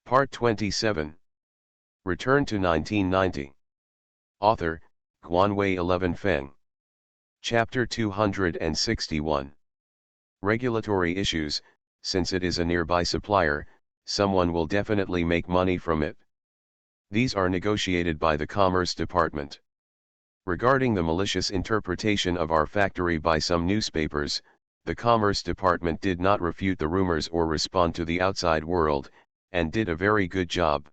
Part 27. Return to 1990. Author, Guanwei 11 Feng. Chapter 261. Regulatory issues. Since it is a nearby supplier, someone will definitely make money from it. These are negotiated by the Commerce Department. Regarding the malicious interpretation of our factory by some newspapers, the Commerce Department did not refute the rumors or respond to the outside world, and did a very good job.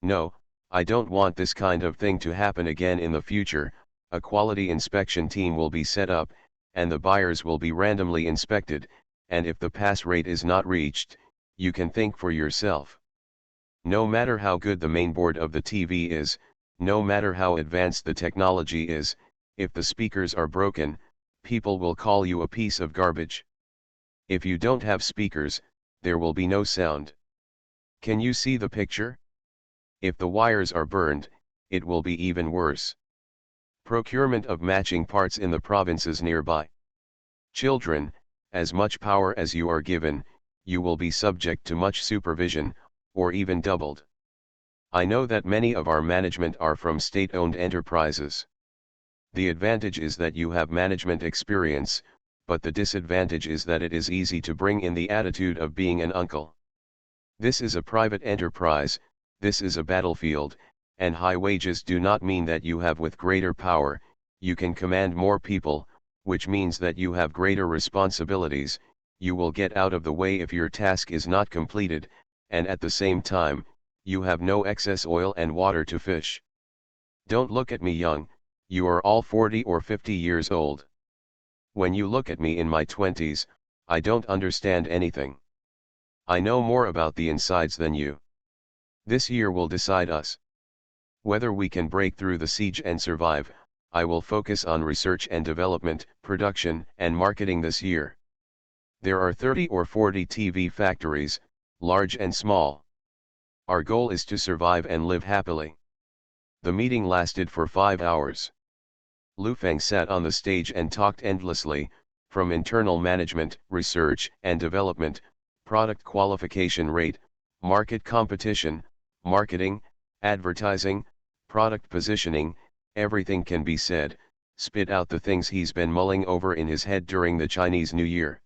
No, I don't want this kind of thing to happen again in the future. A quality inspection team will be set up, and the buyers will be randomly inspected, and if the pass rate is not reached, you can think for yourself. No matter how good the mainboard of the TV is, no matter how advanced the technology is, if the speakers are broken, people will call you a piece of garbage. If you don't have speakers, there will be no sound. Can you see the picture? If the wires are burned, it will be even worse. Procurement of matching parts in the provinces nearby. Children, as much power as you are given, you will be subject to much supervision, or even doubled. I know that many of our management are from state-owned enterprises. The advantage is that you have management experience, but the disadvantage is that it is easy to bring in the attitude of being an uncle. This is a private enterprise, this is a battlefield, and high wages do not mean that you have with greater power, you can command more people, which means that you have greater responsibilities, you will get out of the way if your task is not completed, and at the same time, you have no excess oil and water to fish. Don't look at me young, you are all 40 or 50 years old. When you look at me in my 20s, I don't understand anything. I know more about the insides than you. This year will decide us. Whether we can break through the siege and survive, I will focus on research and development, production, and marketing this year. There are 30 or 40 TV factories, large and small. Our goal is to survive and live happily. The meeting lasted for 5 hours. Lu Feng sat on the stage and talked endlessly, from internal management, research and development, product qualification rate, market competition, marketing, advertising, product positioning, everything can be said, spit out the things he's been mulling over in his head during the Chinese New Year.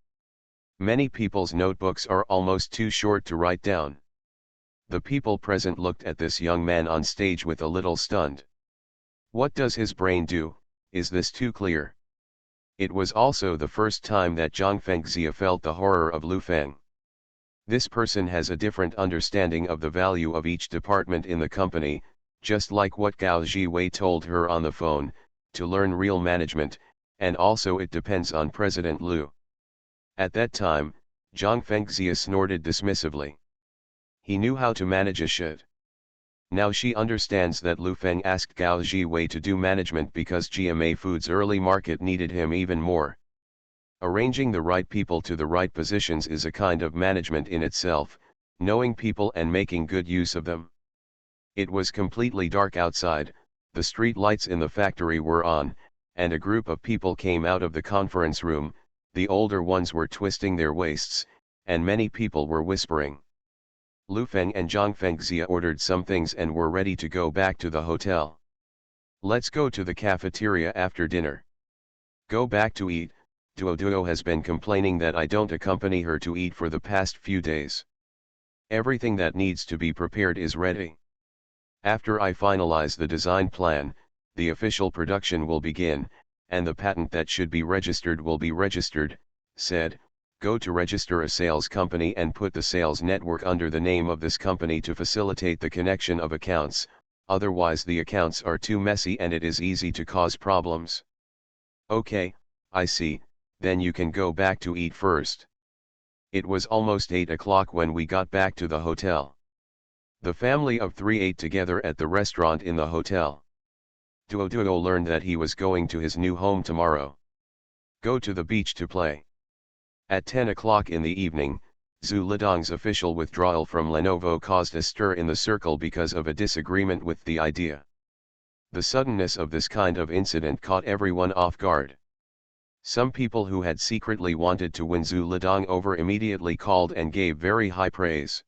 Many people's notebooks are almost too short to write down. The people present looked at this young man on stage with a little stunned. What does his brain do? Is this too clear? It was also the first time that Zhang Fengxia felt the horror of Lu Feng. This person has a different understanding of the value of each department in the company, just like what Gao Jiwei told her on the phone, to learn real management, and also it depends on President Lu. At that time, Zhang Fengxia snorted dismissively. He knew how to manage a shit. Now she understands that Lu Feng asked Gao Jiwei to do management because GMA Foods' early market needed him even more. Arranging the right people to the right positions is a kind of management in itself, knowing people and making good use of them. It was completely dark outside, the street lights in the factory were on, and a group of people came out of the conference room, the older ones were twisting their waists, and many people were whispering. Lu Feng and Zhang Fengxia ordered some things and were ready to go back to the hotel. Let's go to the cafeteria after dinner. Go back to eat. Duo has been complaining that I don't accompany her to eat for the past few days. Everything that needs to be prepared is ready. After I finalize the design plan, the official production will begin, and the patent that should be registered will be registered, said. Go to register a sales company and put the sales network under the name of this company to facilitate the connection of accounts, otherwise the accounts are too messy and it is easy to cause problems. Okay, I see, then you can go back to eat first. It was almost 8 o'clock when we got back to the hotel. The family of 3 ate together at the restaurant in the hotel. Duo learned that he was going to his new home tomorrow. Go to the beach to play. At 10 o'clock in the evening, Zhu Lidong's official withdrawal from Lenovo caused a stir in the circle because of a disagreement with the idea. The suddenness of this kind of incident caught everyone off guard. Some people who had secretly wanted to win Zhu Lidong over immediately called and gave very high praise.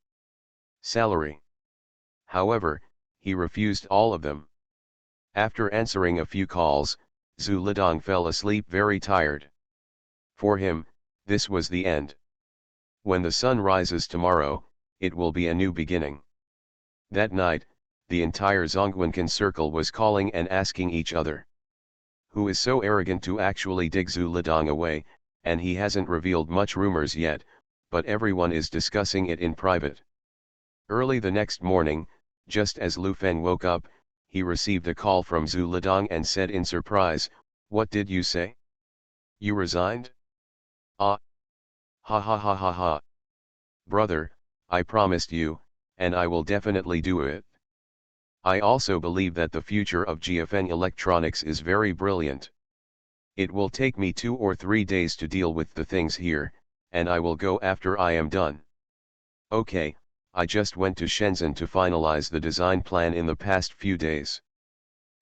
salary. However, he refused all of them. After answering a few calls, Zhu Lidong fell asleep very tired. For him, this was the end. When the sun rises tomorrow, it will be a new beginning. That night, the entire Zhongguancun circle was calling and asking each other, who is so arrogant to actually dig Zhu Lidong away, and he hasn't revealed much rumors yet, but everyone is discussing it in private. Early the next morning, just as Lu Feng woke up, he received a call from Zhu Lidong and said in surprise, "What did you say? You resigned? Ah! Ha ha ha ha ha. Brother, I promised you, and I will definitely do it. I also believe that the future of GFN Electronics is very brilliant. It will take me 2 or 3 days to deal with the things here, and I will go after I am done. Okay, I just went to Shenzhen to finalize the design plan in the past few days.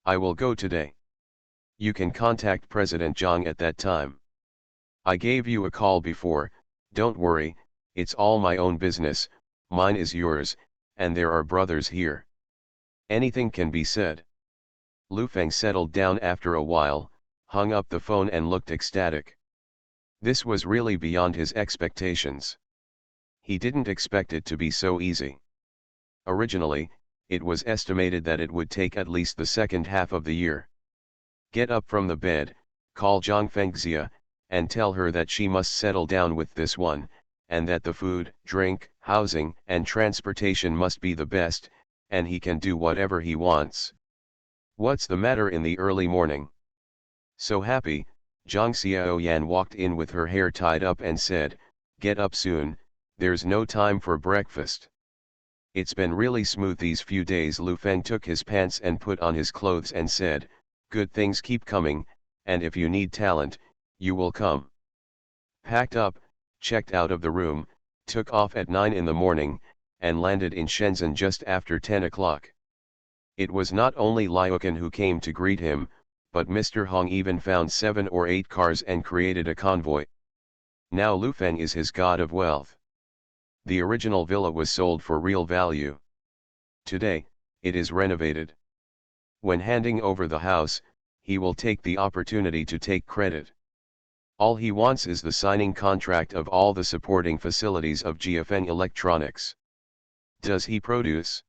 I will go today. You can contact President Zhang at that time. I gave you a call before, don't worry, it's all my own business, mine is yours, and there are brothers here. Anything can be said." Lu Feng settled down after a while, hung up the phone and looked ecstatic. This was really beyond his expectations. He didn't expect it to be so easy. Originally, it was estimated that it would take at least the second half of the year. Get up from the bed, call Zhang Fengxia, and tell her that she must settle down with this one, and that the food, drink, housing, and transportation must be the best, and he can do whatever he wants. What's the matter in the early morning? So happy, Zhang Xiaoyan walked in with her hair tied up and said, "Get up soon, there's no time for breakfast." It's been really smooth these few days. Lu Feng took his pants and put on his clothes and said, "Good things keep coming, and if you need talent, you will come." Packed up, checked out of the room, took off at 9 in the morning, and landed in Shenzhen just after 10 o'clock. It was not only Liukan who came to greet him, but Mr. Hong even found 7 or 8 cars and created a convoy. Now Lu Feng is his god of wealth. The original villa was sold for real value. Today, it is renovated. When handing over the house, he will take the opportunity to take credit. All he wants is the signing contract of all the supporting facilities of GFN Electronics. Does he produce?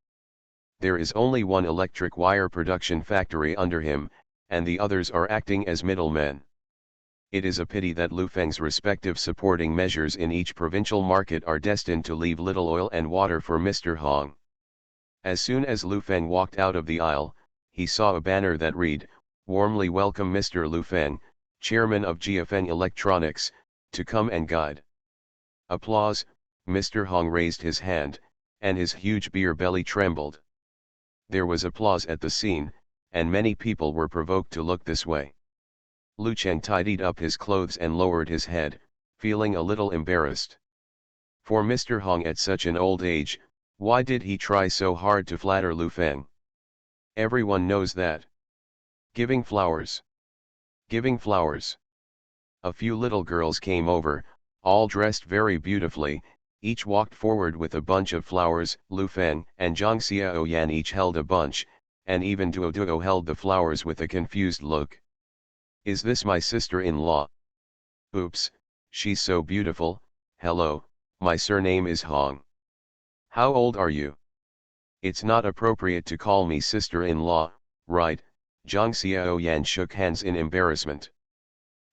There is only one electric wire production factory under him, and the others are acting as middlemen. It is a pity that Lu Feng's respective supporting measures in each provincial market are destined to leave little oil and water for Mr. Hong. As soon as Lu Feng walked out of the aisle, he saw a banner that read, "Warmly welcome Mr. Lu Feng, Chairman of GFN Electronics, to come and guide." Applause. Mr. Hong raised his hand, and his huge beer belly trembled. There was applause at the scene, and many people were provoked to look this way. Lu Cheng tidied up his clothes and lowered his head, feeling a little embarrassed. For Mr. Hong at such an old age, why did he try so hard to flatter Lu Feng? Everyone knows that. Giving flowers. Giving flowers. A few little girls came over, all dressed very beautifully, each walked forward with a bunch of flowers. Lu Feng and Zhang Xiaoyan each held a bunch, and even Duo Duo held the flowers with a confused look. "Is this my sister-in-law? Oops, she's so beautiful. Hello, my surname is Hong. How old are you? It's not appropriate to call me sister-in-law, right?" Zhang Xiaoyan shook hands in embarrassment.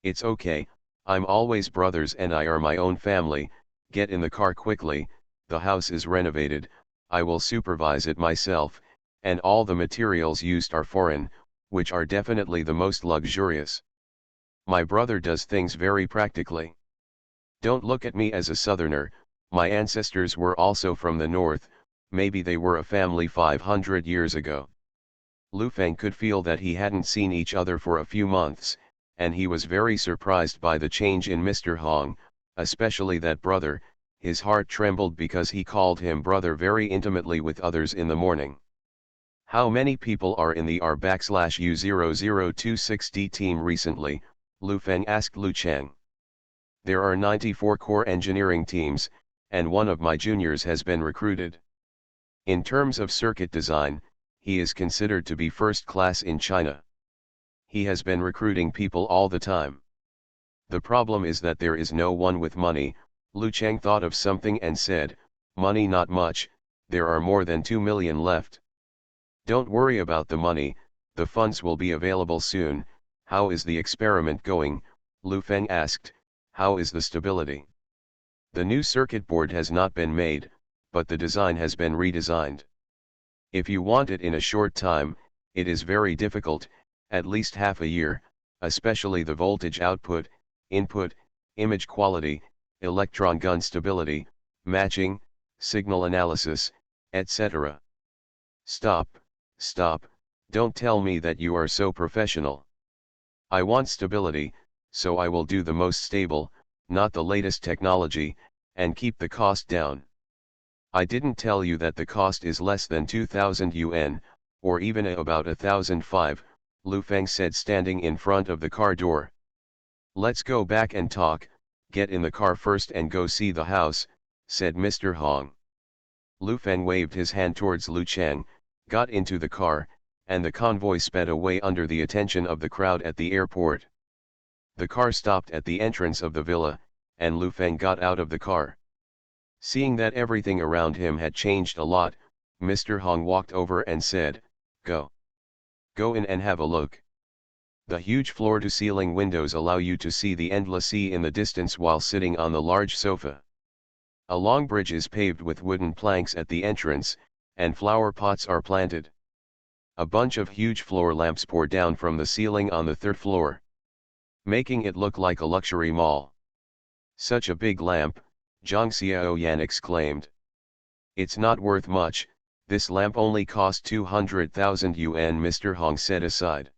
"It's okay, I'm always brothers and I are my own family. Get in the car quickly, the house is renovated, I will supervise it myself, and all the materials used are foreign, which are definitely the most luxurious. My brother does things very practically. Don't look at me as a southerner, my ancestors were also from the north, maybe they were a family 500 years ago." Lu Feng could feel that he hadn't seen each other for a few months, and he was very surprised by the change in Mr. Hong, especially that brother. His heart trembled because he called him brother very intimately with others in the morning. "How many people are in the R/U0026D team recently?" Lu Feng asked Lu Cheng. "There are 94 core engineering teams, and one of my juniors has been recruited." In terms of circuit design, he is considered to be first class in China. He has been recruiting people all the time. The problem is that there is no one with money. Lu Cheng thought of something and said, money not much, there are more than 2 million left. Don't worry about the money, the funds will be available soon. How is the experiment going? Lu Feng asked. How is the stability? The new circuit board has not been made, but the design has been redesigned. If you want it in a short time, it is very difficult, at least half a year, especially the voltage output, input, image quality, electron gun stability, matching, signal analysis, etc. Stop, don't tell me that you are so professional. I want stability, so I will do the most stable, not the latest technology, and keep the cost down. I didn't tell you that the cost is less than 2,000 yuan, or even about 1,005, Lu Feng said, standing in front of the car door. Let's go back and talk, get in the car first and go see the house, said Mr. Hong. Lu Feng waved his hand towards Lu Cheng, got into the car, and the convoy sped away under the attention of the crowd at the airport. The car stopped at the entrance of the villa, and Lu Feng got out of the car. Seeing that everything around him had changed a lot, Mr. Hong walked over and said, Go in and have a look. The huge floor-to-ceiling windows allow you to see the endless sea in the distance while sitting on the large sofa. A long bridge is paved with wooden planks at the entrance, and flower pots are planted. A bunch of huge floor lamps pour down from the ceiling on the third floor, making it look like a luxury mall. Such a big lamp, Zhang Xiaoyan exclaimed. It's not worth much, this lamp only cost 200,000 yuan, Mr. Hong said aside.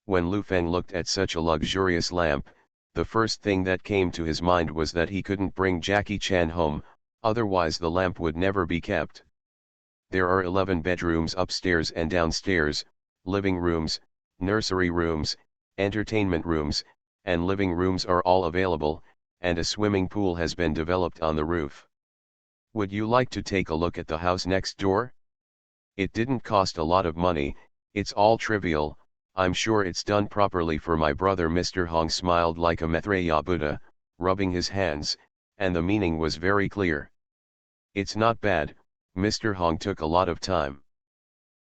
When Lu Feng looked at such a luxurious lamp, the first thing that came to his mind was that he couldn't bring Jackie Chan home, otherwise the lamp would never be kept. There are 11 bedrooms upstairs and downstairs, living rooms, nursery rooms, entertainment rooms, and living rooms are all available, and a swimming pool has been developed on the roof. Would you like to take a look at the house next door? It didn't cost a lot of money, it's all trivial, I'm sure it's done properly for my brother. Mr. Hong smiled like a Maitreya Buddha, rubbing his hands, and the meaning was very clear. It's not bad, Mr. Hong took a lot of time.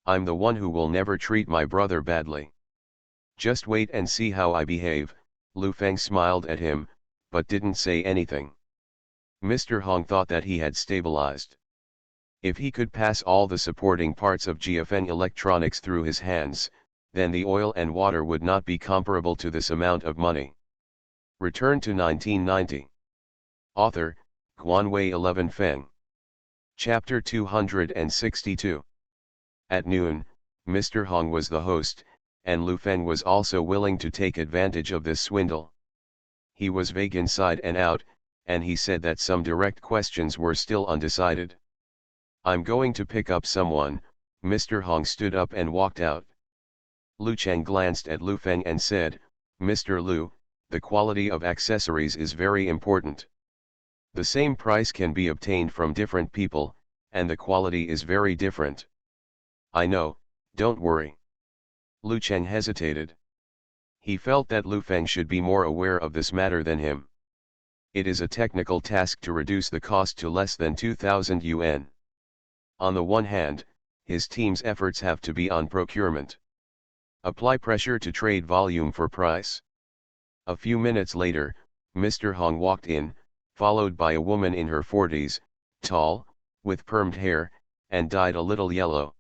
I'm the one who will never treat my brother badly. Just wait and see how I behave. Lu Feng smiled at him, but didn't say anything. Mr. Hong thought that he had stabilized. If he could pass all the supporting parts of GFN electronics through his hands, then the oil and water would not be comparable to this amount of money. Return to 1990. Author, Guanwei 11 Feng. Chapter 262. At noon, Mr. Hong was the host, and Lu Feng was also willing to take advantage of this swindle. He was vague inside and out, and he said that some direct questions were still undecided. I'm going to pick up someone. Mr. Hong stood up and walked out. Lu Cheng glanced at Lu Feng and said, Mr. Lu, the quality of accessories is very important. The same price can be obtained from different people, and the quality is very different. I know, don't worry. Lu Cheng hesitated. He felt that Lu Feng should be more aware of this matter than him. It is a technical task to reduce the cost to less than 2,000 yuan. On the one hand, his team's efforts have to be on procurement. Apply pressure to trade volume for price. A few minutes later, Mr. Hong walked in, followed by a woman in her 40s, tall, with permed hair, and dyed a little yellow.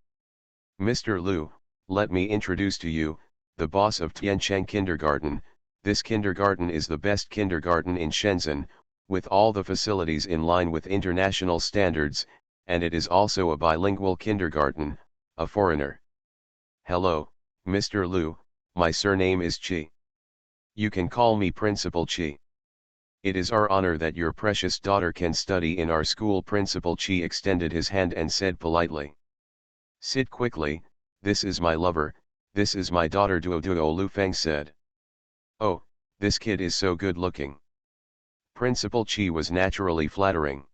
Mr. Lu, let me introduce to you, the boss of Tiancheng Kindergarten. This kindergarten is the best kindergarten in Shenzhen, with all the facilities in line with international standards, and it is also a bilingual kindergarten. A foreigner. Hello, Mr. Lu, my surname is Qi. You can call me Principal Qi. It is our honor that your precious daughter can study in our school. Principal Qi extended his hand and said politely. Sit quickly, this is my lover, this is my daughter Duo Duo, Lu Feng said. Oh, this kid is so good looking. Principal Qi was naturally flattering.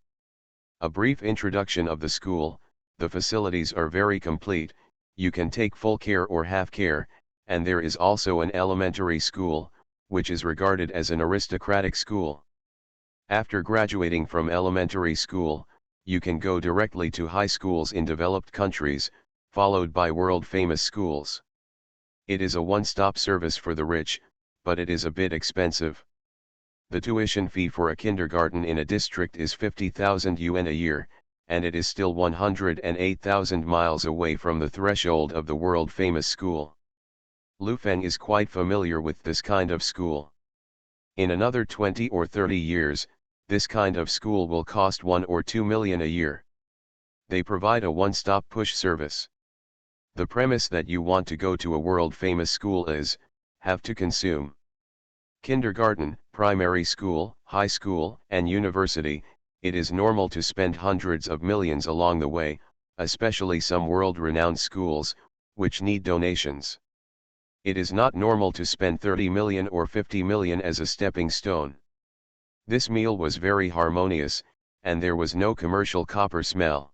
A brief introduction of the school, The facilities are very complete, you can take full care or half care, and there is also an elementary school, which is regarded as an aristocratic school. After graduating from elementary school, you can go directly to high schools in developed countries, followed by world-famous schools. It is a one-stop service for the rich, but it is a bit expensive. The tuition fee for a kindergarten in a district is 50,000 yuan a year, and it is still 108,000 miles away from the threshold of the world-famous school. Lu Feng is quite familiar with this kind of school. In another 20 or 30 years, this kind of school will cost 1 or 2 million a year. They provide a one-stop push service. The premise that you want to go to a world-famous school is, have to consume. Kindergarten, primary school, high school, and university, it is normal to spend hundreds of millions along the way, especially some world-renowned schools, which need donations. It is not normal to spend 30 million or 50 million as a stepping stone. This meal was very harmonious, and there was no commercial copper smell.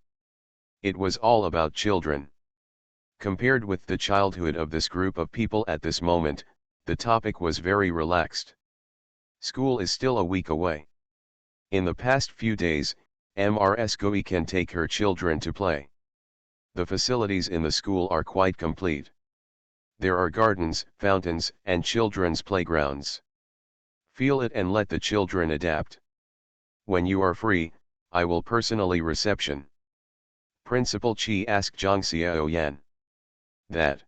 It was all about children. Compared with the childhood of this group of people at this moment, the topic was very relaxed. School is still a week away. In the past few days, Ms. Gui can take her children to play. The facilities in the school are quite complete. There are gardens, fountains, and children's playgrounds. Feel it and let the children adapt. When you are free, I will personally reception. Principal Chi asked Zhang Xiaoyan. That.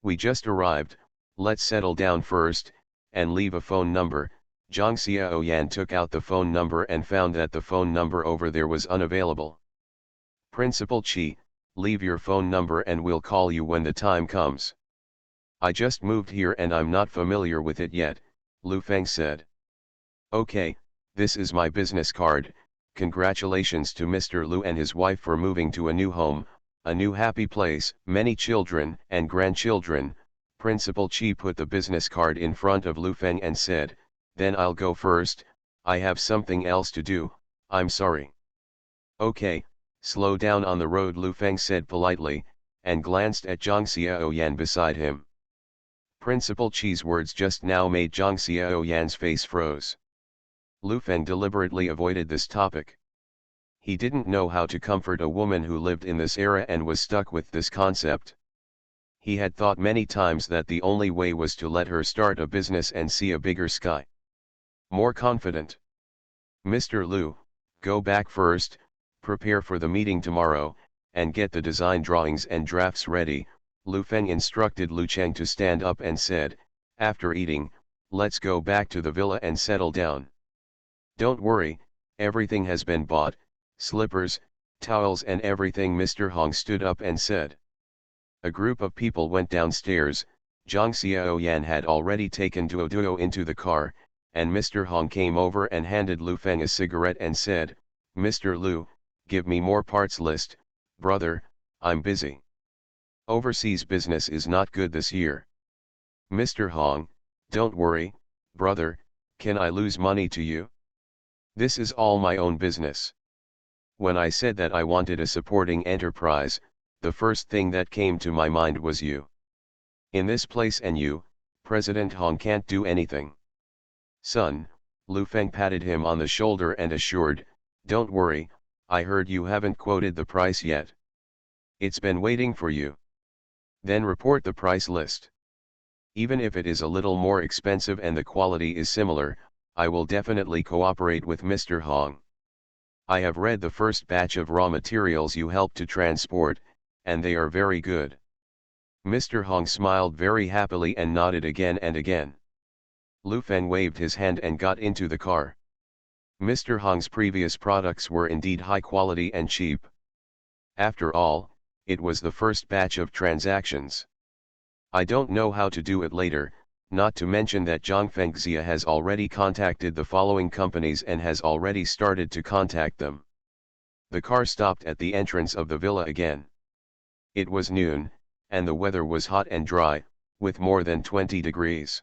We just arrived, let's settle down first, and leave a phone number. Zhang Xiaoyan took out the phone number and found that the phone number over there was unavailable. Principal Chi, leave your phone number and we'll call you when the time comes. I just moved here and I'm not familiar with it yet, Lu Feng said. Okay, this is my business card. Congratulations to Mr. Lu and his wife for moving to a new home, a new happy place, many children and grandchildren. Principal Chi put the business card in front of Lu Feng and said, then I'll go first, I have something else to do, I'm sorry. Okay, slow down on the road, Lu Feng said politely, and glanced at Zhang Xiaoyan beside him. Principal Chi's words just now made Zhang Xiaoyan's face froze. Lu Feng deliberately avoided this topic. He didn't know how to comfort a woman who lived in this era and was stuck with this concept. He had thought many times that the only way was to let her start a business and see a bigger sky. More confident. Mr. Lu, go back first, prepare for the meeting tomorrow, and get the design drawings and drafts ready. Lu Feng instructed Lu Cheng to stand up and said, after eating, let's go back to the villa and settle down. Don't worry, everything has been bought, slippers, towels and everything. Mr. Hong stood up and said. A group of people went downstairs. Zhang Xiaoyan had already taken Duo into the car, and Mr. Hong came over and handed Lu Feng a cigarette and said, Mr. Lu, give me more parts list, brother, I'm busy. Overseas business is not good this year. Mr. Hong, don't worry, brother, can I lose money to you? This is all my own business. When I said that I wanted a supporting enterprise, the first thing that came to my mind was you. In this place and you, President Hong can't do anything. Son, Lu Feng patted him on the shoulder and assured, don't worry, I heard you haven't quoted the price yet. It's been waiting for you. Then report the price list. Even if it is a little more expensive and the quality is similar, I will definitely cooperate with Mr. Hong. I have read the first batch of raw materials you helped to transport, and they are very good. Mr. Hong smiled very happily and nodded again and again. Lu Feng waved his hand and got into the car. Mr. Hong's previous products were indeed high quality and cheap. After all, it was the first batch of transactions. I don't know how to do it later, not to mention that Zhang Fengxia has already contacted the following companies and has already started to contact them. The car stopped at the entrance of the villa again. It was noon, and the weather was hot and dry, with more than 20 degrees.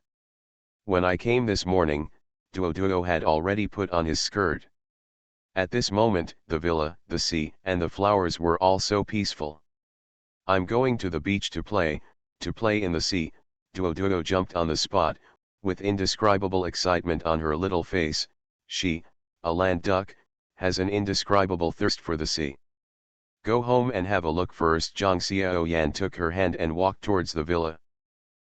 When I came this morning, Duo had already put on his skirt. At this moment, the villa, the sea, and the flowers were all so peaceful. I'm going to the beach to play in the sea. Duo jumped on the spot, with indescribable excitement on her little face. She, a land duck, has an indescribable thirst for the sea. Go home and have a look first. Zhang Xiaoyan took her hand and walked towards the villa.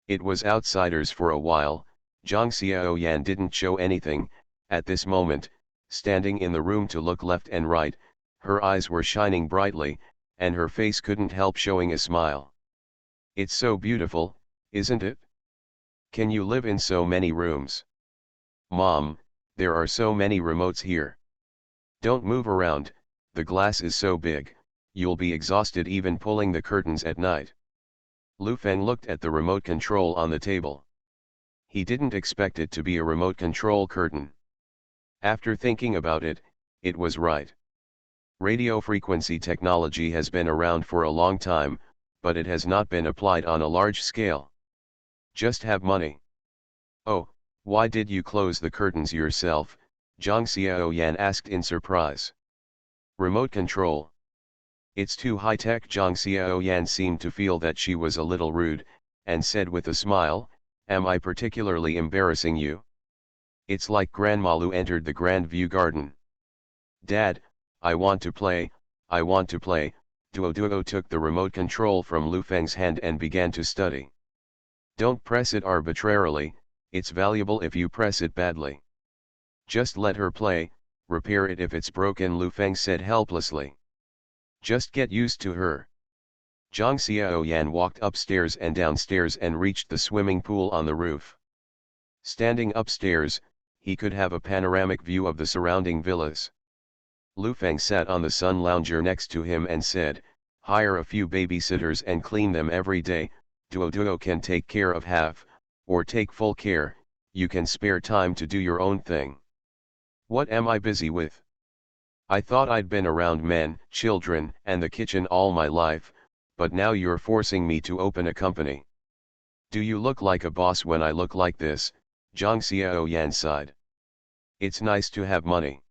It was outsiders for a while. Zhang Xiaoyan didn't show anything. At this moment, standing in the room to look left and right, her eyes were shining brightly, and her face couldn't help showing a smile. It's so beautiful, isn't it? Can you live in so many rooms? Mom, there are so many remotes here. Don't move around, the glass is so big, you'll be exhausted even pulling the curtains at night. Lu Feng looked at the remote control on the table. He didn't expect it to be a remote control curtain. After thinking about it, it was right. Radio frequency technology has been around for a long time, but it has not been applied on a large scale. Just have money. Oh, why did you close the curtains yourself? Zhang Xiaoyan asked in surprise. Remote control. It's too high-tech. Zhang Xiaoyan seemed to feel that she was a little rude, and said with a smile, am I particularly embarrassing you? It's like Grandma Lu entered the Grand View Garden. Dad, I want to play, I want to play. Duo took the remote control from Lu Feng's hand and began to study. Don't press it arbitrarily, it's valuable if you press it badly. Just let her play, repair it if it's broken, Lu Feng said helplessly. Just get used to her. Zhang Xiaoyan walked upstairs and downstairs and reached the swimming pool on the roof. Standing upstairs, he could have a panoramic view of the surrounding villas. Lu Feng sat on the sun lounger next to him and said, hire a few babysitters and clean them every day. Duo can take care of half, or take full care, you can spare time to do your own thing. What am I busy with? I thought I'd been around men, children, and the kitchen all my life, but now you're forcing me to open a company. Do you look like a boss when I look like this? Zhang Xiaoyan sighed. It's nice to have money.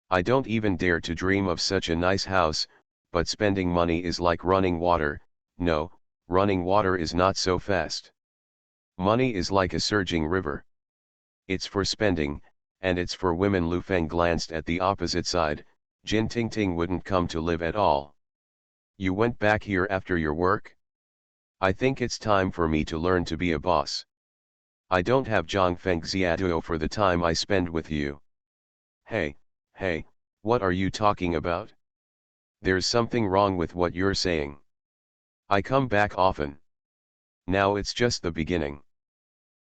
I don't even dare to dream of such a nice house, but spending money is like running water. No, running water is not so fast. Money is like a surging river. It's for spending, and it's for women. Lu Feng glanced at the opposite side. Jin Tingting wouldn't come to live at all. You went back here after your work? I think it's time for me to learn to be a boss. I don't have Zhang Feng Xiaoduo for the time I spend with you. Hey, what are you talking about? There's something wrong with what you're saying. I come back often. Now it's just the beginning.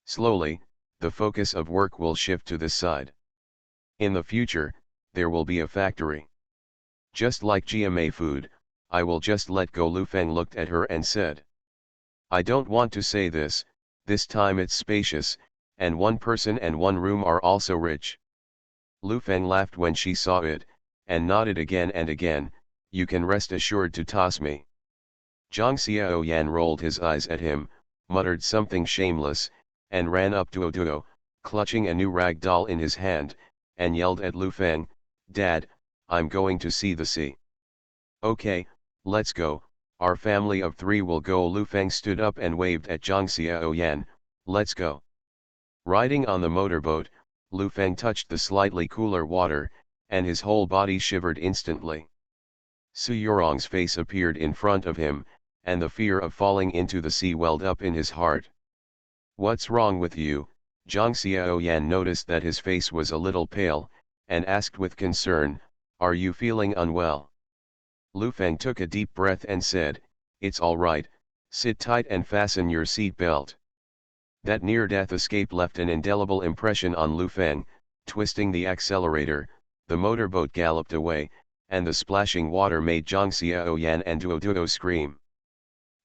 Slowly, the focus of work will shift to this side. In the future, there will be a factory. Just like GMA Food, I will just let go. Lu Feng looked at her and said. I don't want to say this time it's spacious, and one person and one room are also rich. Lu Feng laughed when she saw it, and nodded again and again, you can rest assured to toss me. Zhang Xiaoyan rolled his eyes at him, muttered something shameless, and ran up to Duo, clutching a new rag doll in his hand, and yelled at Lu Feng, Dad, I'm going to see the sea. Okay, let's go, our family of 3 will go. Lu Feng stood up and waved at Zhang Xiaoyan, let's go. Riding on the motorboat, Lu Feng touched the slightly cooler water, and his whole body shivered instantly. Su Yorong's face appeared in front of him, and the fear of falling into the sea welled up in his heart. What's wrong with you? Zhang Xiaoyan noticed that his face was a little pale, and asked with concern, are you feeling unwell? Lu Feng took a deep breath and said, it's all right, sit tight and fasten your seat belt. That near-death escape left an indelible impression on Lu Feng. Twisting the accelerator, the motorboat galloped away, and the splashing water made Zhang Xiaoyan and Duo scream.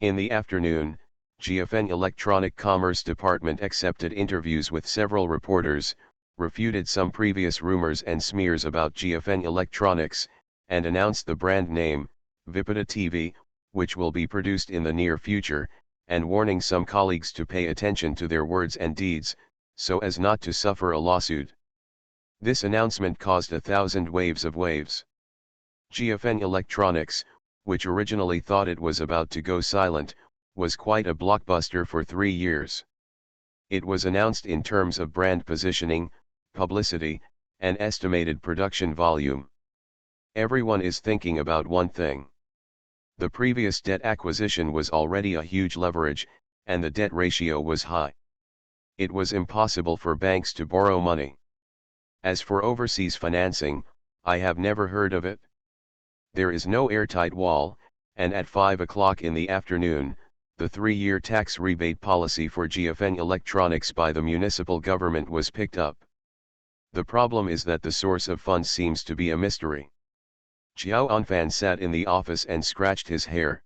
In the afternoon, Jiafeng Electronic Commerce Department accepted interviews with several reporters, refuted some previous rumors and smears about Jiafeng Electronics, and announced the brand name, Vipita TV, which will be produced in the near future, and warning some colleagues to pay attention to their words and deeds, so as not to suffer a lawsuit. This announcement caused 1,000 waves of waves. GFN Electronics, which originally thought it was about to go silent, was quite a blockbuster for 3 years. It was announced in terms of brand positioning, publicity, and estimated production volume. Everyone is thinking about one thing. The previous debt acquisition was already a huge leverage, and the debt ratio was high. It was impossible for banks to borrow money. As for overseas financing, I have never heard of it. There is no airtight wall, and at 5 o'clock in the afternoon, the 3-year tax rebate policy for GFN Electronics by the municipal government was picked up. The problem is that the source of funds seems to be a mystery. Xiao Anfan sat in the office and scratched his hair.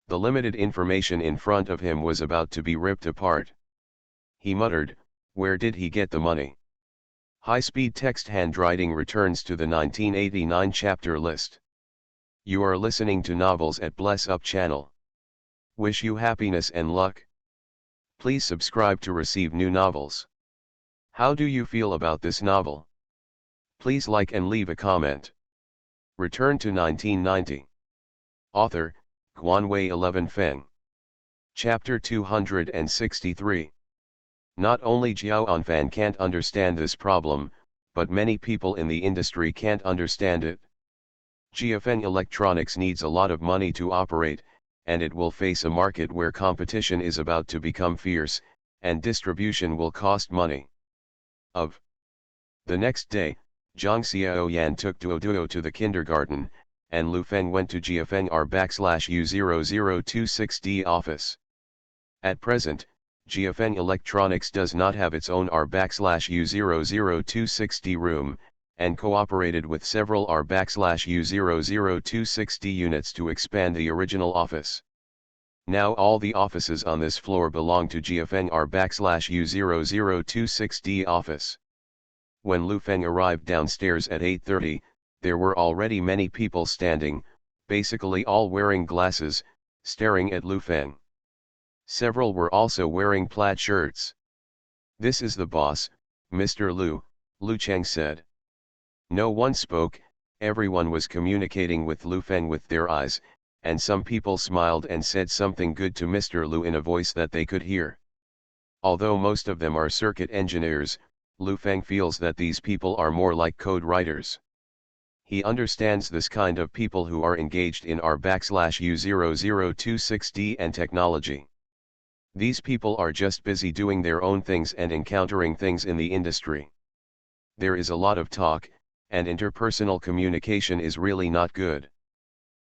The limited information in front of him was about to be ripped apart. He muttered, "Where did he get the money?" High-speed text handwriting returns to the 1989 chapter list. You are listening to Novels at Bless Up channel. Wish you happiness and luck. Please subscribe to receive new novels. How do you feel about this novel? Please like and leave a comment. Return to 1990. Author, Guanwei 11 Feng. Chapter 263. Not only Jiao Anfan can't understand this problem, but many people in the industry can't understand it. GFN Electronics needs a lot of money to operate, and it will face a market where competition is about to become fierce, and distribution will cost money. The next day, Zhang Xiaoyan took Duo to the kindergarten, and Lu Feng went to GFN R/U0026D office. At present, GFN Electronics does not have its own R/U0026D room, and cooperated with several R/U0026D units to expand the original office. Now all the offices on this floor belong to GFN R/U0026D office. When Lu Feng arrived downstairs at 8:30, there were already many people standing, basically all wearing glasses, staring at Lu Feng. Several were also wearing plaid shirts. "This is the boss, Mr. Lu," Lu Cheng said. No one spoke, everyone was communicating with Lu Feng with their eyes, and some people smiled and said something good to Mr. Lu in a voice that they could hear. Although most of them are circuit engineers, Lu Feng feels that these people are more like code writers. He understands this kind of people who are engaged in R/U0026D and technology. These people are just busy doing their own things and encountering things in the industry. There is a lot of talk, and interpersonal communication is really not good.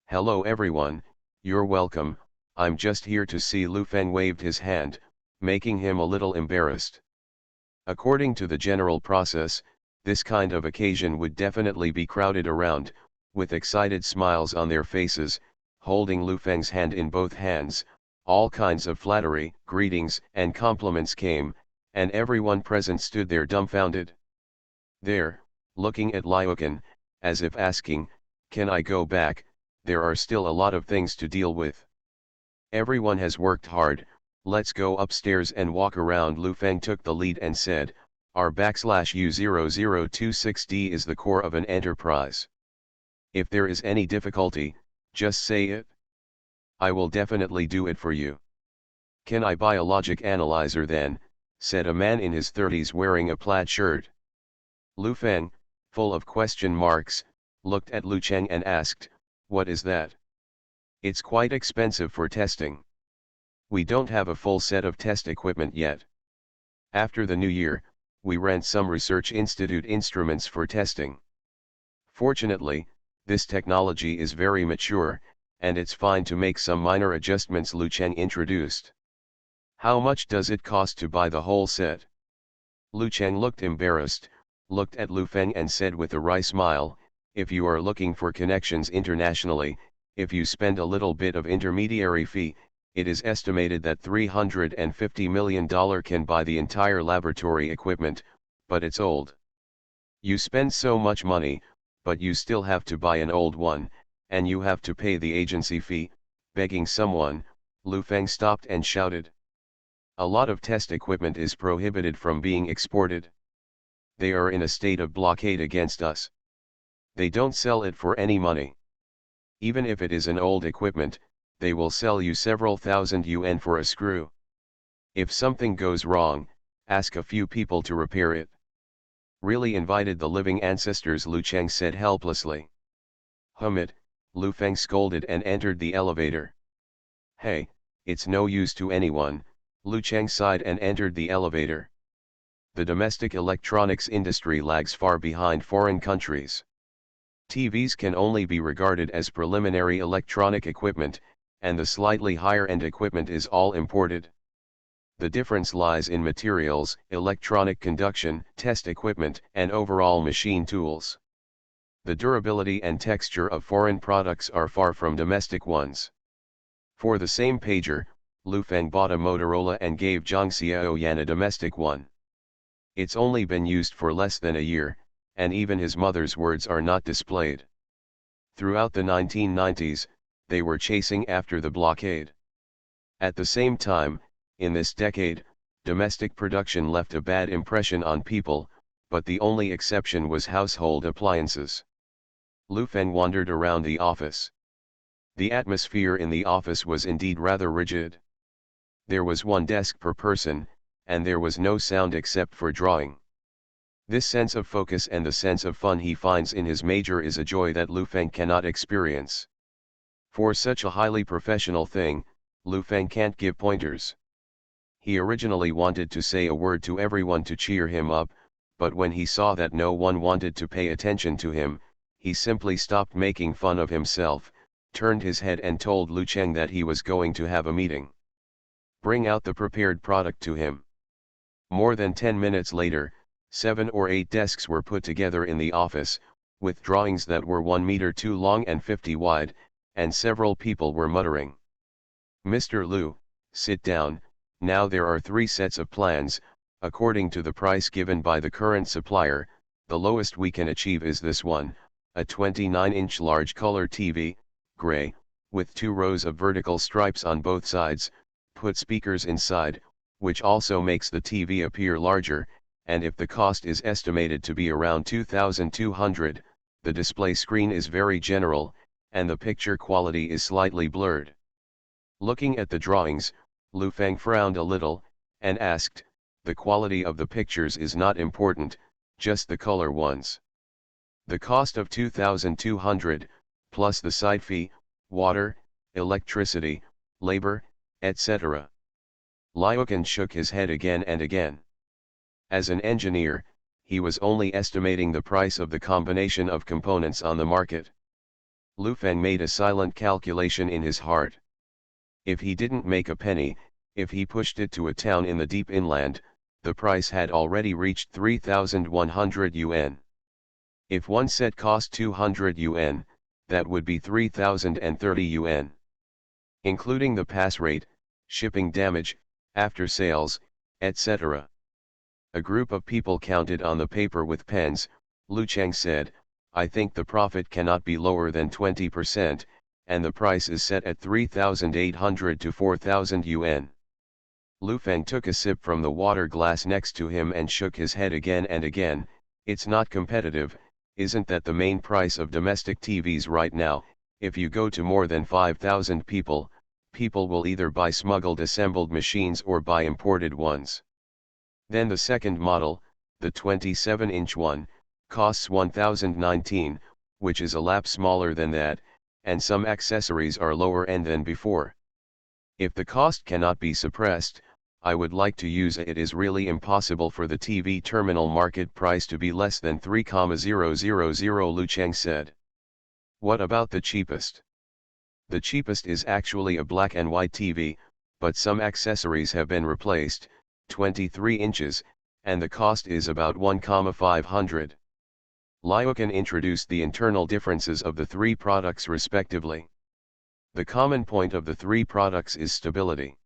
"Hello everyone, you're welcome, I'm just here to see." Lu Feng waved his hand, making him a little embarrassed. According to the general process, this kind of occasion would definitely be crowded around, with excited smiles on their faces, holding Lu Feng's hand in both hands. All kinds of flattery, greetings, and compliments came, and everyone present stood there dumbfounded. There, looking at Liuchen, as if asking, "Can I go back? There are still a lot of things to deal with." "Everyone has worked hard, let's go upstairs and walk around." Lu Feng took the lead and said, "R/U0026D is the core of an enterprise. If there is any difficulty, just say it. I will definitely do it for you." "Can I buy a logic analyzer then?" said a man in his 30s wearing a plaid shirt. Lu Feng, full of question marks, looked at Lu Cheng and asked, "What is that?" "It's quite expensive for testing. We don't have a full set of test equipment yet. After the new year, we rent some research institute instruments for testing. Fortunately, this technology is very mature, and it's fine to make some minor adjustments," Lu Cheng introduced. "How much does it cost to buy the whole set?" Lu Cheng looked embarrassed, looked at Lu Feng and said with a wry smile, "If you are looking for connections internationally, if you spend a little bit of intermediary fee, it is estimated that $350 million can buy the entire laboratory equipment, but it's old. You spend so much money, but you still have to buy an old one, and you have to pay the agency fee." Begging someone, Lu Feng stopped and shouted, "A lot of test equipment is prohibited from being exported. They are in a state of blockade against us. They don't sell it for any money. Even if it is an old equipment, they will sell you several thousand yuan for a screw. If something goes wrong, ask a few people to repair it. Really invited the living ancestors, Lu Cheng said helplessly. It, Lu Feng scolded and entered the elevator. Hey, it's no use to anyone, Lu Cheng sighed and entered the elevator. The domestic electronics industry lags far behind foreign countries. TVs can only be regarded as preliminary electronic equipment, and the slightly higher-end equipment is all imported. The difference lies in materials, electronic conduction, test equipment, and overall machine tools. The durability and texture of foreign products are far from domestic ones. For the same pager, Lu Feng bought a Motorola and gave Zhang Xiaoyan a domestic one. It's only been used for less than a year, and even his mother's words are not displayed. Throughout the 1990s, they were chasing after the blockade. At the same time, in this decade, domestic production left a bad impression on people, but the only exception was household appliances. Lu Feng wandered around the office. The atmosphere in the office was indeed rather rigid. There was one desk per person, and there was no sound except for drawing. This sense of focus and the sense of fun he finds in his major is a joy that Lu Feng cannot experience. For such a highly professional thing, Lu Feng can't give pointers. He originally wanted to say a word to everyone to cheer him up, but when he saw that no one wanted to pay attention to him, he simply stopped making fun of himself, turned his head and told Lu Cheng that he was going to have a meeting. Bring out the prepared product to him. More than 10 minutes later, 7 or 8 desks were put together in the office, with drawings that were 1 meter too long and 50 wide, and several people were muttering. Mr. Lu, sit down, now there are 3 sets of plans, according to the price given by the current supplier, the lowest we can achieve is this one, a 29-inch large color TV, gray, with 2 rows of vertical stripes on both sides, put speakers inside, which also makes the TV appear larger, and if the cost is estimated to be around 2,200, the display screen is very general, and the picture quality is slightly blurred. Looking at the drawings, Lu Feng frowned a little, and asked, the quality of the pictures is not important, just the color ones. The cost of 2,200, plus the side fee, water, electricity, labor, etc. Liukin shook his head again and again. As an engineer, he was only estimating the price of the combination of components on the market. Lu Feng made a silent calculation in his heart. If he didn't make a penny, if he pushed it to a town in the deep inland, the price had already reached 3,100 yuan. If one set cost 200 yuan, that would be 3,030 yuan. Including the pass rate, shipping damage, after sales, etc. A group of people counted on the paper with pens. Lu Cheng said, I think the profit cannot be lower than 20%, and the price is set at 3,800 to 4,000 yuan. Lu Feng took a sip from the water glass next to him and shook his head again and again. It's not competitive, isn't that the main price of domestic TVs right now? If you go to more than 5,000 people, people will either buy smuggled assembled machines or buy imported ones. Then the second model, the 27-inch one, costs 1,019, which is a lap smaller than that, and some accessories are lower end than before. If the cost cannot be suppressed, I would like to use it. It is really impossible for the TV terminal market price to be less than 3,000, Lu Cheng said. What about the cheapest? The cheapest is actually a black and white TV, but some accessories have been replaced, 23 inches, and the cost is about 1,500. Liukin introduced the internal differences of the 3 products respectively. The common point of the 3 products is stability.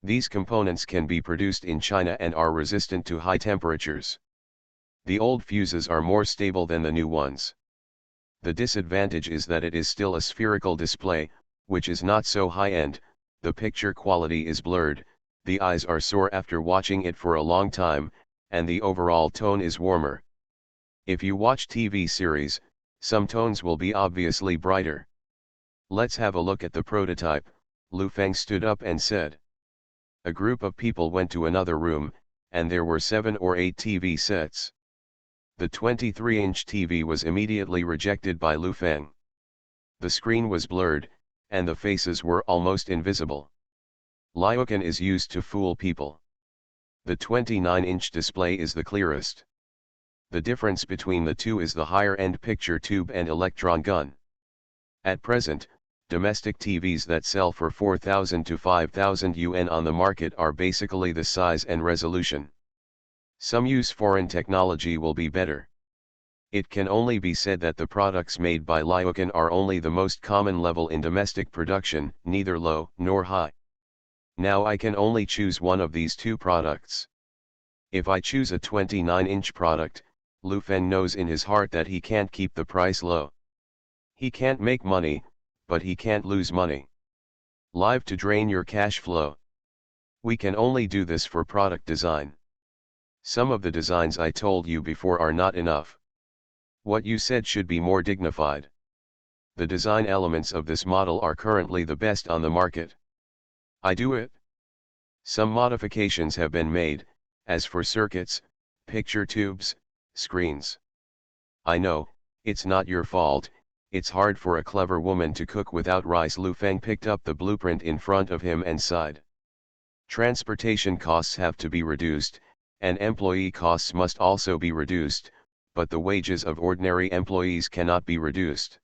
These components can be produced in China and are resistant to high temperatures. The old fuses are more stable than the new ones. The disadvantage is that it is still a spherical display, which is not so high-end, the picture quality is blurred, the eyes are sore after watching it for a long time, and the overall tone is warmer. If you watch TV series, some tones will be obviously brighter. Let's have a look at the prototype, Lu Feng stood up and said. A group of people went to another room, and there were 7 or 8 TV sets. The 23-inch TV was immediately rejected by Lu Feng. The screen was blurred, and the faces were almost invisible. Liucan is used to fool people. The 29-inch display is the clearest. The difference between the two is the higher-end picture tube and electron gun. At present, domestic TVs that sell for 4,000 to 5,000 yuan on the market are basically the size and resolution. Some use foreign technology will be better. It can only be said that the products made by Liucan are only the most common level in domestic production, neither low nor high. Now I can only choose one of these two products. If I choose a 29-inch product, Lu Feng knows in his heart that he can't keep the price low. He can't make money, but he can't lose money. Live to drain your cash flow. We can only do this for product design. Some of the designs I told you before are not enough. What you said should be more dignified. The design elements of this model are currently the best on the market. I do it. Some modifications have been made, as for circuits, picture tubes, screens. I know, it's not your fault, it's hard for a clever woman to cook without rice. Lu Feng picked up the blueprint in front of him and sighed. Transportation costs have to be reduced, and employee costs must also be reduced, but the wages of ordinary employees cannot be reduced.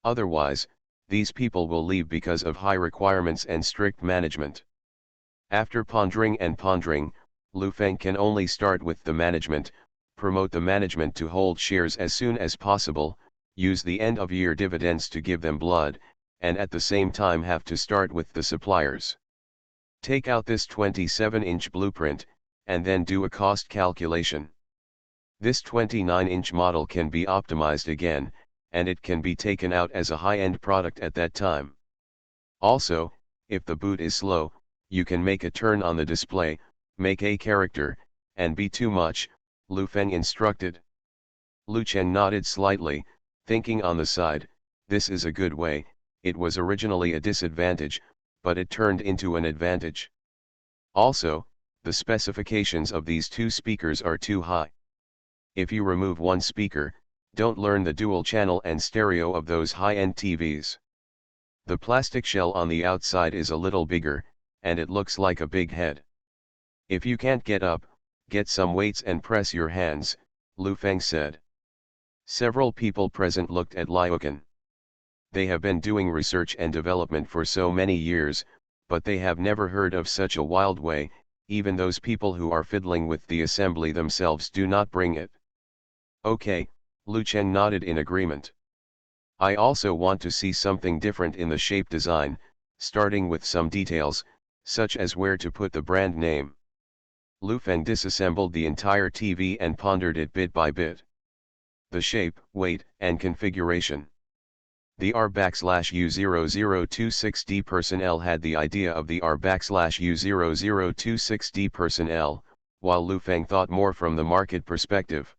Otherwise, these people will leave because of high requirements and strict management. After pondering and pondering, Lu Feng can only start with the management, promote the management to hold shares as soon as possible, use the end-of-year dividends to give them blood, and at the same time have to start with the suppliers. Take out this 27-inch blueprint, and then do a cost calculation. This 29-inch model can be optimized again, and it can be taken out as a high-end product at that time. Also, if the boot is slow, you can make a turn on the display, make a character, and be too much, Lu Feng instructed. Lu Chen nodded slightly, thinking on the side, this is a good way. It was originally a disadvantage, but it turned into an advantage. Also, the specifications of these two speakers are too high. If you remove one speaker, don't learn the dual channel and stereo of those high-end TVs. The plastic shell on the outside is a little bigger, and it looks like a big head. If you can't get up, get some weights and press your hands, Lu Feng said. Several people present looked at Liucan. They have been doing research and development for so many years, but they have never heard of such a wild way. Even those people who are fiddling with the assembly themselves do not bring it. Okay, Lu Chen nodded in agreement. I also want to see something different in the shape design, starting with some details, such as where to put the brand name. Lu Feng disassembled the entire TV and pondered it bit by bit. The shape, weight, and configuration. The R/U0026D personnel had the idea of the R/U0026D personnel, while Lu Feng thought more from the market perspective.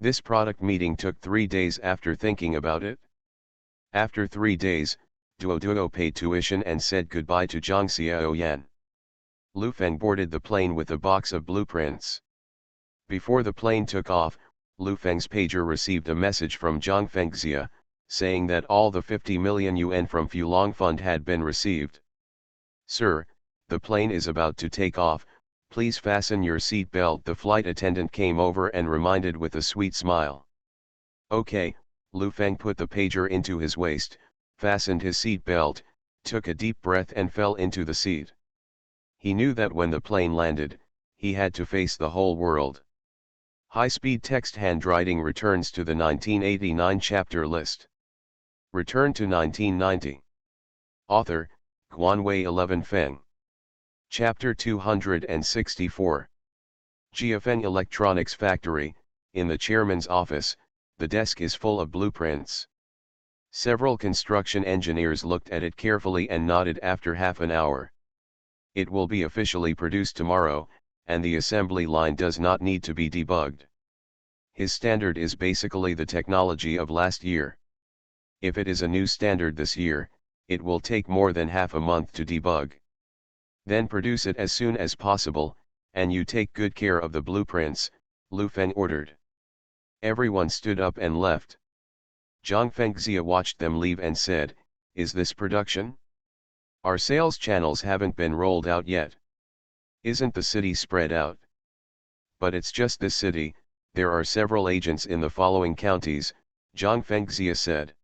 This product meeting took 3 days after thinking about it. After 3 days, Duo paid tuition and said goodbye to Zhang Xiaoyan. Lu Feng boarded the plane with a box of blueprints. Before the plane took off, Lu Feng's pager received a message from Zhang Fengxia, saying that all the 50 million yuan from Fulong Fund had been received. Sir, the plane is about to take off, please fasten your seat belt. The flight attendant came over and reminded with a sweet smile. Okay, Lu Feng put the pager into his waist, fastened his seat belt, took a deep breath and fell into the seat. He knew that when the plane landed, he had to face the whole world. High-speed text handwriting returns to the 1989 chapter list. Return to 1990. Author, Guanwei 11 Feng. Chapter 264. Jiafeng Electronics Factory. In the chairman's office, the desk is full of blueprints. Several construction engineers looked at it carefully and nodded after half an hour. It will be officially produced tomorrow, and the assembly line does not need to be debugged. His standard is basically the technology of last year. If it is a new standard this year, it will take more than half a month to debug. Then produce it as soon as possible, and you take good care of the blueprints, Lu Feng ordered. Everyone stood up and left. Zhang Fengxia watched them leave and said, "Is this production? Our sales channels haven't been rolled out yet. Isn't the city spread out?" "But it's just this city, there are several agents in the following counties," Zhang Fengxia said.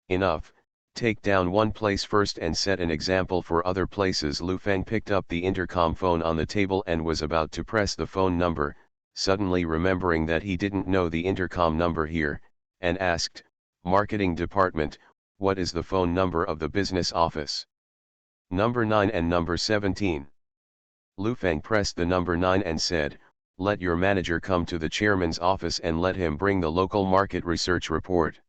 "Enough, take down one place first and set an example for other places." Lu Feng picked up the intercom phone on the table and was about to press the phone number, suddenly remembering that he didn't know the intercom number here, and asked, "Marketing department, what is the phone number of the business office?" "Number 9 and number 17. Lu Feng pressed the number 9 and said, "Let your manager come to the chairman's office and let him bring the local market research report."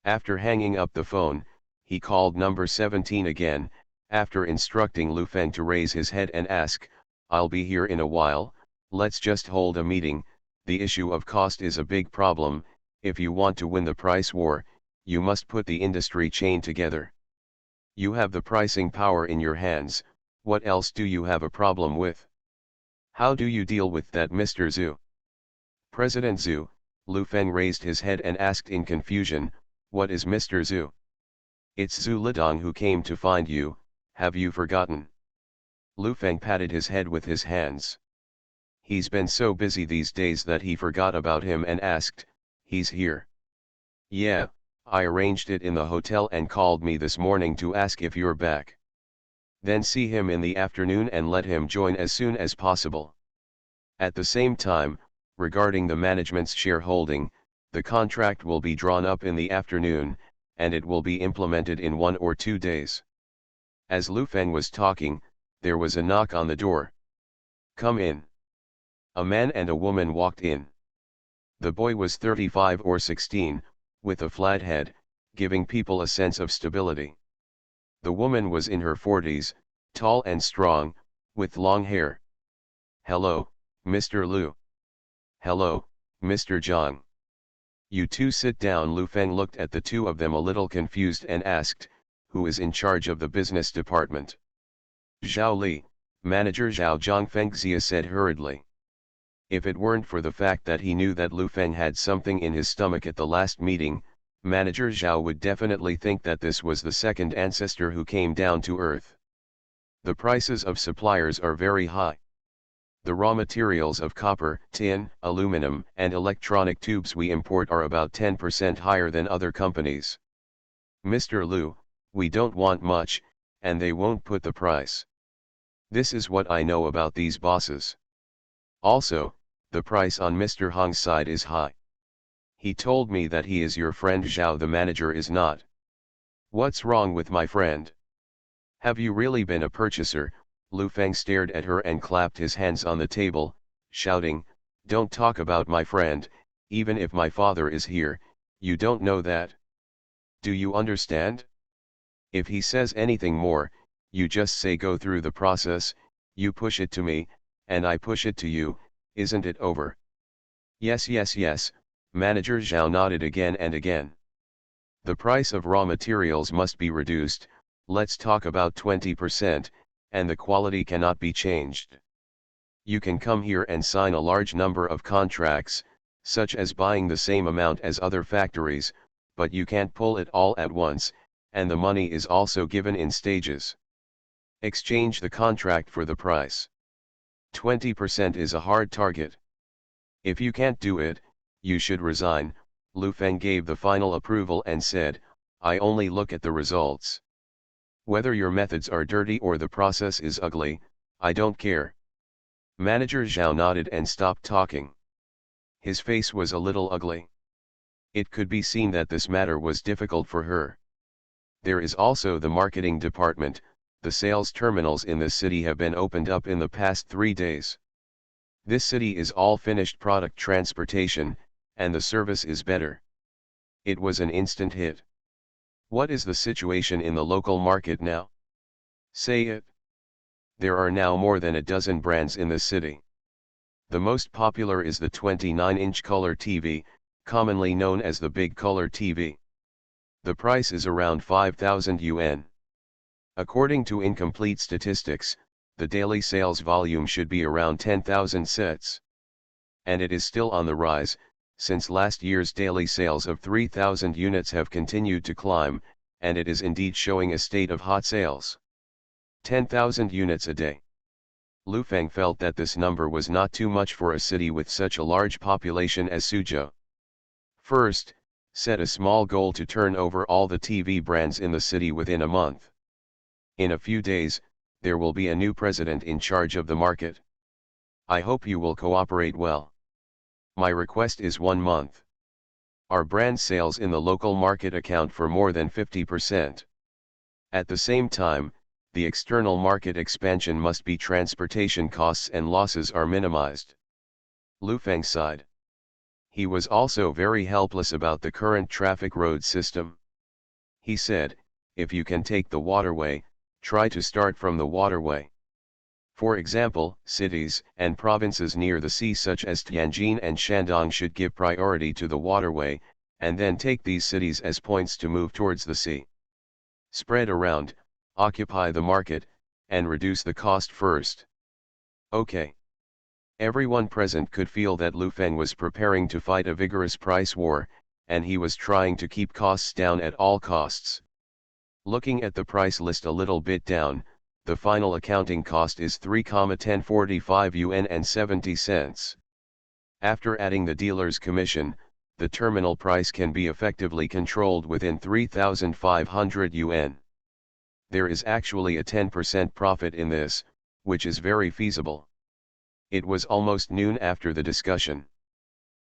After hanging up the phone, he called number 17 again, after instructing Lu Feng to raise his head and ask, "I'll be here in a while, let's just hold a meeting. The issue of cost is a big problem. If you want to win the price war, you must put the industry chain together. You have the pricing power in your hands, what else do you have a problem with? How do you deal with that, Mr. Zhu?" "President Zhu," Lu Feng raised his head and asked in confusion, "What is Mr. Zhu?" "It's Zhu Lidong who came to find you, have you forgotten?" Lu Feng patted his head with his hands. He's been so busy these days that he forgot about him and asked, "He's here?" "Yeah, I arranged it in the hotel and called me this morning to ask if you're back." "Then see him in the afternoon and let him join as soon as possible. At the same time, regarding the management's shareholding, the contract will be drawn up in the afternoon, and it will be implemented in 1 or 2 days." As Lu Feng was talking, there was a knock on the door. "Come in." A man and a woman walked in. The boy was 35 or 16, with a flat head, giving people a sense of stability. The woman was in her 40s, tall and strong, with long hair. "Hello, Mr. Lu." "Hello, Mr. Zhang." "You two sit down." Lu Feng looked at the two of them a little confused and asked, "Who is in charge of the business department?" "Zhao Li, Manager Zhao," Zhang Fengxia said hurriedly. If it weren't for the fact that he knew that Lu Feng had something in his stomach at the last meeting, Manager Zhao would definitely think that this was the second ancestor who came down to earth. "The prices of suppliers are very high. The raw materials of copper, tin, aluminum, and electronic tubes we import are about 10% higher than other companies. Mr. Lu, we don't want much, and they won't put the price. This is what I know about these bosses. Also, the price on Mr. Hong's side is high. He told me that he is your friend Zhao. The manager is not." "What's wrong with my friend? Have you really been a purchaser?" Lu Feng stared at her and clapped his hands on the table, shouting, "Don't talk about my friend, even if my father is here, you don't know that. Do you understand? If he says anything more, you just say go through the process, you push it to me, and I push it to you, isn't it over?" "Yes, yes, yes," Manager Zhao nodded again and again. "The price of raw materials must be reduced, let's talk about 20%, and the quality cannot be changed. You can come here and sign a large number of contracts, such as buying the same amount as other factories, but you can't pull it all at once, and the money is also given in stages. Exchange the contract for the price. 20% is a hard target. If you can't do it, you should resign." Lu Feng gave the final approval and said, "I only look at the results. Whether your methods are dirty or the process is ugly, I don't care." Manager Zhao nodded and stopped talking. His face was a little ugly. It could be seen that this matter was difficult for her. There is also the marketing department. The sales terminals in this city have been opened up in the past 3 days. This city is all finished product transportation, and the service is better. It was an instant hit. What is the situation in the local market now? Say it. There are now more than a dozen brands in the city. The most popular is the 29-inch color TV, commonly known as the big color TV. The price is around 5,000 yuan. According to incomplete statistics, the daily sales volume should be around 10,000 sets. And it is still on the rise, since last year's daily sales of 3,000 units have continued to climb, and it is indeed showing a state of hot sales. 10,000 units a day. Lu Feng felt that this number was not too much for a city with such a large population as Suzhou. First, set a small goal to turn over all the TV brands in the city within a month. In a few days, there will be a new president in charge of the market. I hope you will cooperate well. My request is 1 month. Our brand sales in the local market account for more than 50%. At the same time, the external market expansion must be transportation costs and losses are minimized. Lu Feng sighed. He was also very helpless about the current traffic road system. He said, if you can take the waterway, try to start from the waterway. For example, cities and provinces near the sea such as Tianjin and Shandong should give priority to the waterway, and then take these cities as points to move towards the sea. Spread around, occupy the market, and reduce the cost first. Okay. Everyone present could feel that Lu Feng was preparing to fight a vigorous price war, and he was trying to keep costs down at all costs. Looking at the price list a little bit down, the final accounting cost is 3,1045 yuan and 70 cents. After adding the dealer's commission, the terminal price can be effectively controlled within 3,500 yuan. There is actually a 10% profit in this, which is very feasible. It was almost noon after the discussion.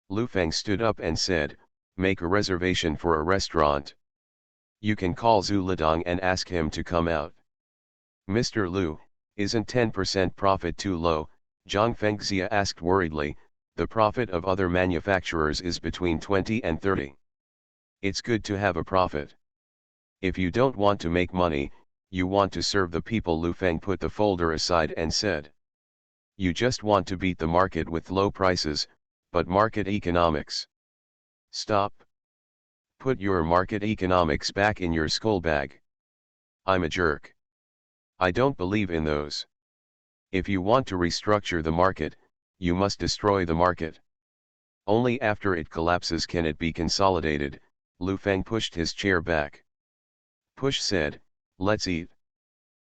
Lu Feng stood up and said, make a reservation for a restaurant. You can call Zhu Lidong and ask him to come out. Mr. Lu, isn't 10% profit too low? Zhang Fengxia asked worriedly. The profit of other manufacturers is between 20 and 30. It's good to have a profit. If you don't want to make money, you want to serve the people. Lu Feng put the folder aside and said. You just want to beat the market with low prices, but market economics. Stop. Put your market economics back in your skull bag. I'm a jerk. I don't believe in those. If you want to restructure the market, you must destroy the market. Only after it collapses can it be consolidated. Lu Feng pushed his chair back. Push said, let's eat.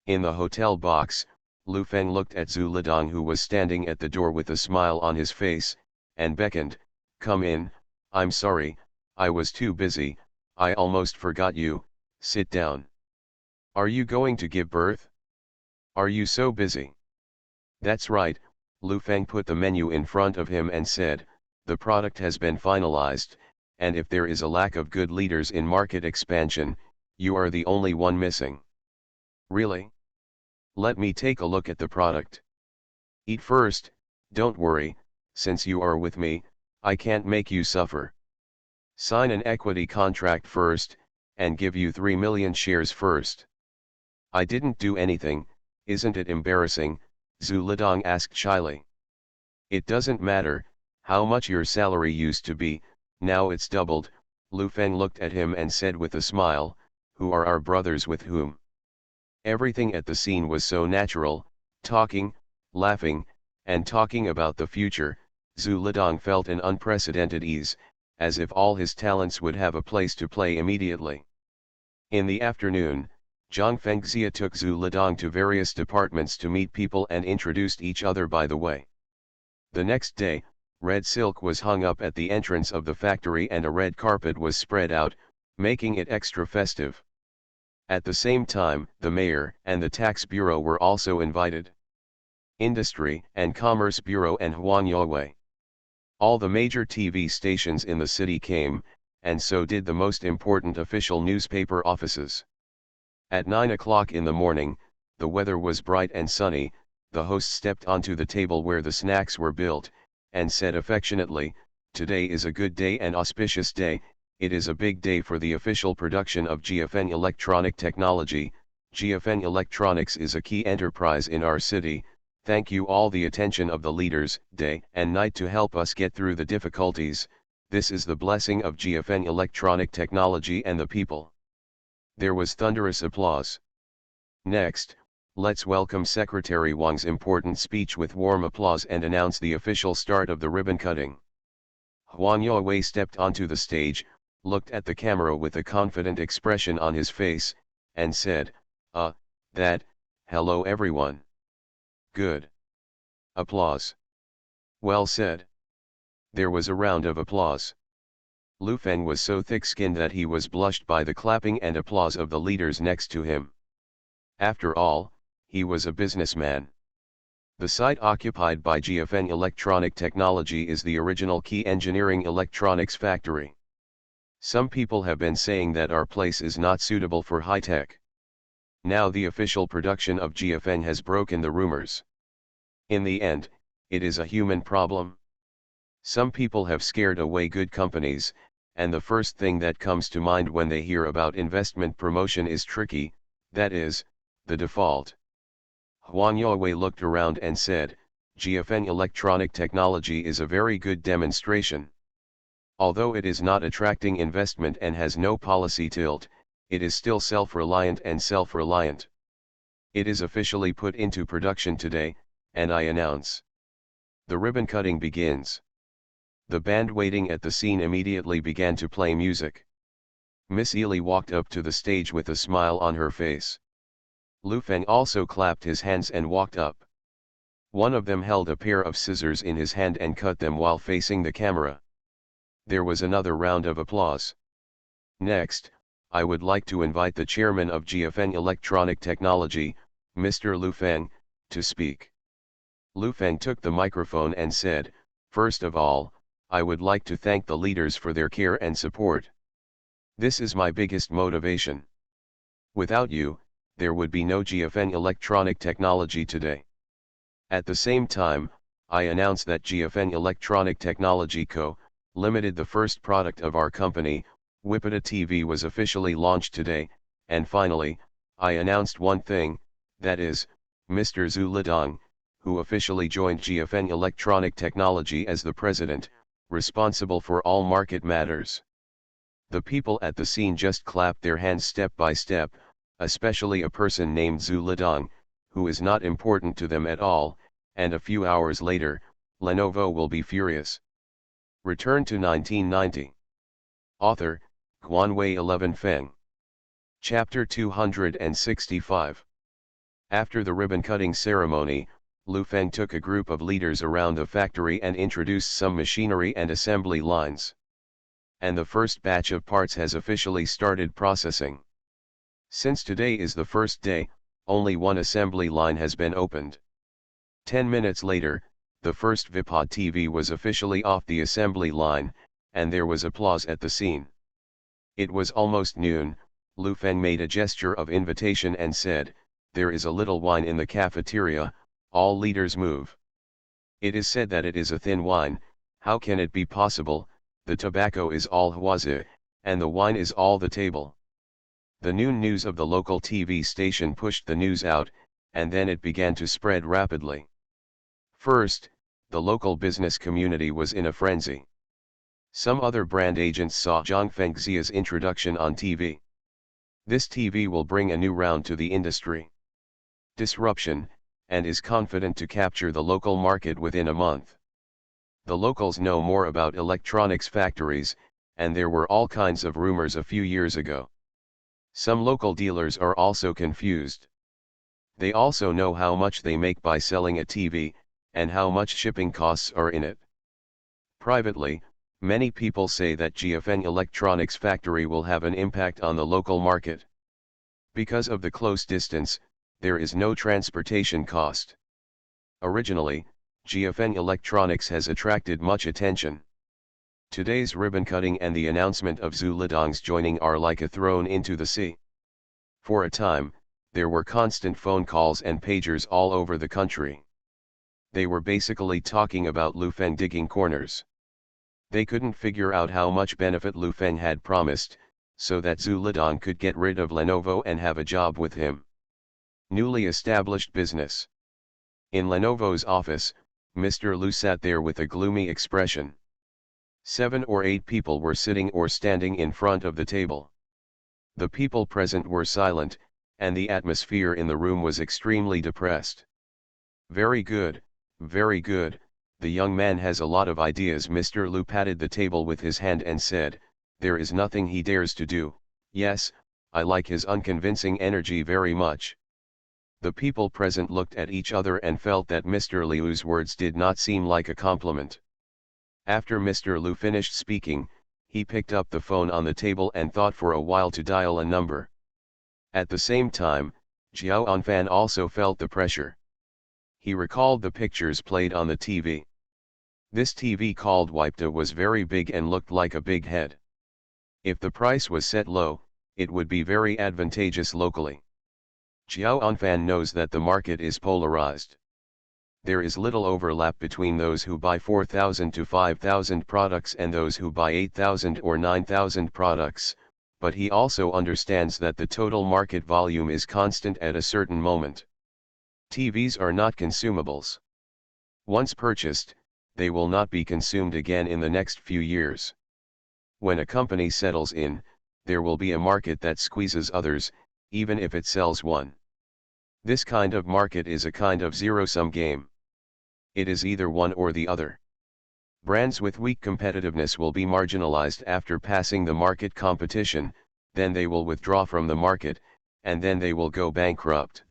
In the hotel box, Lu Feng looked at Zhu Lidong, who was standing at the door with a smile on his face, and beckoned, come in. I'm sorry, I was too busy, I almost forgot you, sit down. Are you going to give birth? Are you so busy? That's right. Lu Feng put the menu in front of him and said, the product has been finalized, and if there is a lack of good leaders in market expansion, you are the only one missing. Really? Let me take a look at the product. Eat first, don't worry, since you are with me, I can't make you suffer. Sign an equity contract first, and give you 3 million shares first. I didn't do anything, isn't it embarrassing? Zhu Lidong asked shyly. It doesn't matter how much your salary used to be, now it's doubled. Lu Feng looked at him and said with a smile, who are our brothers with whom? Everything at the scene was so natural, talking, laughing, and talking about the future. Zhu Lidong felt an unprecedented ease, as if all his talents would have a place to play immediately. In the afternoon, Zhang Fengxia took Zhu Lidong to various departments to meet people and introduced each other by the way. The next day, red silk was hung up at the entrance of the factory and a red carpet was spread out, making it extra festive. At the same time, the mayor and the tax bureau were also invited. Industry and Commerce Bureau and Huangyue. All the major TV stations in the city came, and so did the most important official newspaper offices. At 9 o'clock in the morning, the weather was bright and sunny. The host stepped onto the table where the snacks were built, and said affectionately, today is a good day and auspicious day. It is a big day for the official production of GFN electronic technology. GFN Electronics is a key enterprise in our city. Thank you all the attention of the leaders, day and night to help us get through the difficulties. This is the blessing of GFN Electronic Technology and the people. There was thunderous applause. Next, let's welcome Secretary Wang's important speech with warm applause and announce the official start of the ribbon cutting. Huang Yowei stepped onto the stage, looked at the camera with a confident expression on his face, and said, hello everyone. Good. Applause. Well said. There was a round of applause. Lu Feng was so thick-skinned that he was blushed by the clapping and applause of the leaders next to him. After all, he was a businessman. The site occupied by GFN Electronic Technology is the original key engineering electronics factory. Some people have been saying that our place is not suitable for high-tech. Now the official production of GFN has broken the rumors. In the end, it is a human problem. Some people have scared away good companies, and the first thing that comes to mind when they hear about investment promotion is tricky, that is, the default. Huang Yowei looked around and said, GFN Electronic Technology is a very good demonstration. Although it is not attracting investment and has no policy tilt, it is still self-reliant and self-reliant. It is officially put into production today, and I announce. The ribbon cutting begins. The band waiting at the scene immediately began to play music. Miss Ely walked up to the stage with a smile on her face. Lu Feng also clapped his hands and walked up. One of them held a pair of scissors in his hand and cut them while facing the camera. There was another round of applause. Next, I would like to invite the chairman of GFN Electronic Technology, Mr. Lu Feng, to speak. Lu Feng took the microphone and said, first of all, I would like to thank the leaders for their care and support. This is my biggest motivation. Without you, there would be no GFN Electronic Technology today. At the same time, I announce that GFN Electronic Technology Co., Limited, the first product of our company, Wipita TV, was officially launched today, and finally, I announced one thing, that is, Mr. Zhu Lidong, who officially joined GFN Electronic Technology as the president, responsible for all market matters. The people at the scene just clapped their hands step by step, especially a person named Zhu Lidong, who is not important to them at all, and a few hours later, Lenovo will be furious. Return to 1990. Author, Guanwei 11 Feng. Chapter 265. After the ribbon-cutting ceremony, Lu Feng took a group of leaders around the factory and introduced some machinery and assembly lines. And the first batch of parts has officially started processing. Since today is the first day, only one assembly line has been opened. 10 minutes later, the first Vipod TV was officially off the assembly line, and there was applause at the scene. It was almost noon. Lu Feng made a gesture of invitation and said, there is a little wine in the cafeteria, all leaders move. It is said that it is a thin wine. How can it be possible? The tobacco is all huazi, and the wine is all the table. The noon news of the local TV station pushed the news out, and then it began to spread rapidly. First, the local business community was in a frenzy. Some other brand agents saw Zhang Fengxia's introduction on TV. This TV will bring a new round to the industry. Disruption, and is confident to capture the local market within a month. The locals know more about electronics factories, and there were all kinds of rumors a few years ago. Some local dealers are also confused. They also know how much they make by selling a TV, and how much shipping costs are in it. Privately, many people say that GFN Electronics factory will have an impact on the local market. Because of the close distance, there is no transportation cost. Originally, GFN Electronics has attracted much attention. Today's ribbon cutting and the announcement of Zhu Lidong's joining are like a thrown into the sea. For a time, there were constant phone calls and pagers all over the country. They were basically talking about Lu Feng digging corners. They couldn't figure out how much benefit Lu Feng had promised, so that Zhu Lidong could get rid of Lenovo and have a job with him. Newly established business. In Lenovo's office, Mr. Lu sat there with a gloomy expression. 7 or 8 people were sitting or standing in front of the table. The people present were silent, and the atmosphere in the room was extremely depressed. Very good, the young man has a lot of ideas. Mr. Lu patted the table with his hand and said, there is nothing he dares to do. Yes, I like his unconvincing energy very much. The people present looked at each other and felt that Mr. Liu's words did not seem like a compliment. After Mr. Lu finished speaking, he picked up the phone on the table and thought for a while to dial a number. At the same time, Jiao Anfan also felt the pressure. He recalled the pictures played on the TV. This TV called Wipta was very big and looked like a big head. If the price was set low, it would be very advantageous locally. Jiao Anfan knows that the market is polarized. There is little overlap between those who buy 4,000 to 5,000 products and those who buy 8,000 or 9,000 products, but he also understands that the total market volume is constant at a certain moment. TVs are not consumables. Once purchased, they will not be consumed again in the next few years. When a company settles in, there will be a market that squeezes others, even if it sells one. This kind of market is a kind of zero-sum game. It is either one or the other. Brands with weak competitiveness will be marginalized after passing the market competition, then they will withdraw from the market, and then they will go bankrupt.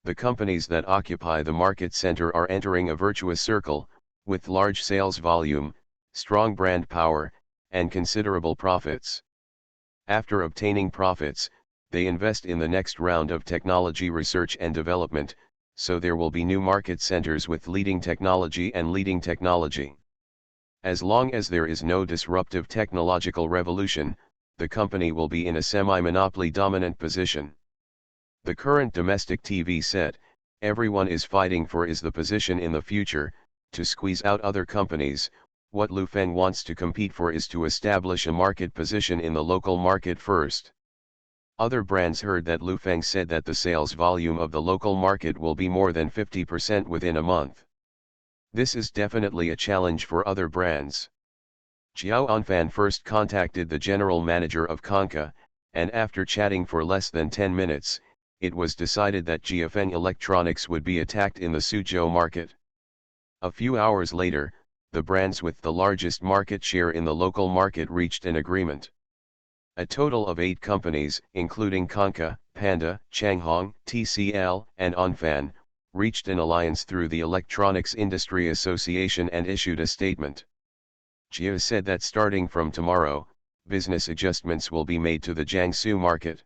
The companies that occupy the market center are entering a virtuous circle, with large sales volume, strong brand power, and considerable profits. After obtaining profits, they invest in the next round of technology research and development, so there will be new market centers with leading technology and leading technology. As long as there is no disruptive technological revolution, the company will be in a semi-monopoly dominant position. The current domestic TV set, everyone is fighting for is the position in the future, to squeeze out other companies. What Lu Feng wants to compete for is to establish a market position in the local market first. Other brands heard that Lu Feng said that the sales volume of the local market will be more than 50% within a month. This is definitely a challenge for other brands. Jiao Anfan first contacted the general manager of Konka, and after chatting for less than 10 minutes, it was decided that Jiafeng Electronics would be attacked in the Suzhou market. A few hours later, the brands with the largest market share in the local market reached an agreement. A total of 8 companies, including Konka, Panda, Changhong, TCL, and Anfan, reached an alliance through the Electronics Industry Association and issued a statement. Jia said that starting from tomorrow, business adjustments will be made to the Jiangsu market.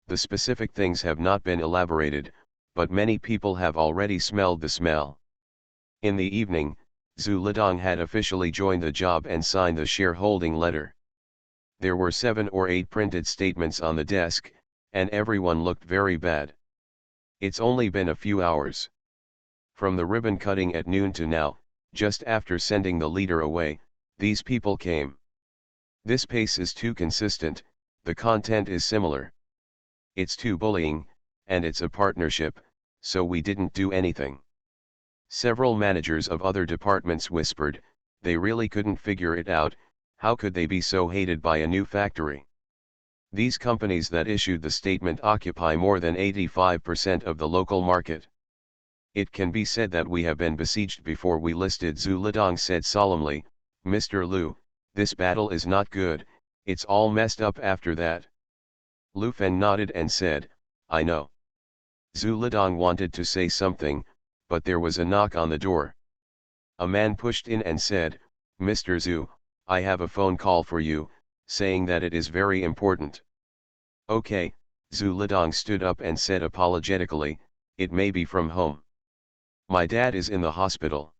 The specific things have not been elaborated, but many people have already smelled the smell. In the evening, Zhu Lidong had officially joined the job and signed the shareholding letter. There were 7 or 8 printed statements on the desk, and everyone looked very bad. It's only been a few hours. From the ribbon cutting at noon to now, just after sending the leader away, these people came. This pace is too consistent, the content is similar. It's too bullying, and it's a partnership, so we didn't do anything. Several managers of other departments whispered, they really couldn't figure it out. How could they be so hated by a new factory? These companies that issued the statement occupy more than 85% of the local market. It can be said that we have been besieged before we listed. Zhu Lidong said solemnly, Mr. Lu, this battle is not good, it's all messed up after that. Lu Feng nodded and said, I know. Zhu Lidong wanted to say something, but there was a knock on the door. A man pushed in and said, Mr. Zhu, I have a phone call for you, saying that it is very important. Okay, Zhu Lidong stood up and said apologetically, it may be from home. My dad is in the hospital.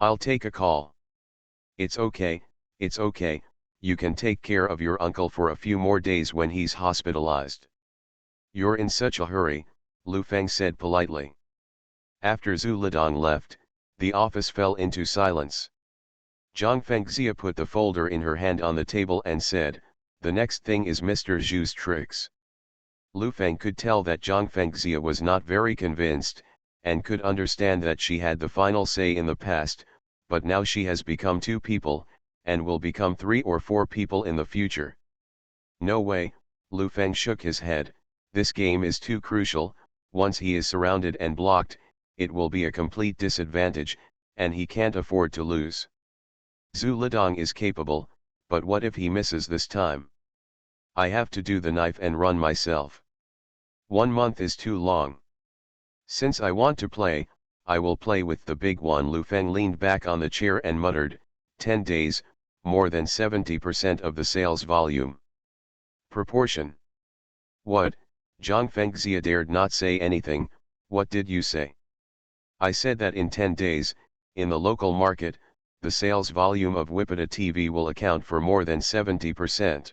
I'll take a call. It's okay, you can take care of your uncle for a few more days when he's hospitalized. You're in such a hurry, Lu Feng said politely. After Zhu Lidong left, the office fell into silence. Zhang Fengxia put the folder in her hand on the table and said, the next thing is Mr. Zhu's tricks. Lu Feng could tell that Zhang Fengxia was not very convinced, and could understand that she had the final say in the past, but now she has become 2 people, and will become 3 or 4 people in the future. No way, Lu Feng shook his head, this game is too crucial, once he is surrounded and blocked, it will be a complete disadvantage, and he can't afford to lose. Zhu Lidong is capable, but what if he misses this time? I have to do the knife and run myself. 1 month is too long. Since I want to play, I will play with the big one. Lu Feng leaned back on the chair and muttered, 10 days, more than 70% of the sales volume. Proportion. What? Zhang Fengxia dared not say anything. What did you say? I said that in 10 days, in the local market, the sales volume of Wipita TV will account for more than 70%.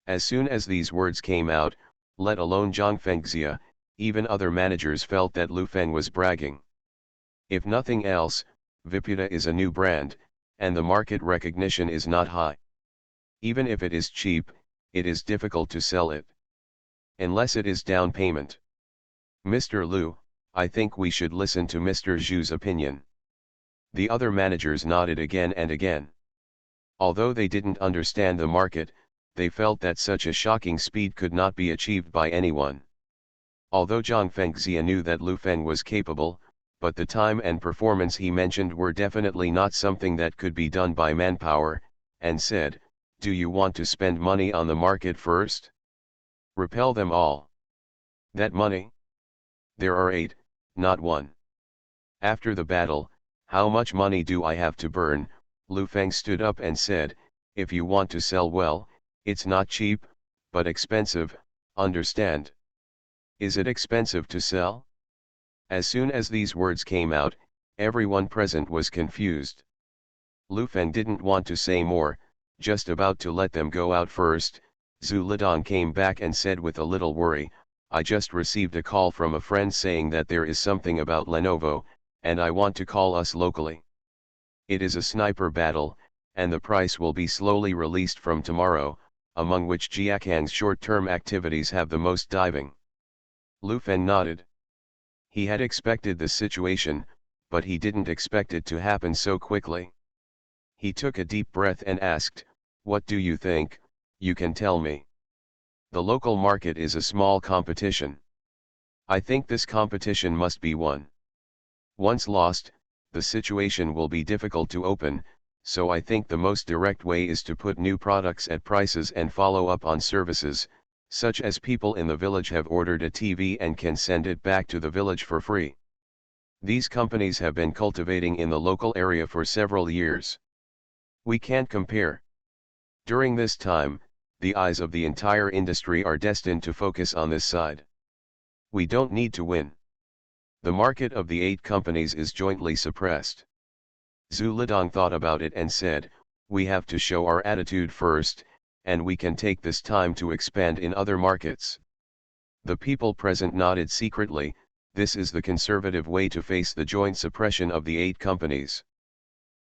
As soon as these words came out, let alone Zhang Fengxia, even other managers felt that Lu Feng was bragging. If nothing else, Vipita is a new brand, and the market recognition is not high. Even if it is cheap, it is difficult to sell it. Unless it is down payment. Mr. Lu, I think we should listen to Mr. Zhu's opinion. The other managers nodded again and again. Although they didn't understand the market, they felt that such a shocking speed could not be achieved by anyone. Although Zhang Fengxia knew that Lu Feng was capable, but the time and performance he mentioned were definitely not something that could be done by manpower, and said, do you want to spend money on the market first? Repel them all. That money? There are 8, not 1. After the battle, how much money do I have to burn? Lu Feng stood up and said, if you want to sell well, it's not cheap, but expensive, understand? Is it expensive to sell? As soon as these words came out, everyone present was confused. Lu Feng didn't want to say more, just about to let them go out first. Zhu Lidong came back and said with a little worry, I just received a call from a friend saying that there is something about Lenovo, and I want to call us locally. It is a sniper battle, and the price will be slowly released from tomorrow, among which Jiakang's short-term activities have the most diving. Lu Feng nodded. He had expected this situation, but he didn't expect it to happen so quickly. He took a deep breath and asked, what do you think? You can tell me. The local market is a small competition. I think this competition must be won. Once lost, the situation will be difficult to open, so I think the most direct way is to put new products at prices and follow up on services, such as people in the village have ordered a TV and can send it back to the village for free. These companies have been cultivating in the local area for several years. We can't compare. During this time, the eyes of the entire industry are destined to focus on this side. We don't need to win. The market of the 8 companies is jointly suppressed. Zhu Lidong thought about it and said, we have to show our attitude first, and we can take this time to expand in other markets. The people present nodded secretly. This is the conservative way to face the joint suppression of the 8 companies.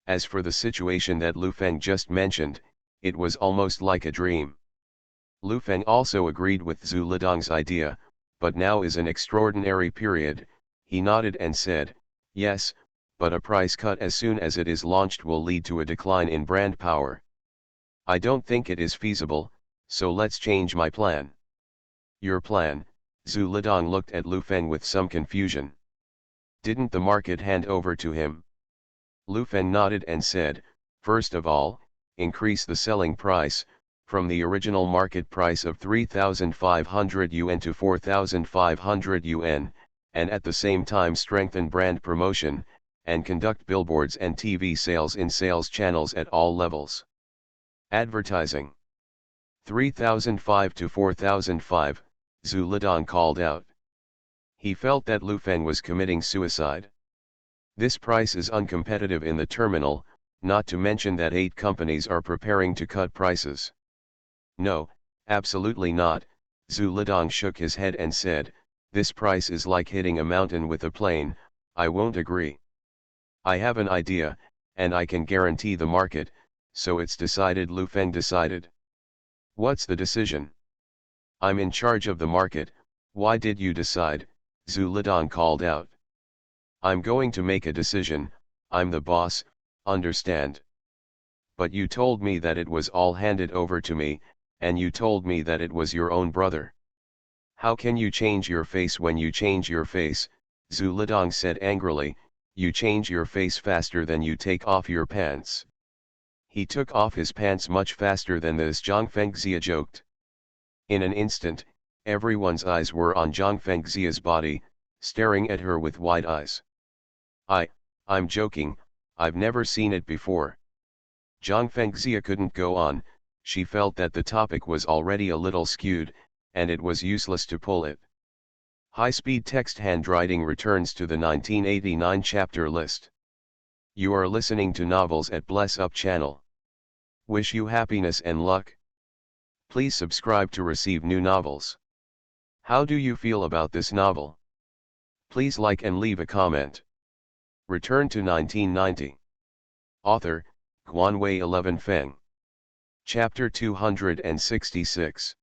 As for the situation that Lu Feng just mentioned, it was almost like a dream. Lu Feng also agreed with Zhu Lidong's idea, but now is an extraordinary period. He nodded and said, yes, but a price cut as soon as it is launched will lead to a decline in brand power. I don't think it is feasible, so let's change my plan. Your plan? Zhu Lidong looked at Lu Feng with some confusion. Didn't the market hand over to him? Lu Feng nodded and said, first of all, increase the selling price, from the original market price of 3,500 yuan to 4,500 yuan, and at the same time strengthen brand promotion, and conduct billboards and TV sales in sales channels at all levels. Advertising. 3,005 to 4,005, Zhu Lidong called out. He felt that Lu Feng was committing suicide. This price is uncompetitive in the terminal, not to mention that 8 companies are preparing to cut prices. No, absolutely not, Zhu Lidong shook his head and said, this price is like hitting a mountain with a plane. I won't agree. I have an idea, and I can guarantee the market, so it's decided. Lu Feng decided. What's the decision? I'm in charge of the market, why did you decide? Zhu Lidong called out. I'm going to make a decision, I'm the boss, understand? But you told me that it was all handed over to me, and you told me that it was your own brother. How can you change your face when you change your face? Zhu Lidong said angrily, you change your face faster than you take off your pants. He took off his pants much faster than this, Zhang Fengxia joked. In an instant, everyone's eyes were on Zhang Fengxia's body, staring at her with wide eyes. I'm joking, I've never seen it before. Zhang Fengxia couldn't go on, she felt that the topic was already a little skewed, and it was useless to pull it. High-speed text handwriting returns to the 1989 chapter list. You are listening to novels at Bless Up channel. Wish you happiness and luck. Please subscribe to receive new novels. How do you feel about this novel? Please like and leave a comment. Return to 1990. Author, Guanwei 11 Feng. Chapter 266.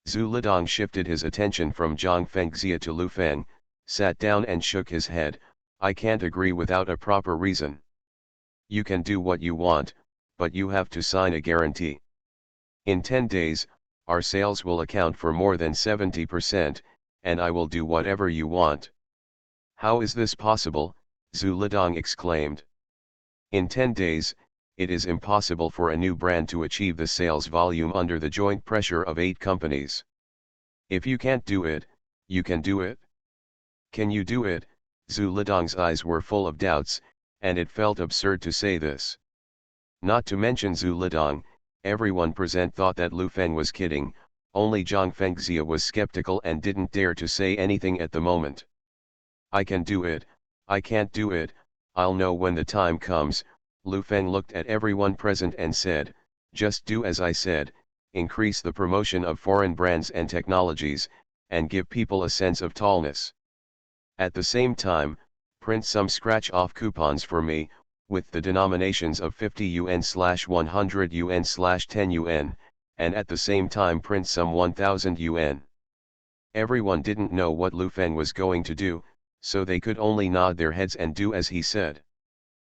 Zhu Lidong shifted his attention from Zhang Fengxia to Lu Feng, sat down and shook his head. I can't agree without a proper reason. You can do what you want, but you have to sign a guarantee. In 10 days, our sales will account for more than 70%, and I will do whatever you want. How is this possible? Zhu Lidong exclaimed. In 10 days, it is impossible for a new brand to achieve the sales volume under the joint pressure of 8 companies. If you can't do it, you can do it. Can you do it? Zhu Lidong's eyes were full of doubts, and it felt absurd to say this. Not to mention Zhu Lidong, everyone present thought that Lu Feng was kidding, only Zhang Fengxia was skeptical and didn't dare to say anything at the moment. I can do it, I can't do it, I'll know when the time comes. Lu Feng looked at everyone present and said, just do as I said, increase the promotion of foreign brands and technologies, and give people a sense of tallness. At the same time, print some scratch-off coupons for me, with the denominations of 50 yuan/100 yuan/10 yuan, and at the same time print some 1000 yuan. Everyone didn't know what Lu Feng was going to do, so they could only nod their heads and do as he said.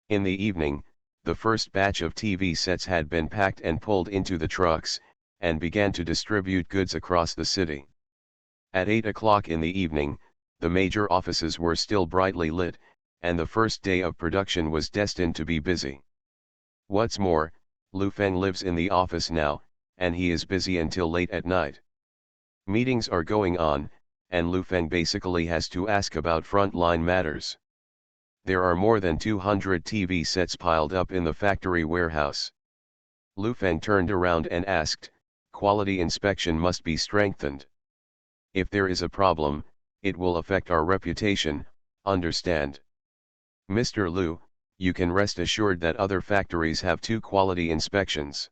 In the evening, the first batch of TV sets had been packed and pulled into the trucks, and began to distribute goods across the city. At 8 o'clock in the evening, the major offices were still brightly lit, and the first day of production was destined to be busy. What's more, Lu Feng lives in the office now, and he is busy until late at night. Meetings are going on, and Lu Feng basically has to ask about frontline matters. There are more than 200 TV sets piled up in the factory warehouse. Lu Feng turned around and asked, quality inspection must be strengthened. If there is a problem, it will affect our reputation, understand? Mr. Lu, you can rest assured that other factories have 2 quality inspections.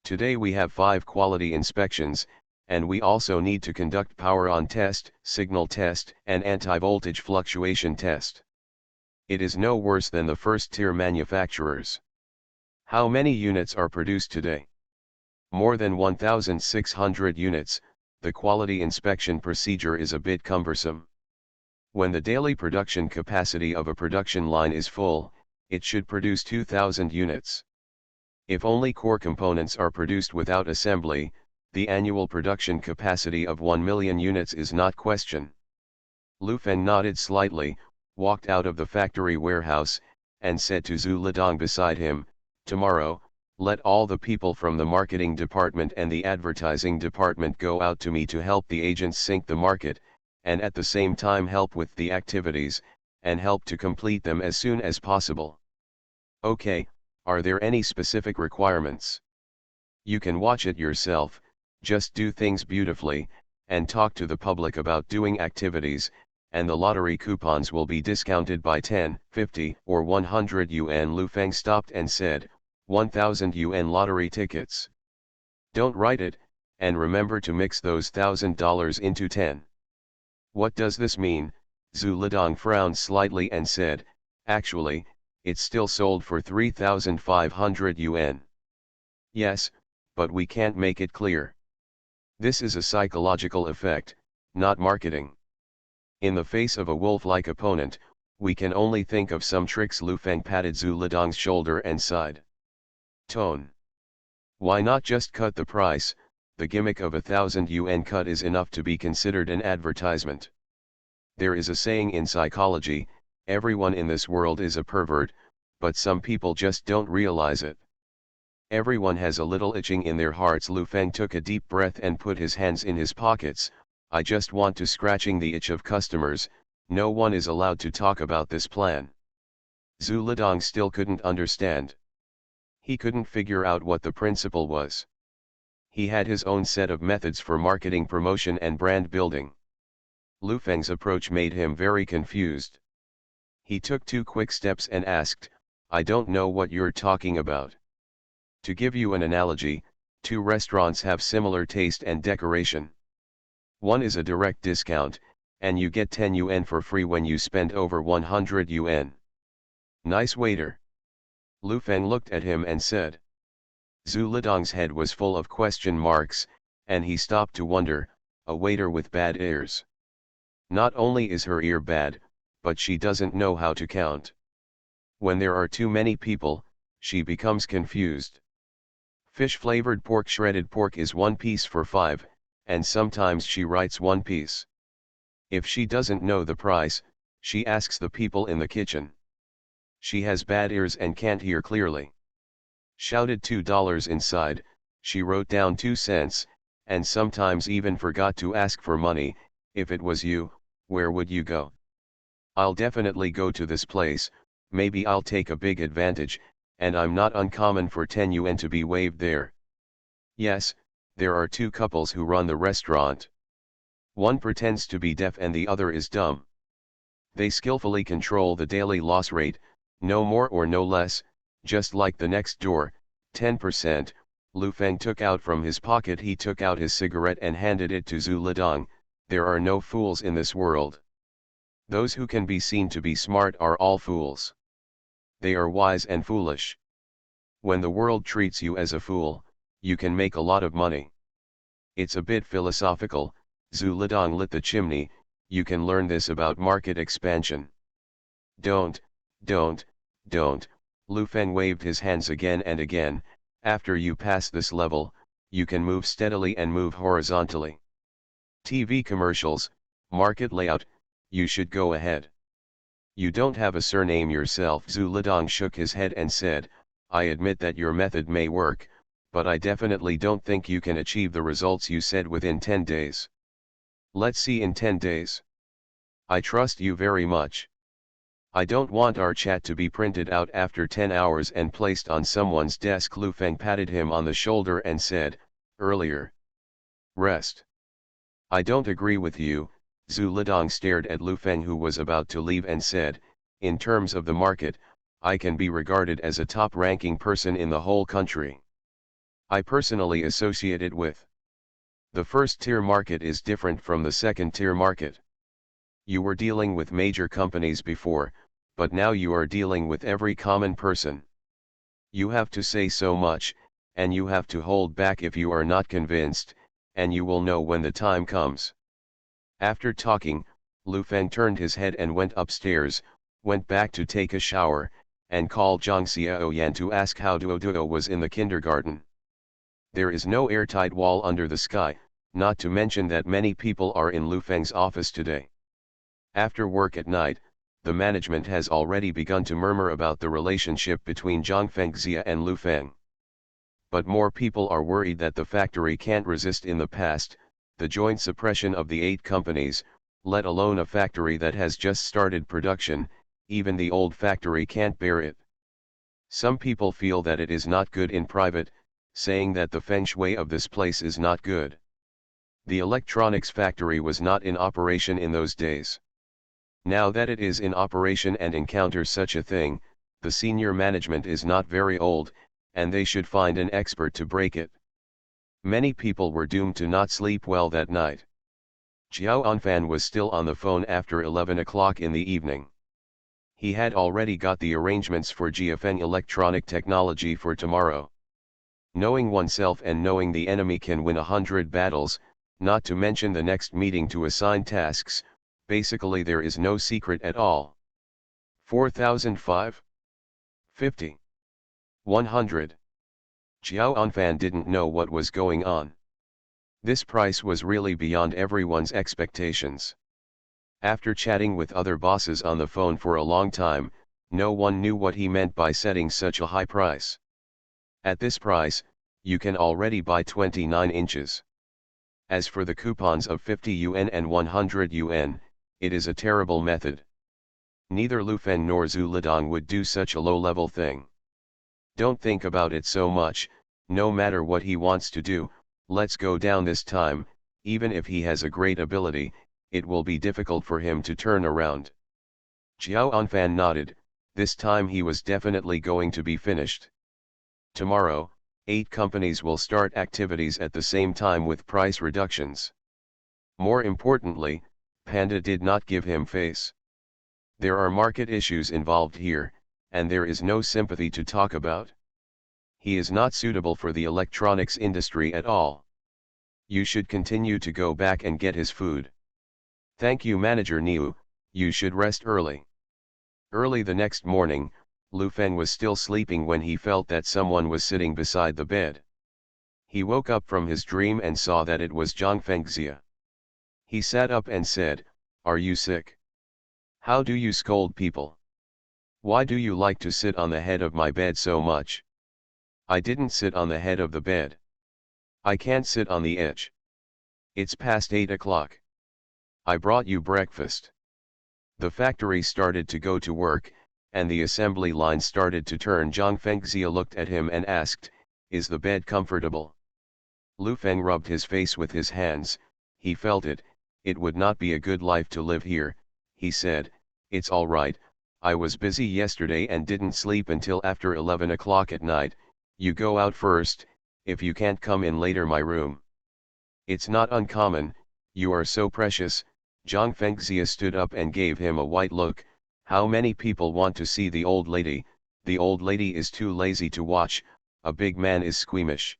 Today we have 5 quality inspections, and we also need to conduct power-on test, signal test, and anti-voltage fluctuation test. It is no worse than the first-tier manufacturers. How many units are produced today? More than 1,600 units. The quality inspection procedure is a bit cumbersome. When the daily production capacity of a production line is full, it should produce 2,000 units. If only core components are produced without assembly, the annual production capacity of 1 million units is not question. Lu Feng nodded slightly, walked out of the factory warehouse, and said to Zhu Lidong beside him, tomorrow, let all the people from the marketing department and the advertising department go out to me to help the agents sync the market, and at the same time help with the activities, and help to complete them as soon as possible. Okay, are there any specific requirements? You can watch it yourself, just do things beautifully, and talk to the public about doing activities, and the lottery coupons will be discounted by 10, 50, or 100 yuan. Lu Feng stopped and said, 1,000 yuan lottery tickets. Don't write it, and remember to mix those $1,000 into 10. What does this mean? Zhu Lidong frowned slightly and said, actually, it's still sold for 3,500 yuan. Yes, but we can't make it clear. This is a psychological effect, not marketing. In the face of a wolf-like opponent, we can only think of some tricks. Lu Feng patted Zhu Lidong's shoulder and sighed. Tone. Why not just cut the price? The gimmick of 1,000 yuan cut is enough to be considered an advertisement. There is a saying in psychology, everyone in this world is a pervert, but some people just don't realize it. Everyone has a little itching in their hearts. Lu Feng took a deep breath and put his hands in his pockets. I just want to scratching the itch of customers. No one is allowed to talk about this plan. Zhu Lidong still couldn't understand. He couldn't figure out what the principle was. He had his own set of methods for marketing, promotion and brand building. Lu Feng's approach made him very confused. He took 2 quick steps and asked, I don't know what you're talking about. To give you an analogy, 2 restaurants have similar taste and decoration. One is a direct discount, and you get 10 yuan for free when you spend over 100 yuan. Nice waiter. Lu Feng looked at him and said. Zhu Lidong's head was full of question marks, and he stopped to wonder, a waiter with bad ears. Not only is her ear bad, but she doesn't know how to count. When there are too many people, she becomes confused. Fish-flavored pork, shredded pork is 1 piece for 5, and sometimes she writes 1 piece. If she doesn't know the price, she asks the people in the kitchen. She has bad ears and can't hear clearly. Shouted $2 inside, she wrote down 2 cents, and sometimes even forgot to ask for money. If it was you, where would you go? I'll definitely go to this place, maybe I'll take a big advantage, and I'm not uncommon for 10 yuan to be waived there. Yes, there are 2 couples who run the restaurant. One pretends to be deaf and the other is dumb. They skillfully control the daily loss rate, no more or no less, just like the next door, 10%. Lu Feng took out from his pocket. He took out his cigarette and handed it to Zhu Lidong. There are no fools in this world. Those who can be seen to be smart are all fools. They are wise and foolish. When the world treats you as a fool, you can make a lot of money. It's a bit philosophical. Zhu Lidong lit the chimney. You can learn this about market expansion. Don't. Lu Feng waved his hands again and again. After you pass this level, you can move steadily and move horizontally. TV commercials, market layout, you should go ahead. You don't have a surname yourself. Zhu Lidong shook his head and said, I admit that your method may work, but I definitely don't think you can achieve the results you said within 10 days. Let's see in 10 days. I trust you very much. I don't want our chat to be printed out after 10 hours and placed on someone's desk. Lu Feng patted him on the shoulder and said, earlier. Rest. I don't agree with you. Zhu Lidong stared at Lu Feng, who was about to leave, and said, in terms of the market, I can be regarded as a top-ranking person in the whole country. I personally associate it with. The first-tier market is different from the second-tier market. You were dealing with major companies before, but now you are dealing with every common person. You have to say so much, and you have to hold back if you are not convinced, and you will know when the time comes. After talking, Lu Feng turned his head and went upstairs, went back to take a shower, and called Zhang Xiaoyan to ask how Duo was in the kindergarten. There is no airtight wall under the sky, not to mention that many people are in Lu Feng's office today. After work at night, the management has already begun to murmur about the relationship between Zhang Fengxia and Lu Feng. But more people are worried that the factory can't resist in the past, the joint suppression of the 8 companies, let alone a factory that has just started production. Even the old factory can't bear it. Some people feel that it is not good in private, saying that the feng shui of this place is not good. The electronics factory was not in operation in those days. Now that it is in operation and encounters such a thing, the senior management is not very old, and they should find an expert to break it. Many people were doomed to not sleep well that night. Jiao Anfan was still on the phone after 11 o'clock in the evening. He had already got the arrangements for Jiafeng Electronic Technology for tomorrow. Knowing oneself and knowing the enemy can win 100 battles, not to mention the next meeting to assign tasks. Basically there is no secret at all. 4005? 50? 100? Xiao Anfan didn't know what was going on. This price was really beyond everyone's expectations. After chatting with other bosses on the phone for a long time, no one knew what he meant by setting such a high price. At this price, you can already buy 29 inches. As for the coupons of 50 yuan and 100 yuan, it is a terrible method. Neither Lu Feng nor Zhu Lidong would do such a low-level thing. Don't think about it so much, no matter what he wants to do, let's go down this time. Even if he has a great ability, it will be difficult for him to turn around. Xiao Anfan nodded. This time he was definitely going to be finished. Tomorrow, 8 companies will start activities at the same time with price reductions. More importantly, Panda did not give him face. There are market issues involved here, and there is no sympathy to talk about. He is not suitable for the electronics industry at all. You should continue to go back and get his food. Thank you, Manager Niu, you should rest early. Early the next morning, Lu Feng was still sleeping when he felt that someone was sitting beside the bed. He woke up from his dream and saw that it was Zhang Fengxia. He sat up and said, "Are you sick? How do you scold people? Why do you like to sit on the head of my bed so much?" "I didn't sit on the head of the bed. I can't sit on the edge. It's past 8 o'clock. I brought you breakfast." The factory started to go to work, and the assembly line started to turn. Zhang Fengxia looked at him and asked, "Is the bed comfortable?" Lu Feng rubbed his face with his hands. He felt it would not be a good life to live here. He said, "It's all right, I was busy yesterday and didn't sleep until after 11 o'clock at night. You go out first, if you can't come in later my room." "It's not uncommon, you are so precious." Zhang Fengxia stood up and gave him a white look. "How many people want to see the old lady? The old lady is too lazy to watch, a big man is squeamish."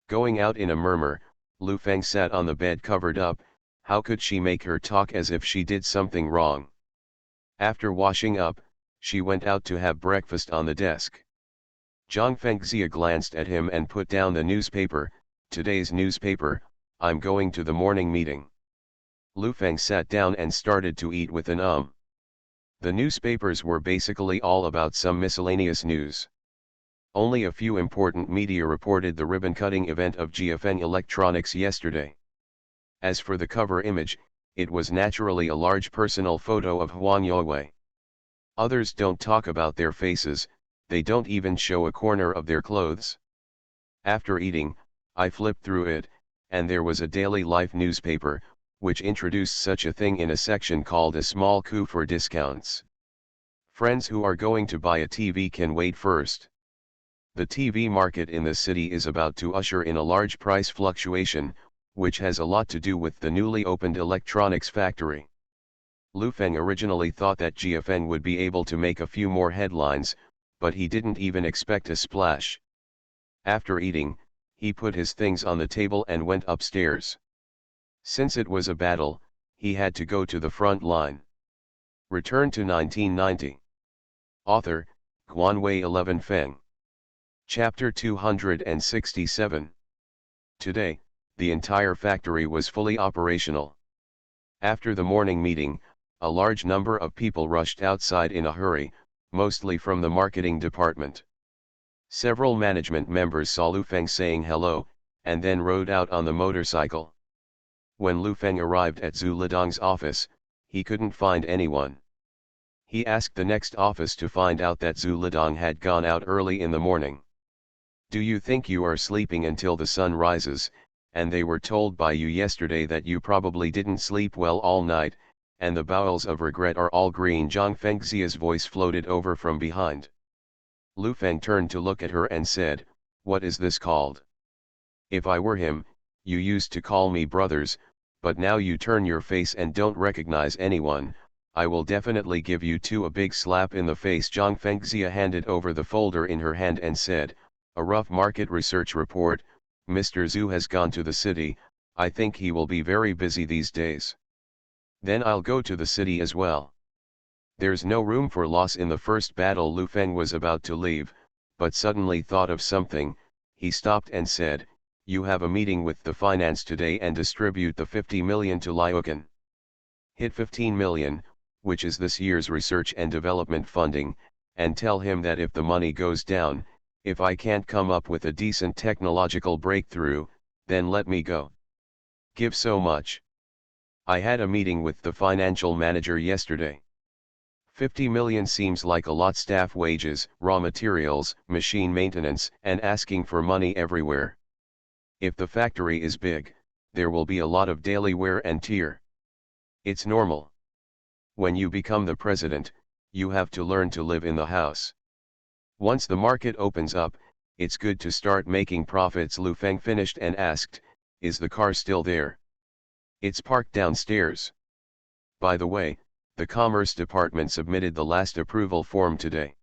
Going out in a murmur, Lu Feng sat on the bed covered up. How could she make her talk as if she did something wrong? After washing up, she went out to have breakfast on the desk. Zhang Fengxia glanced at him and put down the newspaper. "Today's newspaper, I'm going to the morning meeting." Lu Feng sat down and started to eat with an The newspapers were basically all about some miscellaneous news. Only a few important media reported the ribbon-cutting event of GFN Electronics yesterday. As for the cover image, it was naturally a large personal photo of Huang Youwei. Others don't talk about their faces, they don't even show a corner of their clothes. After eating, I flipped through it, and there was a daily life newspaper, which introduced such a thing in a section called a small coup for discounts. Friends who are going to buy a TV can wait first. The TV market in the city is about to usher in a large price fluctuation, which has a lot to do with the newly opened electronics factory. Lu Feng originally thought that GFN would be able to make a few more headlines, but he didn't even expect a splash. After eating, he put his things on the table and went upstairs. Since it was a battle, he had to go to the front line. Return to 1990. Author, Guanwei 11 Feng. Chapter 267. Today, the entire factory was fully operational. After the morning meeting, a large number of people rushed outside in a hurry, mostly from the marketing department. Several management members saw Lu Feng saying hello, and then rode out on the motorcycle. When Lu Feng arrived at Zhu Lidong's office, he couldn't find anyone. He asked the next office to find out that Zhu Lidong had gone out early in the morning. "Do you think you are sleeping until the sun rises, and they were told by you yesterday that you probably didn't sleep well all night, and the bowels of regret are all green?" Zhang Fengxia's voice floated over from behind. Lu Feng turned to look at her and said, "What is this called? If I were him, you used to call me brothers, but now you turn your face and don't recognize anyone. I will definitely give you two a big slap in the face." Zhang Fengxia handed over the folder in her hand and said, "A rough market research report. Mr. Zhu has gone to the city, I think he will be very busy these days. Then I'll go to the city as well. There's no room for loss in the first battle. Lu Feng was about to leave, but suddenly thought of something. He stopped and said, "You have a meeting with the finance today and distribute the 50 million to Liukan. Hit 15 million, which is this year's research and development funding, and tell him that if the money goes down, if I can't come up with a decent technological breakthrough, then let me go. Give so much. I had a meeting with the financial manager yesterday. 50 million seems like a lot. Staff wages, raw materials, machine maintenance, and asking for money everywhere. If the factory is big, there will be a lot of daily wear and tear. It's normal. When you become the president, you have to learn to live in the house. Once the market opens up, it's good to start making profits." Lu Feng finished and asked, "Is the car still there?" "It's parked downstairs. By the way, the Commerce Department submitted the last approval form today.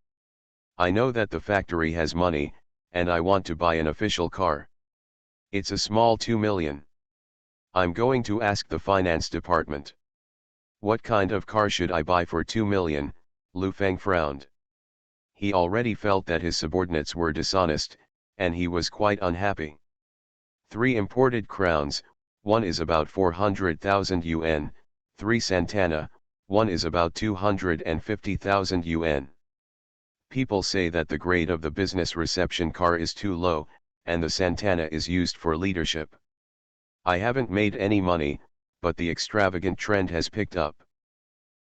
I know that the factory has money, and I want to buy an official car. It's a small 2 million. I'm going to ask the finance department. What kind of car should I buy for 2 million? Lu Feng frowned. He already felt that his subordinates were dishonest, and he was quite unhappy. 3 imported crowns, one is about 400,000 yuan, 3 Santana, one is about 250,000 yuan. People say that the grade of the business reception car is too low, and the Santana is used for leadership. I haven't made any money, but the extravagant trend has picked up.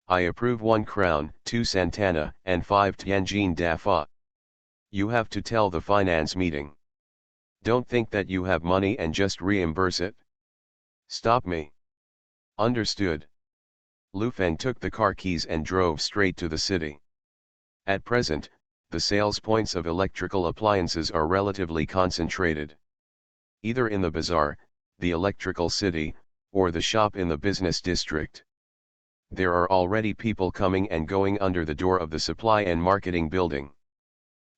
I approve 1 crown, 2 Santana, and 5 Tianjin Dafa. You have to tell the finance meeting. Don't think that you have money and just reimburse it. Stop me." "Understood." Lu Feng took the car keys and drove straight to the city. At present, the sales points of electrical appliances are relatively concentrated. Either in the bazaar, the electrical city, or the shop in the business district. There are already people coming and going under the door of the supply and marketing building.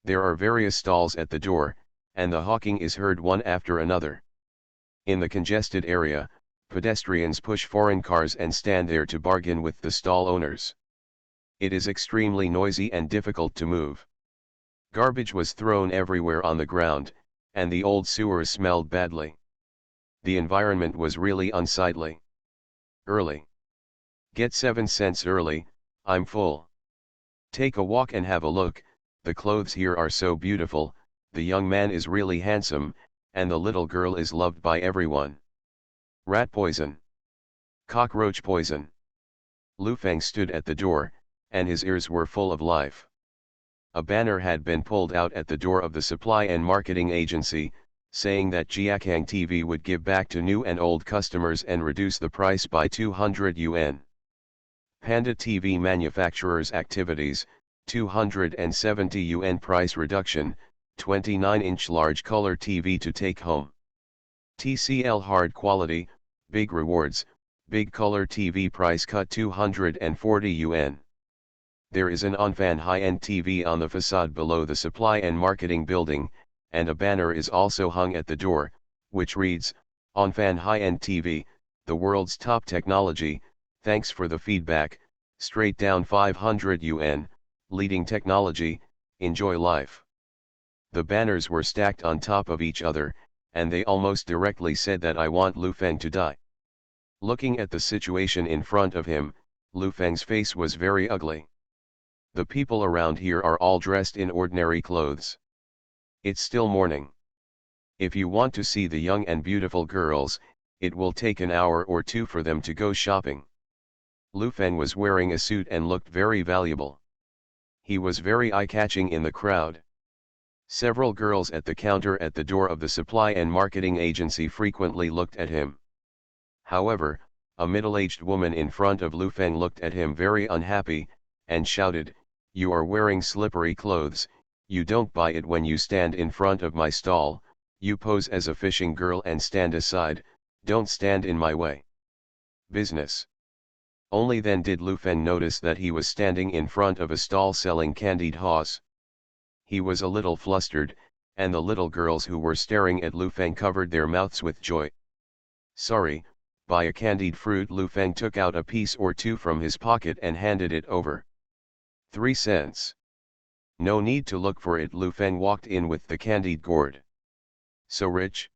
There are various stalls at the door, and the hawking is heard one after another. In the congested area, pedestrians push foreign cars and stand there to bargain with the stall owners. It is extremely noisy and difficult to move. Garbage was thrown everywhere on the ground, and the old sewers smelled badly. The environment was really unsightly. Early. Get 7 cents early, I'm full. Take a walk and have a look, the clothes here are so beautiful, the young man is really handsome, and the little girl is loved by everyone. Rat poison. Cockroach poison. Lu Feng stood at the door, and his ears were full of life. A banner had been pulled out at the door of the supply and marketing agency, saying that Jiakang TV would give back to new and old customers and reduce the price by 200 yuan. Panda TV manufacturers activities, 270 yuan price reduction, 29-inch large color TV to take home. TCL hard quality, big rewards, big color TV price cut 240 yuan. There is an Onfan high-end TV on the facade below the supply and marketing building, and a banner is also hung at the door, which reads, "Onfan high-end TV, the world's top technology, thanks for the feedback, straight down 500 yuan, leading technology, enjoy life." The banners were stacked on top of each other, and they almost directly said that "I want Lu Feng to die." Looking at the situation in front of him, Lu Feng's face was very ugly. The people around here are all dressed in ordinary clothes. It's still morning. If you want to see the young and beautiful girls, it will take an hour or 2 for them to go shopping. Lu Feng was wearing a suit and looked very valuable. He was very eye-catching in the crowd. Several girls at the counter at the door of the supply and marketing agency frequently looked at him. However, a middle-aged woman in front of Lu Feng looked at him very unhappy, and shouted, "You are wearing slippery clothes, you don't buy it when you stand in front of my stall, you pose as a fishing girl and stand aside, don't stand in my way." Business. Only then did Lu Feng notice that he was standing in front of a stall selling candied haws. He was a little flustered, and the little girls who were staring at Lu Feng covered their mouths with joy. Sorry, buy a candied fruit. Lu Feng took out a piece or two from his pocket and handed it over. 3 cents. No need to look for it. Lu Feng walked in with the candied gourd. So rich?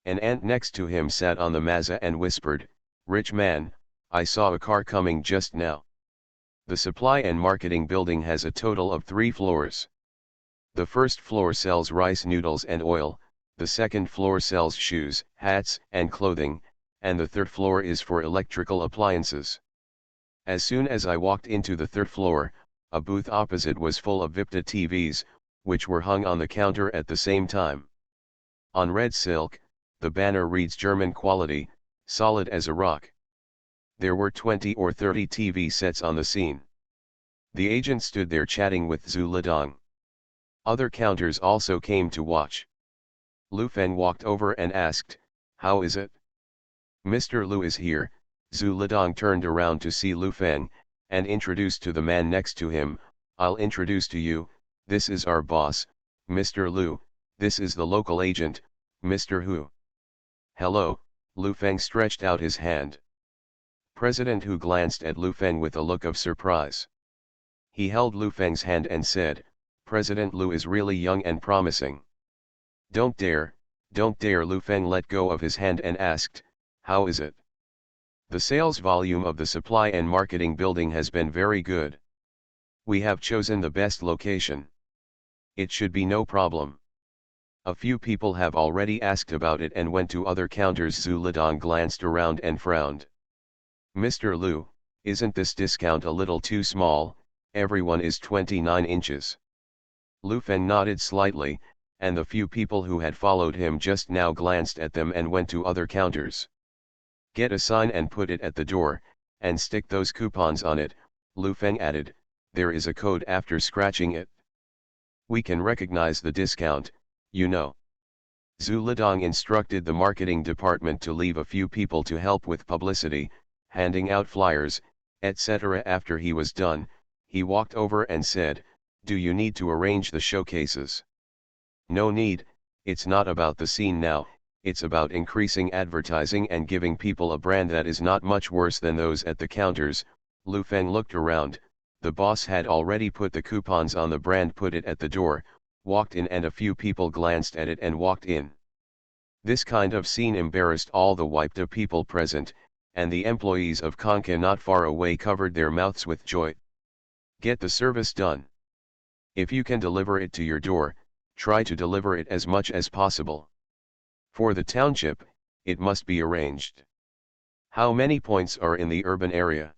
An ant next to him sat on the mesa and whispered, "Rich man, I saw a car coming just now." The supply and marketing building has a total of 3 floors. The first floor sells rice noodles and oil, the second floor sells shoes, hats, and clothing, and the third floor is for electrical appliances. As soon as I walked into the third floor, a booth opposite was full of VIPTA TVs, which were hung on the counter at the same time. On red silk, the banner reads German quality, solid as a rock. There were 20 or 30 TV sets on the scene. The agent stood there chatting with Zhu Lidong. Other counters also came to watch. Lu Feng walked over and asked, "How is it?" "Mr. Lu is here." Zhu Lidong turned around to see Lu Feng, and introduced to the man next to him, "I'll introduce to you, this is our boss, Mr. Lu, this is the local agent, Mr. Hu." "Hello," Lu Feng stretched out his hand. President Hu glanced at Lu Feng with a look of surprise. He held Lu Feng's hand and said, "President Lu is really young and promising." Don't dare, Lu Feng let go of his hand and asked, "How is it?" "The sales volume of the supply and marketing building has been very good. We have chosen the best location. It should be no problem. A few people have already asked about it and went to other counters." Zhu Lidong glanced around and frowned. "Mr. Lu, isn't this discount a little too small? Everyone is 29 inches. Lu Feng nodded slightly, and the few people who had followed him just now glanced at them and went to other counters. "Get a sign and put it at the door, and stick those coupons on it," Lu Feng added. "There is a code after scratching it. We can recognize the discount, you know." Zhu Lidong instructed the marketing department to leave a few people to help with publicity, handing out flyers, etc. After he was done, he walked over and said, "Do you need to arrange the showcases?" "No need, it's not about the scene now, it's about increasing advertising and giving people a brand that is not much worse than those at the counters." Lu Feng looked around. The boss had already put the coupons on the brand, put it at the door, walked in, and a few people glanced at it and walked in. This kind of scene embarrassed all the WIPTA people present, and the employees of Konka not far away covered their mouths with joy. Get the service done. If you can deliver it to your door, try to deliver it as much as possible. For the township, it must be arranged. How many points are in the urban area?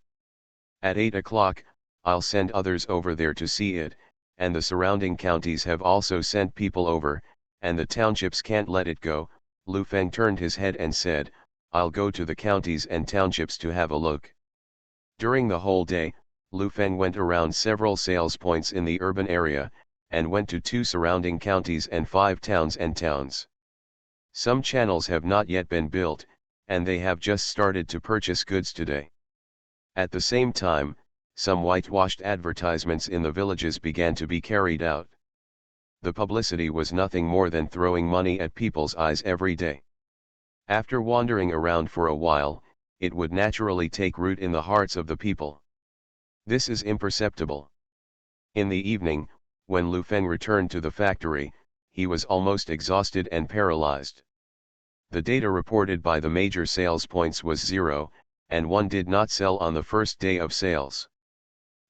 At 8 o'clock, I'll send others over there to see it, and the surrounding counties have also sent people over, and the townships can't let it go." Lu Feng turned his head and said, "I'll go to the counties and townships to have a look." During the whole day, Lu Feng went around several sales points in the urban area, and went to 2 surrounding counties and 5 towns and towns. Some channels have not yet been built, and they have just started to purchase goods today. At the same time, some whitewashed advertisements in the villages began to be carried out. The publicity was nothing more than throwing money at people's eyes every day. After wandering around for a while, it would naturally take root in the hearts of the people. This is imperceptible. In the evening, when Lu Feng returned to the factory, he was almost exhausted and paralyzed. The data reported by the major sales points was 0, and 1 did not sell on the first day of sales.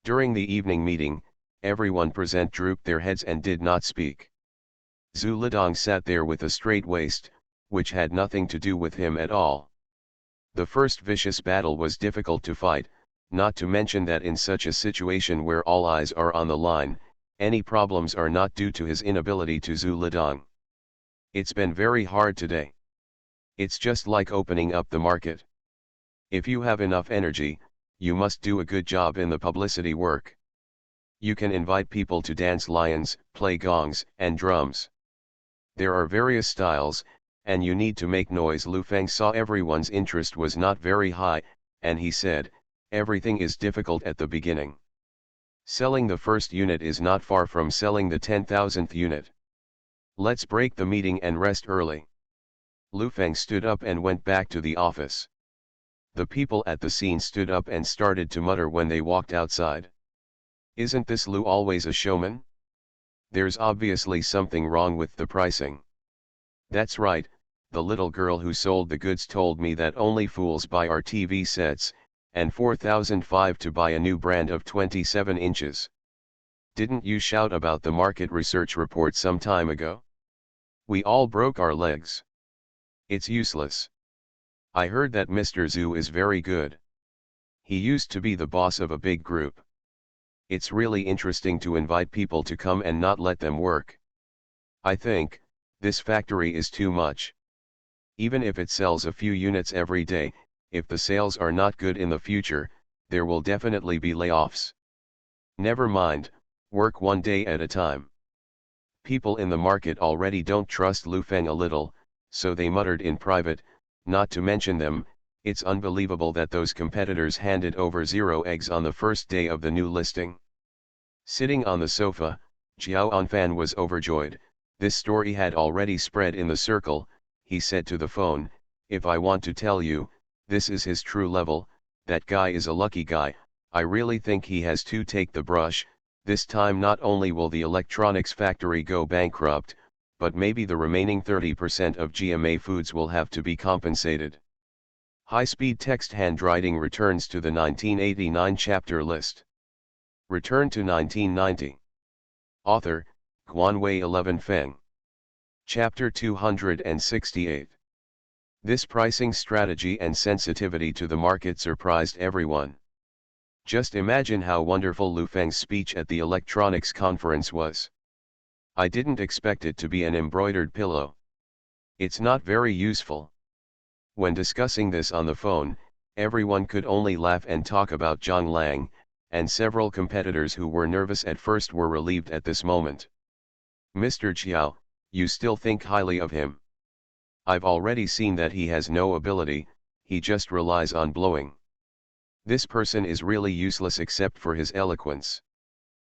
During the evening meeting, everyone present drooped their heads and did not speak. Zhu Lidong sat there with a straight waist, which had nothing to do with him at all. The first vicious battle was difficult to fight, not to mention that in such a situation where all eyes are on the line, any problems are not due to his inability to Zhu Lidong. It's been very hard today. It's just like opening up the market. If you have enough energy, you must do a good job in the publicity work. You can invite people to dance lions, play gongs and drums. There are various styles, and you need to make noise." Lu Feng saw everyone's interest was not very high, and he said, "Everything is difficult at the beginning. Selling the first unit is not far from selling the 10,000th unit. Let's break the meeting and rest early." Lu Feng stood up and went back to the office. The people at the scene stood up and started to mutter when they walked outside. Isn't this Lu always a showman? There's obviously something wrong with the pricing. That's right, the little girl who sold the goods told me that only fools buy our TV sets, and 4,005 to buy a new brand of 27 inches. Didn't you shout about the market research report some time ago? We all broke our legs. It's useless. I heard that Mr. Zhu is very good. He used to be the boss of a big group. It's really interesting to invite people to come and not let them work. I think, this factory is too much. Even if it sells a few units every day, if the sales are not good in the future, there will definitely be layoffs. Never mind, work one day at a time. People in the market already don't trust Lu Feng a little, so they muttered in private, not to mention them. It's unbelievable that those competitors handed over 0 eggs on the first day of the new listing. Sitting on the sofa, Jiao Anfan was overjoyed. This story had already spread in the circle. He said to the phone, if I want to tell you, this is his true level, that guy is a lucky guy. I really think he has to take the brush. This time not only will the electronics factory go bankrupt, but maybe the remaining 30% of GMA Foods will have to be compensated. High-speed text handwriting returns to the 1989 chapter list. Return to 1990. Author, Guanwei 11 Feng. Chapter 268. This pricing strategy and sensitivity to the market surprised everyone. Just imagine how wonderful Lu Feng's speech at the electronics conference was. I didn't expect it to be an embroidered pillow. It's not very useful. When discussing this on the phone, everyone could only laugh and talk about Zhang Lang, and several competitors who were nervous at first were relieved at this moment. Mr. Chiao, you still think highly of him? I've already seen that he has no ability, he just relies on blowing. This person is really useless except for his eloquence.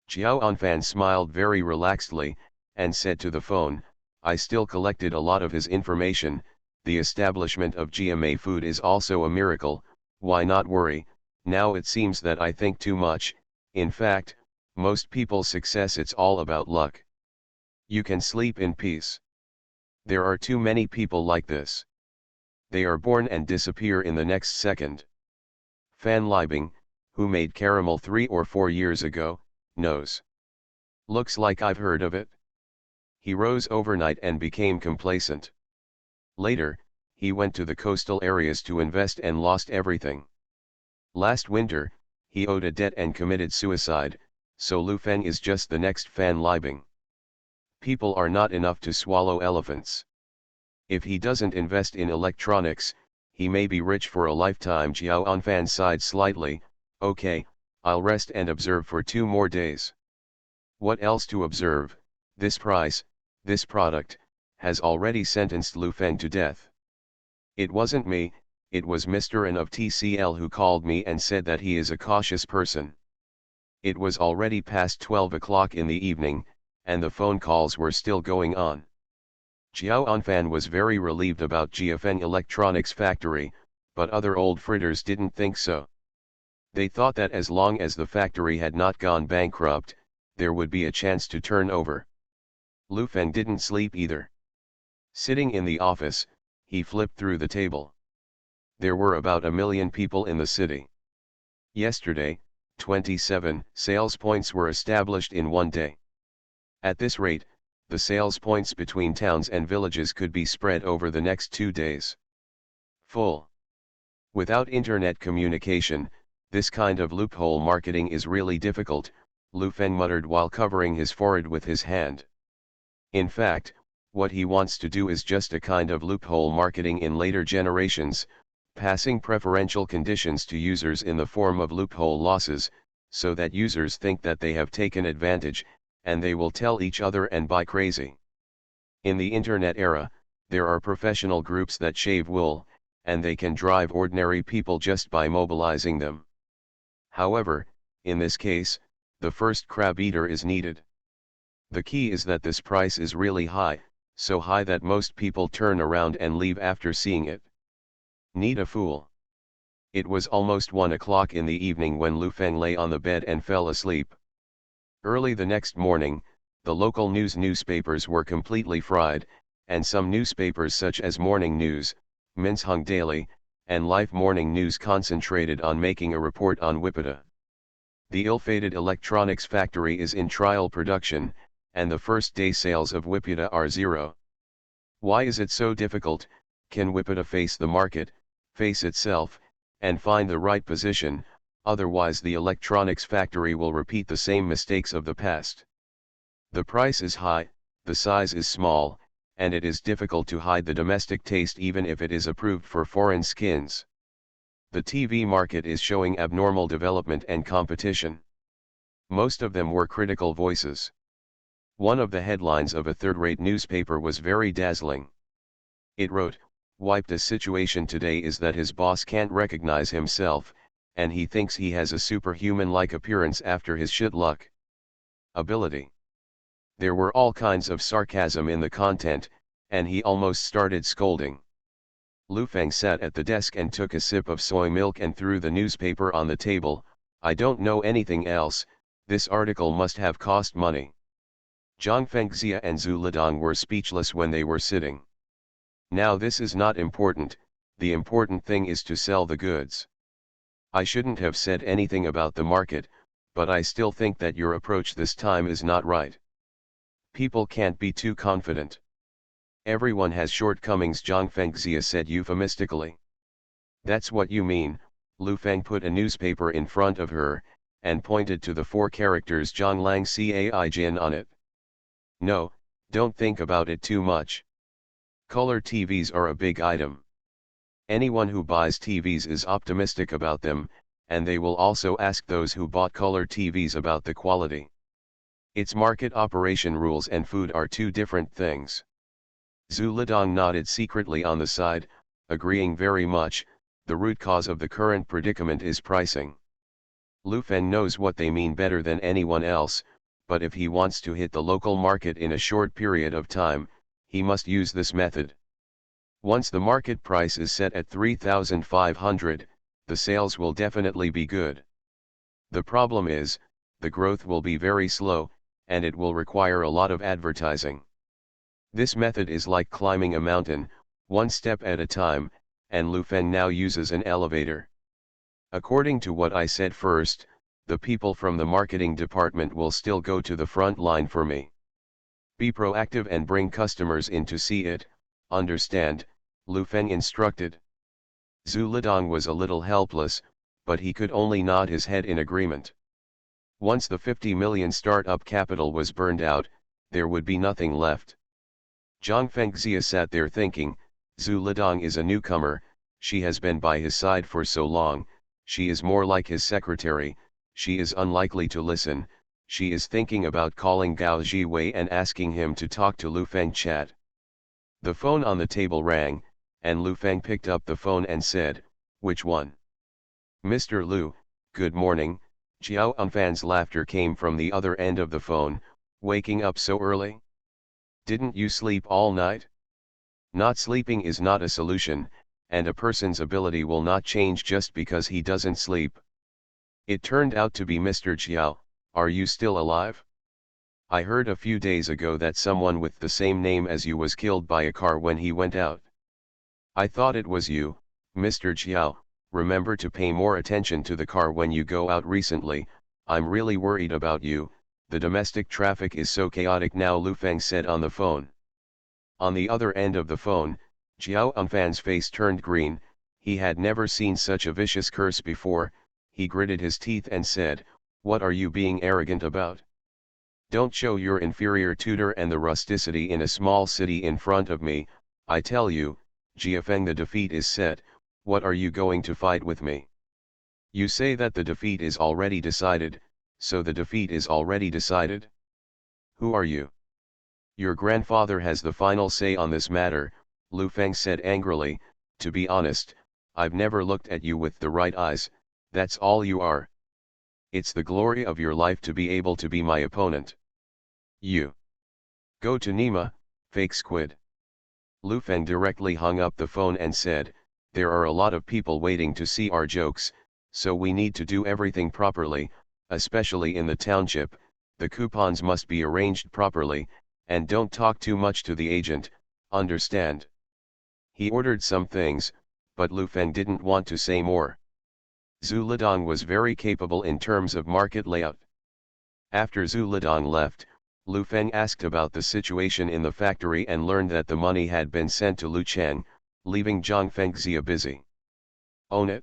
Jiao Anfan smiled very relaxedly, and said to the phone, I still collected a lot of his information. The establishment of GMA Food is also a miracle. Why not worry? Now it seems that I think too much. In fact, most people's success, it's all about luck. You can sleep in peace. There are too many people like this. They are born and disappear in the next second. Fan Libing, who made Caramel 3 or 4 years ago, knows. Looks like I've heard of it. He rose overnight and became complacent. Later, he went to the coastal areas to invest and lost everything. Last winter, he owed a debt and committed suicide, so Lu Feng is just the next Fan Libing. People are not enough to swallow elephants. If he doesn't invest in electronics, he may be rich for a lifetime. Jiao Anfan sighed slightly. Okay, I'll rest and observe for 2 more days. What else to observe? This price, this product, has already sentenced Lu Feng to death. It wasn't me, it was Mr. N of TCL who called me and said that he is a cautious person. It was already past 12 o'clock in the evening, and the phone calls were still going on. Jiao Anfan was very relieved about Jiafeng Electronics Factory, but other old fritters didn't think so. They thought that as long as the factory had not gone bankrupt, there would be a chance to turn over. Lu Feng didn't sleep either. Sitting in the office, he flipped through the table. There were about 1 million people in the city. Yesterday, 27 sales points were established in one day. At this rate, the sales points between towns and villages could be spread over the next 2 days. Full. Without internet communication, this kind of loophole marketing is really difficult, Lu Feng muttered while covering his forehead with his hand. In fact, what he wants to do is just a kind of loophole marketing in later generations, passing preferential conditions to users in the form of loophole losses, so that users think that they have taken advantage, and they will tell each other and buy crazy. In the internet era, there are professional groups that shave wool, and they can drive ordinary people just by mobilizing them. However, in this case, the first crab eater is needed. The key is that this price is really high, so high that most people turn around and leave after seeing it. Need a fool. It was almost 1 o'clock in the evening when Lu Feng lay on the bed and fell asleep. Early the next morning, the local newspapers were completely fried, and some newspapers such as Morning News, Minsheng Daily, and Life Morning News concentrated on making a report on Wipita. The ill-fated electronics factory is in trial production, and the first-day sales of Wipita are 0. Why is it so difficult? Can Wipita face the market, face itself, and find the right position? Otherwise the electronics factory will repeat the same mistakes of the past. The price is high, the size is small, and it is difficult to hide the domestic taste even if it is approved for foreign skins. The TV market is showing abnormal development and competition. Most of them were critical voices. One of the headlines of a third-rate newspaper was very dazzling. It wrote, "Wipita's situation today is that his boss can't recognize himself, and he thinks he has a superhuman-like appearance after his shit luck. Ability." There were all kinds of sarcasm in the content, and he almost started scolding. Lu Feng sat at the desk and took a sip of soy milk and threw the newspaper on the table. "I don't know anything else, this article must have cost money." Zhang Fengxia and Zhu Lidong were speechless when they were sitting. "Now this is not important, the important thing is to sell the goods. I shouldn't have said anything about the market, but I still think that your approach this time is not right. People can't be too confident. Everyone has shortcomings," Zhang Fengxia said euphemistically. "That's what you mean." Lu Feng put a newspaper in front of her, and pointed to the 4 characters Zhang Lang Cai Jin on it. "No, don't think about it too much. Color TVs are a big item. Anyone who buys TVs is optimistic about them, and they will also ask those who bought color TVs about the quality. Its market operation rules and food are 2 different things." Zhu Lidong nodded secretly on the side, agreeing very much. The root cause of the current predicament is pricing. Lu Feng knows what they mean better than anyone else, but if he wants to hit the local market in a short period of time, he must use this method. Once the market price is set at 3,500, the sales will definitely be good. The problem is, the growth will be very slow, and it will require a lot of advertising. This method is like climbing a mountain, 1 step at a time, and Lu Feng now uses an elevator. According to what I said first, the people from the marketing department will still go to the front line for me. Be proactive and bring customers in to see it, understand? Lu Feng instructed. Zhu Lidong was a little helpless, but he could only nod his head in agreement. Once the 50 million startup capital was burned out, there would be nothing left. Zhang Fengxia sat there thinking, Zhu Lidong is a newcomer, she has been by his side for so long, she is more like his secretary, she is unlikely to listen, she is thinking about calling Gao Jiwei and asking him to talk to Lu Feng chat. The phone on the table rang, and Lu Feng picked up the phone and said, "Which one?" "Mr. Lu, good morning." Jiao Unfan's laughter came from the other end of the phone. "Waking up so early? Didn't you sleep all night?" Not sleeping is not a solution, and a person's ability will not change just because he doesn't sleep. It turned out to be Mr. Jiao. "Are you still alive? I heard a few days ago that someone with the same name as you was killed by a car when he went out. I thought it was you, Mr. Jiao. Remember to pay more attention to the car when you go out recently, I'm really worried about you, the domestic traffic is so chaotic now," Lu Feng said on the phone. On the other end of the phone, Jiao Unfan's face turned green, he had never seen such a vicious curse before, he gritted his teeth and said, "What are you being arrogant about? Don't show your inferior tutor and the rusticity in a small city in front of me, I tell you, Jiafeng, the defeat is set, what are you going to fight with me? You say that the defeat is already decided, so the defeat is already decided? Who are you? Your grandfather has the final say on this matter," Lu Feng said angrily. "To be honest, I've never looked at you with the right eyes, that's all you are. It's the glory of your life to be able to be my opponent. You go to Nima, Fake squid. Lu Feng directly hung up the phone and said, "There are a lot of people waiting to see our jokes, so we need to do everything properly, especially in the township. The coupons must be arranged properly, and don't talk too much to the agent, understand?" He ordered some things, but Lu Feng didn't want to say more. Zhu Lidong was very capable in terms of market layout. After Zhu Lidong left, Lu Feng asked about the situation in the factory and learned that the money had been sent to Lu Cheng, leaving Zhang Fengxia busy. "Own it?"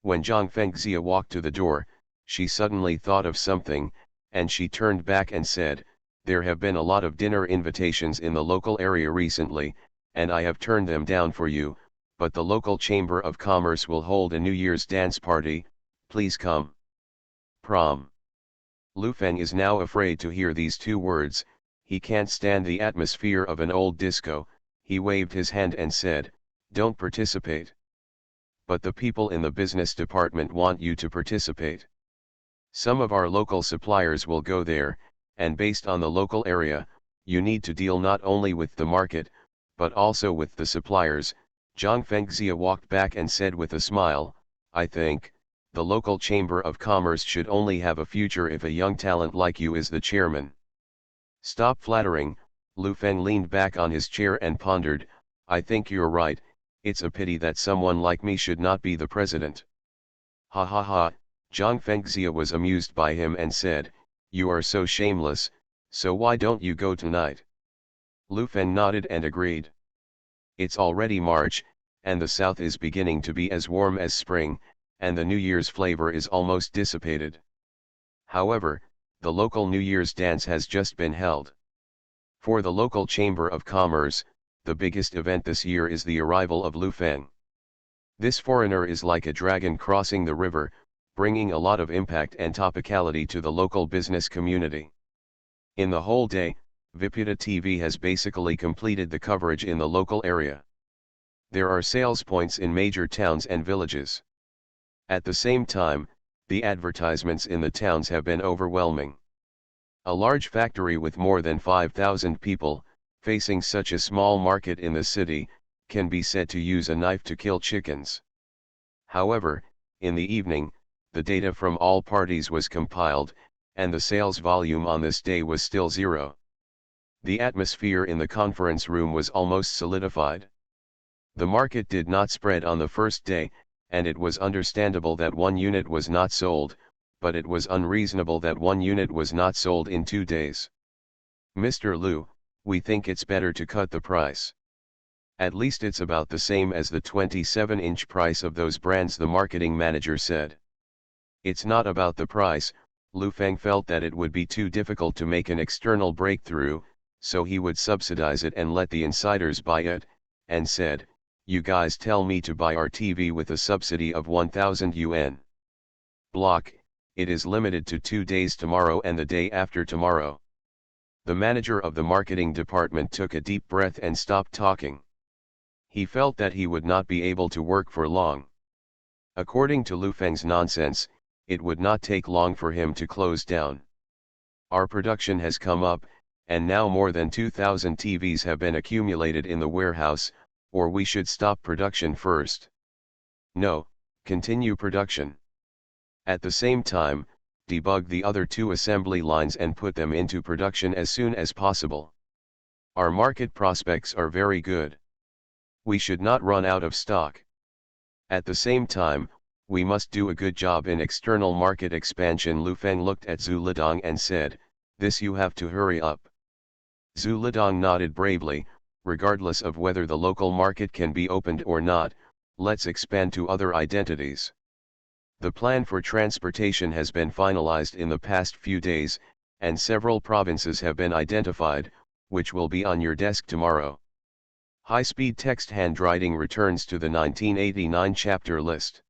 When Zhang Fengxia walked to the door, she suddenly thought of something, and she turned back and said, "There have been a lot of dinner invitations in the local area recently, and I have turned them down for you, but the local Chamber of Commerce will hold a New Year's dance party, please come." Prom. Lu Feng is now afraid to hear these two words. He can't stand the atmosphere of an old disco. He waved his hand and said, "Don't participate." "But the people in the business department want you to participate. Some of our local suppliers will go there, and based on the local area, you need to deal not only with the market, but also with the suppliers." Zhang Fengxia walked back and said with a smile, "I think the local Chamber of Commerce should only have a future if a young talent like you is the chairman." "Stop flattering." Lu Feng leaned back on his chair and pondered, "I think you're right, it's a pity that someone like me should not be the president." "Ha ha ha." Zhang Fengxia was amused by him and said, "You are so shameless, so why don't you go tonight?" Lu Feng nodded and agreed. It's already March, and the south is beginning to be as warm as spring, and the New Year's flavor is almost dissipated. However, the local New Year's dance has just been held. For the local Chamber of Commerce, the biggest event this year is the arrival of Lu Feng. This foreigner is like a dragon crossing the river, bringing a lot of impact and topicality to the local business community. In the whole day, Viputa TV has basically completed the coverage in the local area. There are sales points in major towns and villages. At the same time, the advertisements in the towns have been overwhelming. A large factory with more than 5,000 people, facing such a small market in the city, can be said to use a knife to kill chickens. However, in the evening, the data from all parties was compiled, and the sales volume on this day was still zero. The atmosphere in the conference room was almost solidified. The market did not spread on the first day, and it was understandable that one unit was not sold, but it was unreasonable that one unit was not sold in 2 days. "Mr. Lu, we think it's better to cut the price. At least it's about the same as the 27-inch price of those brands," the marketing manager said. It's not about the price. Lu Feng felt that it would be too difficult to make an external breakthrough, so he would subsidize it and let the insiders buy it, and said, "You guys tell me to buy our TV with a subsidy of 1,000 yuan. Block, it is limited to 2 days, tomorrow and the day after tomorrow." The manager of the marketing department took a deep breath and stopped talking. He felt that he would not be able to work for long. According to Lu Feng's nonsense, it would not take long for him to close down. "Our production has come up, and now more than 2,000 TVs have been accumulated in the warehouse, or we should stop production first." "No, continue production. At the same time, debug the other 2 assembly lines and put them into production as soon as possible. Our market prospects are very good. We should not run out of stock. At the same time, we must do a good job in external market expansion." Lu Feng looked at Zhu Lidong and said, "This you have to hurry up." Zhu Lidong nodded bravely, "Regardless of whether the local market can be opened or not, let's expand to other identities. The plan for transportation has been finalized in the past few days, and several provinces have been identified, which will be on your desk tomorrow." High-speed text handwriting returns to the 1989 chapter list.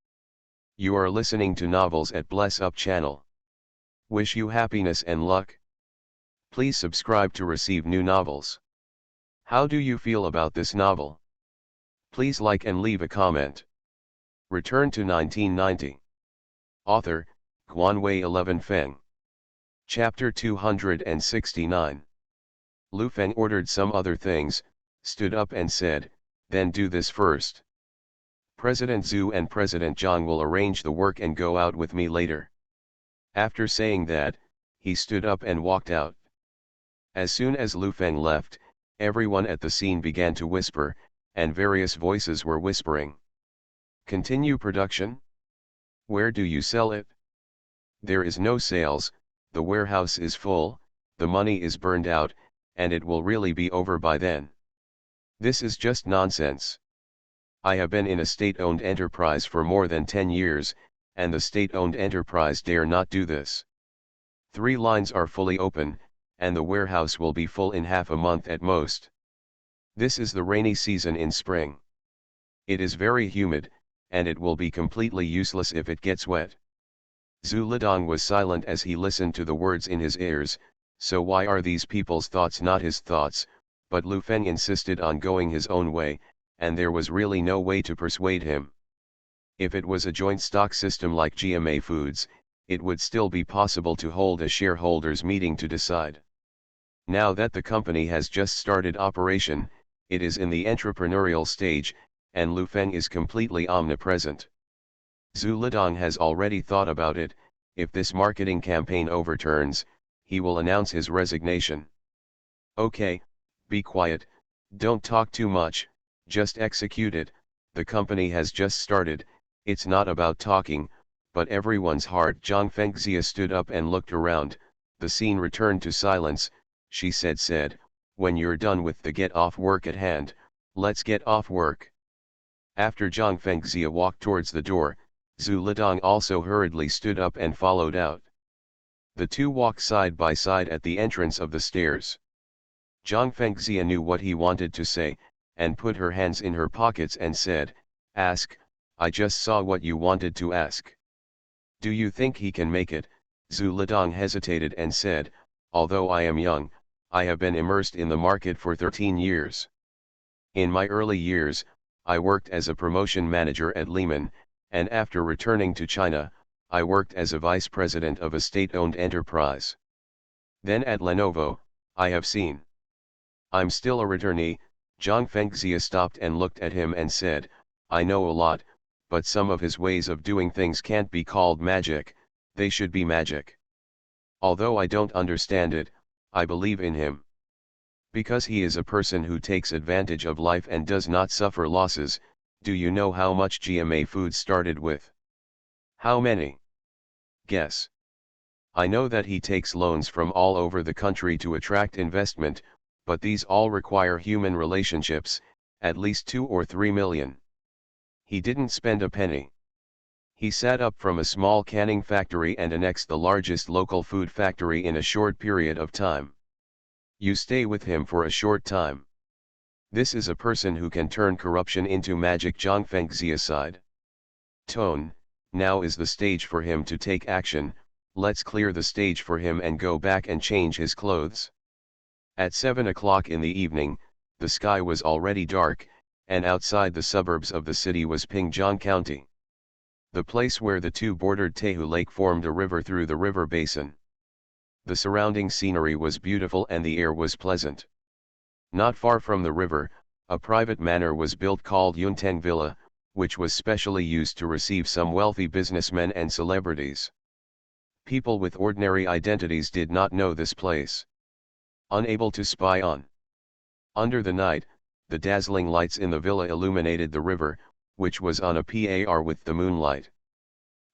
You are listening to novels at Bless Up channel. Wish you happiness and luck. Please subscribe to receive new novels. How do you feel about this novel? Please like and leave a comment. Return to 1990. Author, Guanwei 11 Feng. Chapter 269. Lu Feng ordered some other things, stood up and said, "Then do this first. President Zhu and President Zhang will arrange the work and go out with me later." After saying that, he stood up and walked out. As soon as Lu Feng left, everyone at the scene began to whisper, and various voices were whispering. "Continue production? Where do you sell it? There is no sales, the warehouse is full, the money is burned out, and it will really be over by then. This is just nonsense. I have been in a state-owned enterprise for more than 10 years, and the state-owned enterprise dare not do this. 3 lines are fully open, and the warehouse will be full in half a month at most. This is the rainy season in spring. It is very humid, and it will be completely useless if it gets wet." Zhu Lidong was silent as he listened to the words in his ears. So why are these people's thoughts not his thoughts? But Lu Feng insisted on going his own way, and there was really no way to persuade him. If it was a joint stock system like GMA Foods, it would still be possible to hold a shareholders meeting to decide. Now that the company has just started operation, it is in the entrepreneurial stage, and Lu Feng is completely omnipresent. Zhu Lidong has already thought about it. If this marketing campaign overturns, he will announce his resignation. "Okay, be quiet, don't talk too much, just execute it. The company has just started, it's not about talking." But everyone's heart. Zhang Fengxia stood up and looked around. The scene returned to silence. She said, "When you're done with the get off work at hand, let's get off work." After Zhang Fengxia walked towards the door, Zhu Lidong also hurriedly stood up and followed out. The two walked side by side at the entrance of the stairs. Zhang Fengxia knew what he wanted to say, and put her hands in her pockets and said, "Ask, I just saw what you wanted to ask." "Do you think he can make it?" Zhu Lidong hesitated and said, "Although I am young, I have been immersed in the market for 13 years. In my early years, I worked as a promotion manager at Lehman, and after returning to China, I worked as a vice president of a state-owned enterprise. Then at Lenovo, I have seen. I'm still a returnee." Zhang Fengxia stopped and looked at him and said, "I know a lot, but some of his ways of doing things can't be called magic, they should be magic. Although I don't understand it, I believe in him. Because he is a person who takes advantage of life and does not suffer losses." "Do you know how much GMA Foods started with? How many? Guess." "I know that he takes loans from all over the country to attract investment, but these all require human relationships, at least 2 or 3 million. He didn't spend a penny. He set up from a small canning factory and annexed the largest local food factory in a short period of time. You stay with him for a short time. This is a person who can turn corruption into magic." Zhang Fengxia sighed. "Tone, now is the stage for him to take action. Let's clear the stage for him and go back and change his clothes." At 7 o'clock in the evening, the sky was already dark, and outside the suburbs of the city was Pingjiang County. The place where the two bordered Taihu Lake formed a river through the river basin. The surrounding scenery was beautiful and the air was pleasant. Not far from the river, a private manor was built called Yunteng Villa, which was specially used to receive some wealthy businessmen and celebrities. People with ordinary identities did not know this place. Unable to spy on. Under the night, the dazzling lights in the villa illuminated the river, which was on a par with the moonlight.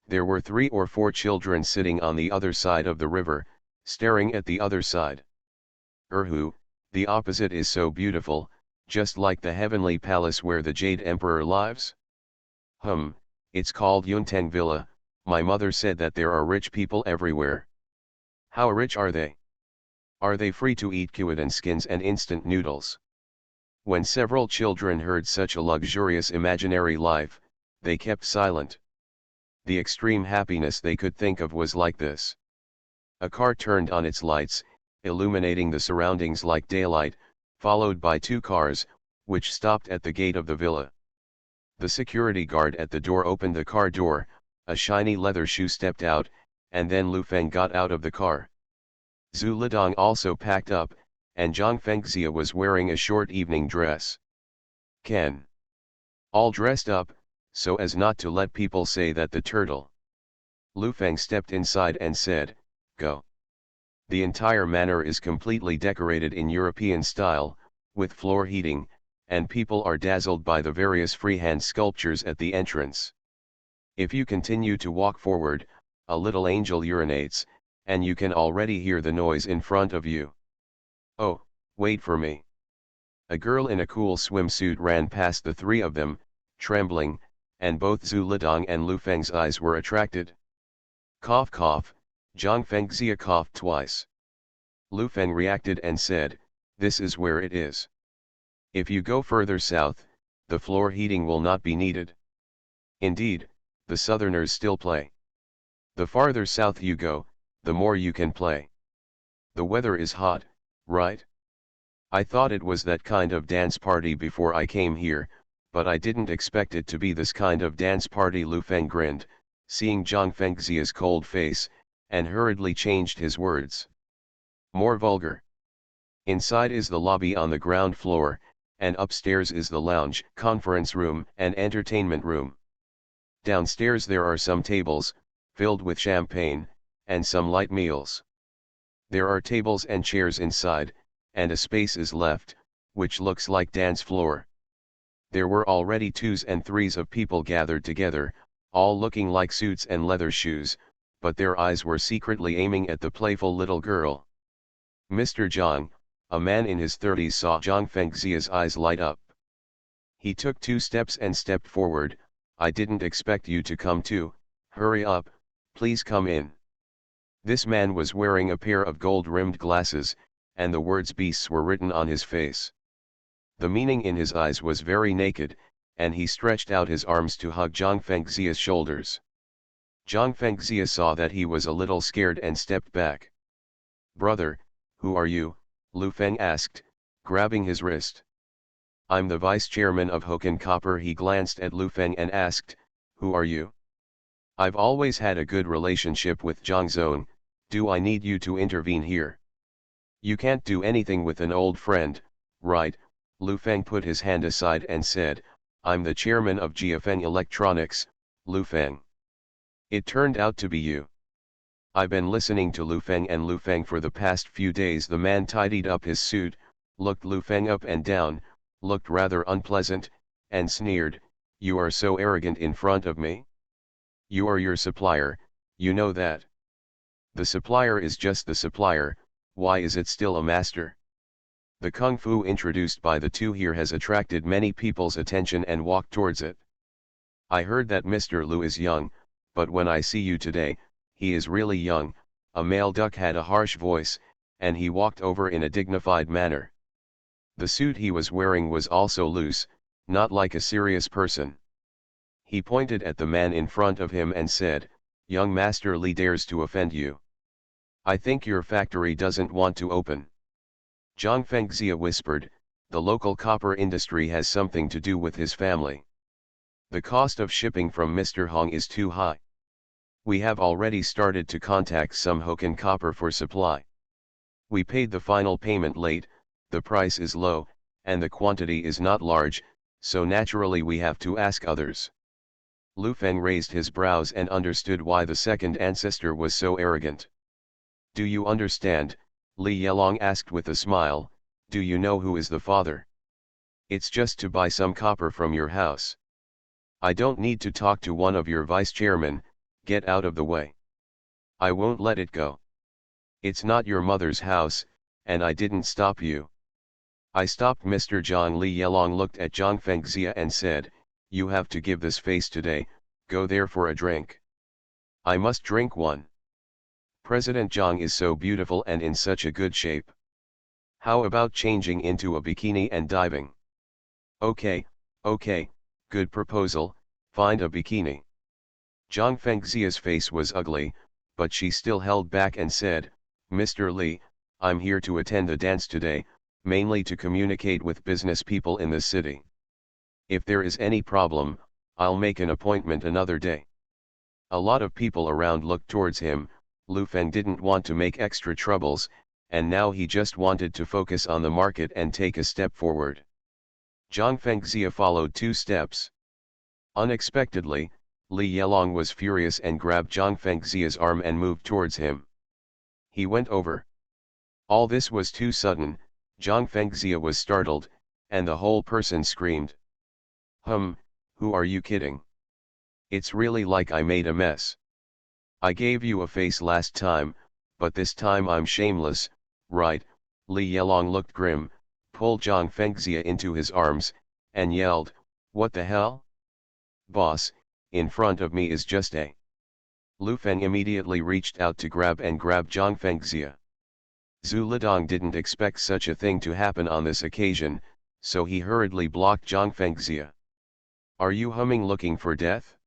There were 3 or 4 children sitting on the other side of the river, staring at the other side. "Erhu, the opposite is so beautiful, just like the heavenly palace where the Jade Emperor lives." It's called Yunteng Villa. My mother said that there are rich people everywhere." "How rich are they? Are they free to eat CuteChildren skins and instant noodles?" When several children heard such a luxurious imaginary life, they kept silent. The extreme happiness they could think of was like this. A car turned on its lights, illuminating the surroundings like daylight, followed by 2 cars, which stopped at the gate of the villa. The security guard at the door opened the car door, a shiny leather shoe stepped out, and then Lu Feng got out of the car. Zhu Lidong also packed up, and Zhang Fengxia was wearing a short evening dress. Ken. All dressed up, so as not to let people say that the turtle. Lu Feng stepped inside and said, "Go." The entire manor is completely decorated in European style, with floor heating, and people are dazzled by the various freehand sculptures at the entrance. If you continue to walk forward, a little angel urinates, and you can already hear the noise in front of you. Oh, wait for me. A girl in a cool swimsuit ran past the three of them, trembling, and both Zhu Lidong and Lu Feng's eyes were attracted. Cough cough, Zhang Fengxia coughed twice. Lu Feng reacted and said, "This is where it is. If you go further south, the floor heating will not be needed. Indeed, the southerners still play. The farther south you go, the more you can play. The weather is hot, right? I thought it was that kind of dance party before I came here, but I didn't expect it to be this kind of dance party." Lu Feng grinned, seeing Zhang Fengxia's cold face, and hurriedly changed his words. "More vulgar. Inside is the lobby on the ground floor, and upstairs is the lounge, conference room, and entertainment room. Downstairs there are some tables, filled with champagne, and some light meals. There are tables and chairs inside, and a space is left, which looks like dance floor." There were already twos and threes of people gathered together, all looking like suits and leather shoes, but their eyes were secretly aiming at the playful little girl. Mr. Zhang, a man in his 30s, saw Zhang Fengxia's eyes light up. He took 2 steps and stepped forward. "I didn't expect you to come too. Hurry up, please come in." This man was wearing a pair of gold-rimmed glasses, and the words "beasts" were written on his face. The meaning in his eyes was very naked, and he stretched out his arms to hug Zhang Fengxia's shoulders. Zhang Fengxia saw that he was a little scared and stepped back. "Brother, who are you?" Lu Feng asked, grabbing his wrist. "I'm the vice chairman of Hokan Copper." He glanced at Lu Feng and asked, "Who are you?" "I've always had a good relationship with Zhang Zong. Do I need you to intervene here? You can't do anything with an old friend, right?" Lu Feng put his hand aside and said, "I'm the chairman of Jiafeng Electronics, Lu Feng." "It turned out to be you. I've been listening to Lu Feng and Lu Feng for the past few days." The man tidied up his suit, looked Lu Feng up and down, looked rather unpleasant, and sneered, "You are so arrogant in front of me? You are your supplier, you know that. The supplier is just the supplier. Why is it still a master?" The kung fu introduced by the two here has attracted many people's attention and walked towards it. "I heard that Mr. Lu is young, but when I see you today, he is really young." A male duck had a harsh voice, and he walked over in a dignified manner. The suit he was wearing was also loose, not like a serious person. He pointed at the man in front of him and said, "Young Master Li dares to offend you. I think your factory doesn't want to open." Zhang Fengxia whispered, "The local copper industry has something to do with his family. The cost of shipping from Mr. Hong is too high. We have already started to contact some Hokan Copper for supply. We paid the final payment late, the price is low, and the quantity is not large, so naturally we have to ask others." Lu Feng raised his brows and understood why the second ancestor was so arrogant. "Do you understand?" Li Yelong asked with a smile. "Do you know who is the father? It's just to buy some copper from your house. I don't need to talk to one of your vice chairmen. Get out of the way. I won't let it go. It's not your mother's house, and I didn't stop you. I stopped Mr. Zhang." Li Yelong looked at Zhang Fengxia and said, "You have to give this face today. Go there for a drink." "I must drink one. President Zhang is so beautiful and in such a good shape. How about changing into a bikini and diving?" Okay, good proposal, find a bikini." Zhang Fengxia's face was ugly, but she still held back and said, "Mr. Li, I'm here to attend the dance today, mainly to communicate with business people in the city. If there is any problem, I'll make an appointment another day." A lot of people around looked towards him. Lu Feng didn't want to make extra troubles, and now he just wanted to focus on the market and take a step forward. Zhang Fengxia followed 2 steps. Unexpectedly, Li Yelong was furious and grabbed Zhang Fengxia's arm and moved towards him. He went over. All this was too sudden. Zhang Fengxia was startled, and the whole person screamed. Who are you kidding? It's really like I made a mess. I gave you a face last time, but this time I'm shameless, right? Li Yelong looked grim, pulled Zhang Fengxia into his arms, and yelled, "What the hell? Boss, in front of me is just a..." Lu Feng immediately reached out to grab Zhang Fengxia. Zhu Lidong didn't expect such a thing to happen on this occasion, so he hurriedly blocked Zhang Fengxia. Are you looking for death?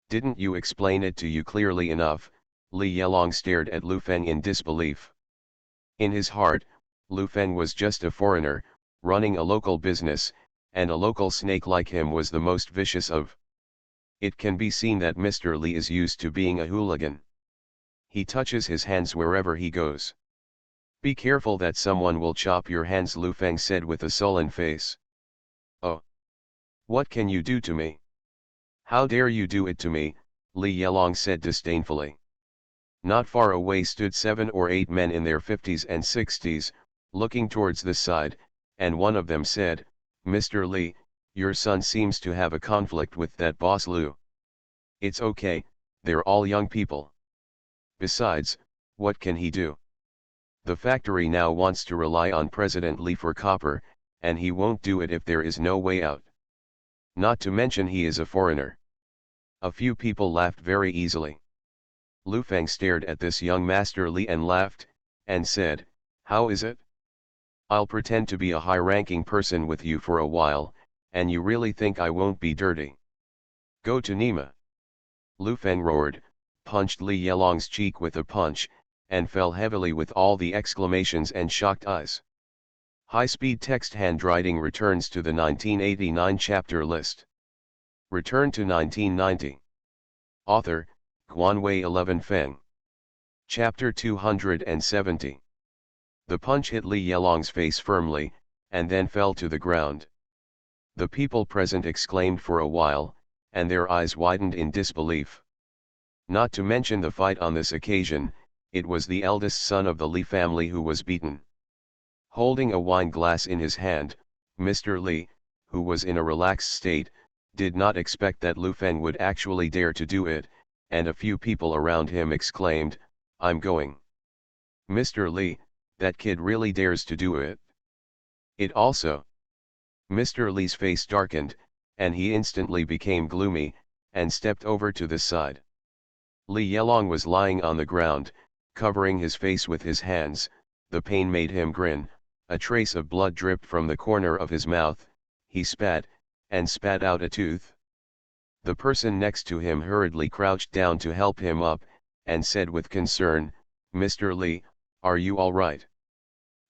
Didn't you explain it to you clearly enough? Li Yelong stared at Lu Feng in disbelief. In his heart, Lu Feng was just a foreigner, running a local business, and a local snake like him was the most vicious of. It can be seen that Mr. Li is used to being a hooligan. He touches his hands wherever he goes. Be careful that someone will chop your hands, Lu Feng said with a sullen face. Oh. What can you do to me? How dare you do it to me? Li Yelong said disdainfully. Not far away stood 7 or 8 men in their 50s and 60s, looking towards the side, and one of them said, Mr. Li, your son seems to have a conflict with that boss Lu. It's okay, they're all young people. Besides, what can he do? The factory now wants to rely on President Li for copper, and he won't do it if there is no way out. Not to mention he is a foreigner. A few people laughed very easily. Lu Feng stared at this young Master Li and laughed, and said, how is it? I'll pretend to be a high-ranking person with you for a while, and you really think I won't be dirty? Go to Nima. Lu Feng roared, punched Li Yelong's cheek with a punch, and fell heavily with all the exclamations and shocked eyes. High-speed text handwriting returns to the 1989 chapter list. Return to 1990. Author, Guanwei 11 Feng. Chapter 270. The punch hit Li Yelong's face firmly, and then fell to the ground. The people present exclaimed for a while, and their eyes widened in disbelief. Not to mention the fight on this occasion, it was the eldest son of the Li family who was beaten. Holding a wine glass in his hand, Mr. Li, who was in a relaxed state, did not expect that Lu Feng would actually dare to do it, and a few people around him exclaimed, I'm going. Mr. Li, that kid really dares to do it. It also. Mr. Li's face darkened, and he instantly became gloomy, and stepped over to the side. Li Yelong was lying on the ground, covering his face with his hands. The pain made him grin, a trace of blood dripped from the corner of his mouth. He spat, and spat out a tooth. The person next to him hurriedly crouched down to help him up, and said with concern, Mr. Li, are you all right?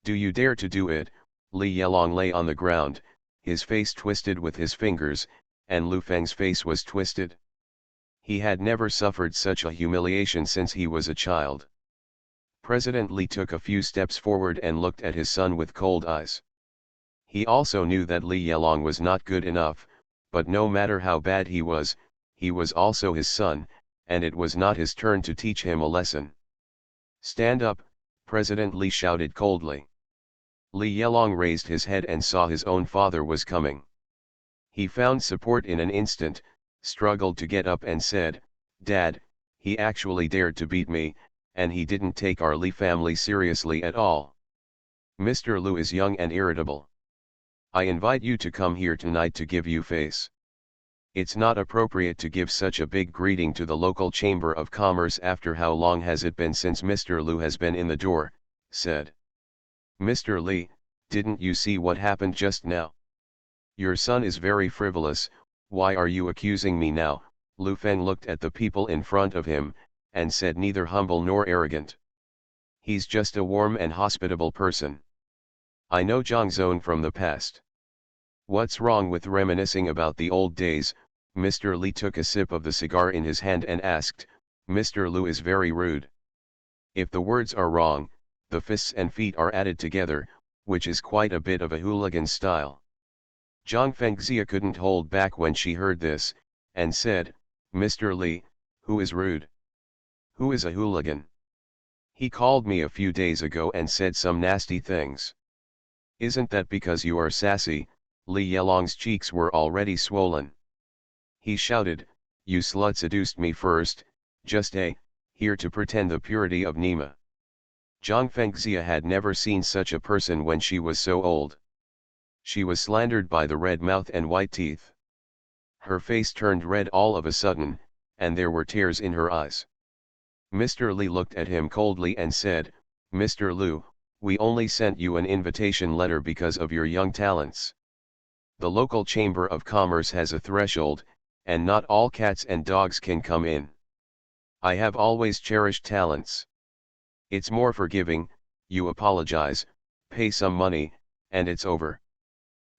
Do you dare to do it? Li Yelong lay on the ground, his face twisted with his fingers, and Lu Feng's face was twisted. He had never suffered such a humiliation since he was a child. President Li took a few steps forward and looked at his son with cold eyes. He also knew that Li Yelong was not good enough, but no matter how bad he was also his son, and it was not his turn to teach him a lesson. Stand up, President Li shouted coldly. Li Yelong raised his head and saw his own father was coming. He found support in an instant, struggled to get up and said, Dad, he actually dared to beat me, and he didn't take our Li family seriously at all. Mr. Lu is young and irritable. I invite you to come here tonight to give you face. It's not appropriate to give such a big greeting to the local Chamber of Commerce after how long has it been since Mr. Lu has been in the door, said. Mr. Li, didn't you see what happened just now? Your son is very frivolous, why are you accusing me now? Lu Feng looked at the people in front of him, and said neither humble nor arrogant. He's just a warm and hospitable person. I know Zhang Zhong from the past. What's wrong with reminiscing about the old days? Mr. Li took a sip of the cigar in his hand and asked, Mr. Lu is very rude. If the words are wrong, The fists and feet are added together, which is quite a bit of a hooligan style. Zhang Fengxia couldn't hold back when she heard this, and said, "Mr. Li, who is rude? Who is a hooligan? He called me a few days ago and said some nasty things. Isn't that because you are sassy?" Li Yelong's cheeks were already swollen. He shouted, "You slut seduced me first, just here to pretend the purity of Nima." Zhang Fengxia had never seen such a person when she was so old. She was slandered by the red mouth and white teeth. Her face turned red all of a sudden, and there were tears in her eyes. Mr. Li looked at him coldly and said, "Mr. Lu, we only sent you an invitation letter because of your young talents. The local Chamber of Commerce has a threshold, and not all cats and dogs can come in. I have always cherished talents. It's more forgiving, you apologize, pay some money, and it's over."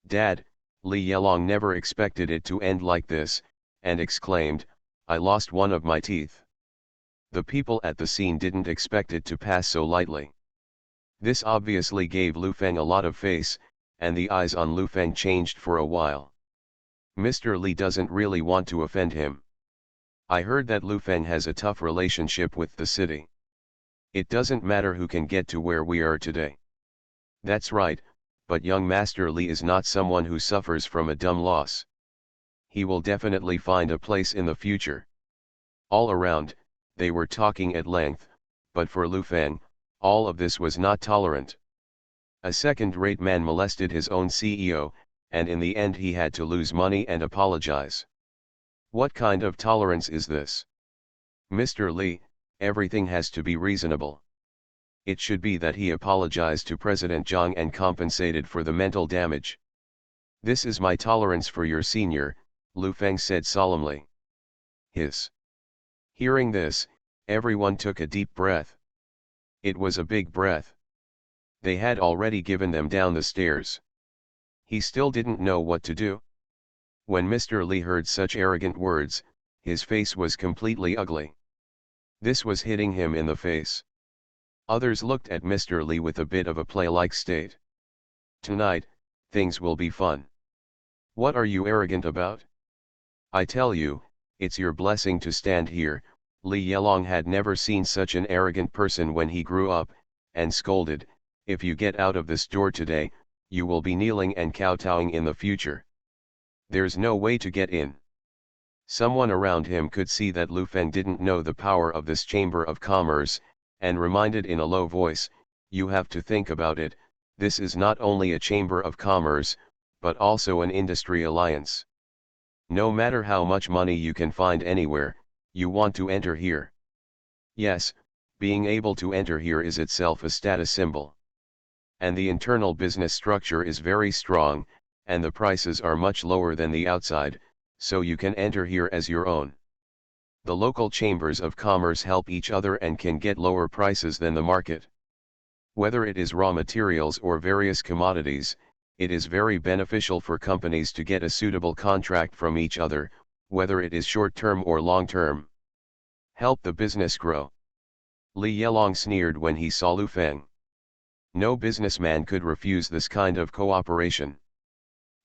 "Dad," Li Yelong never expected it to end like this, and exclaimed, "I lost one of my teeth." The people at the scene didn't expect it to pass so lightly. This obviously gave Lu Feng a lot of face, and the eyes on Lu Feng changed for a while. Mr. Li doesn't really want to offend him. I heard that Lu Feng has a tough relationship with the city. It doesn't matter who can get to where we are today. That's right, but young Master Li is not someone who suffers from a dumb loss. He will definitely find a place in the future. All around, they were talking at length, but for Lu Feng, all of this was not tolerant. A second-rate man molested his own CEO, and in the end he had to lose money and apologize. What kind of tolerance is this? Mr. Li, everything has to be reasonable. It should be that he apologized to President Zhang and compensated for the mental damage. This is my tolerance for your senior, Lu Feng said solemnly. Hiss. Hearing this, everyone took a deep breath. It was a big breath. They had already given them down the stairs. He still didn't know what to do. When Mr. Li heard such arrogant words, his face was completely ugly. This was hitting him in the face. Others looked at Mr. Li with a bit of a play-like state. Tonight, things will be fun. What are you arrogant about? I tell you, it's your blessing to stand here. Li Yelong had never seen such an arrogant person when he grew up, and scolded, "If you get out of this door today, you will be kneeling and kowtowing in the future. There's no way to get in." Someone around him could see that Lu Feng didn't know the power of this Chamber of Commerce, and reminded in a low voice, "You have to think about it, this is not only a Chamber of Commerce, but also an industry alliance. No matter how much money you can find anywhere, you want to enter here. Yes, being able to enter here is itself a status symbol. And the internal business structure is very strong, and the prices are much lower than the outside, so you can enter here as your own. The local chambers of commerce help each other and can get lower prices than the market. Whether it is raw materials or various commodities, it is very beneficial for companies to get a suitable contract from each other, whether it is short-term or long-term. Help the business grow." Li Yelong sneered when he saw Lu Feng. No businessman could refuse this kind of cooperation.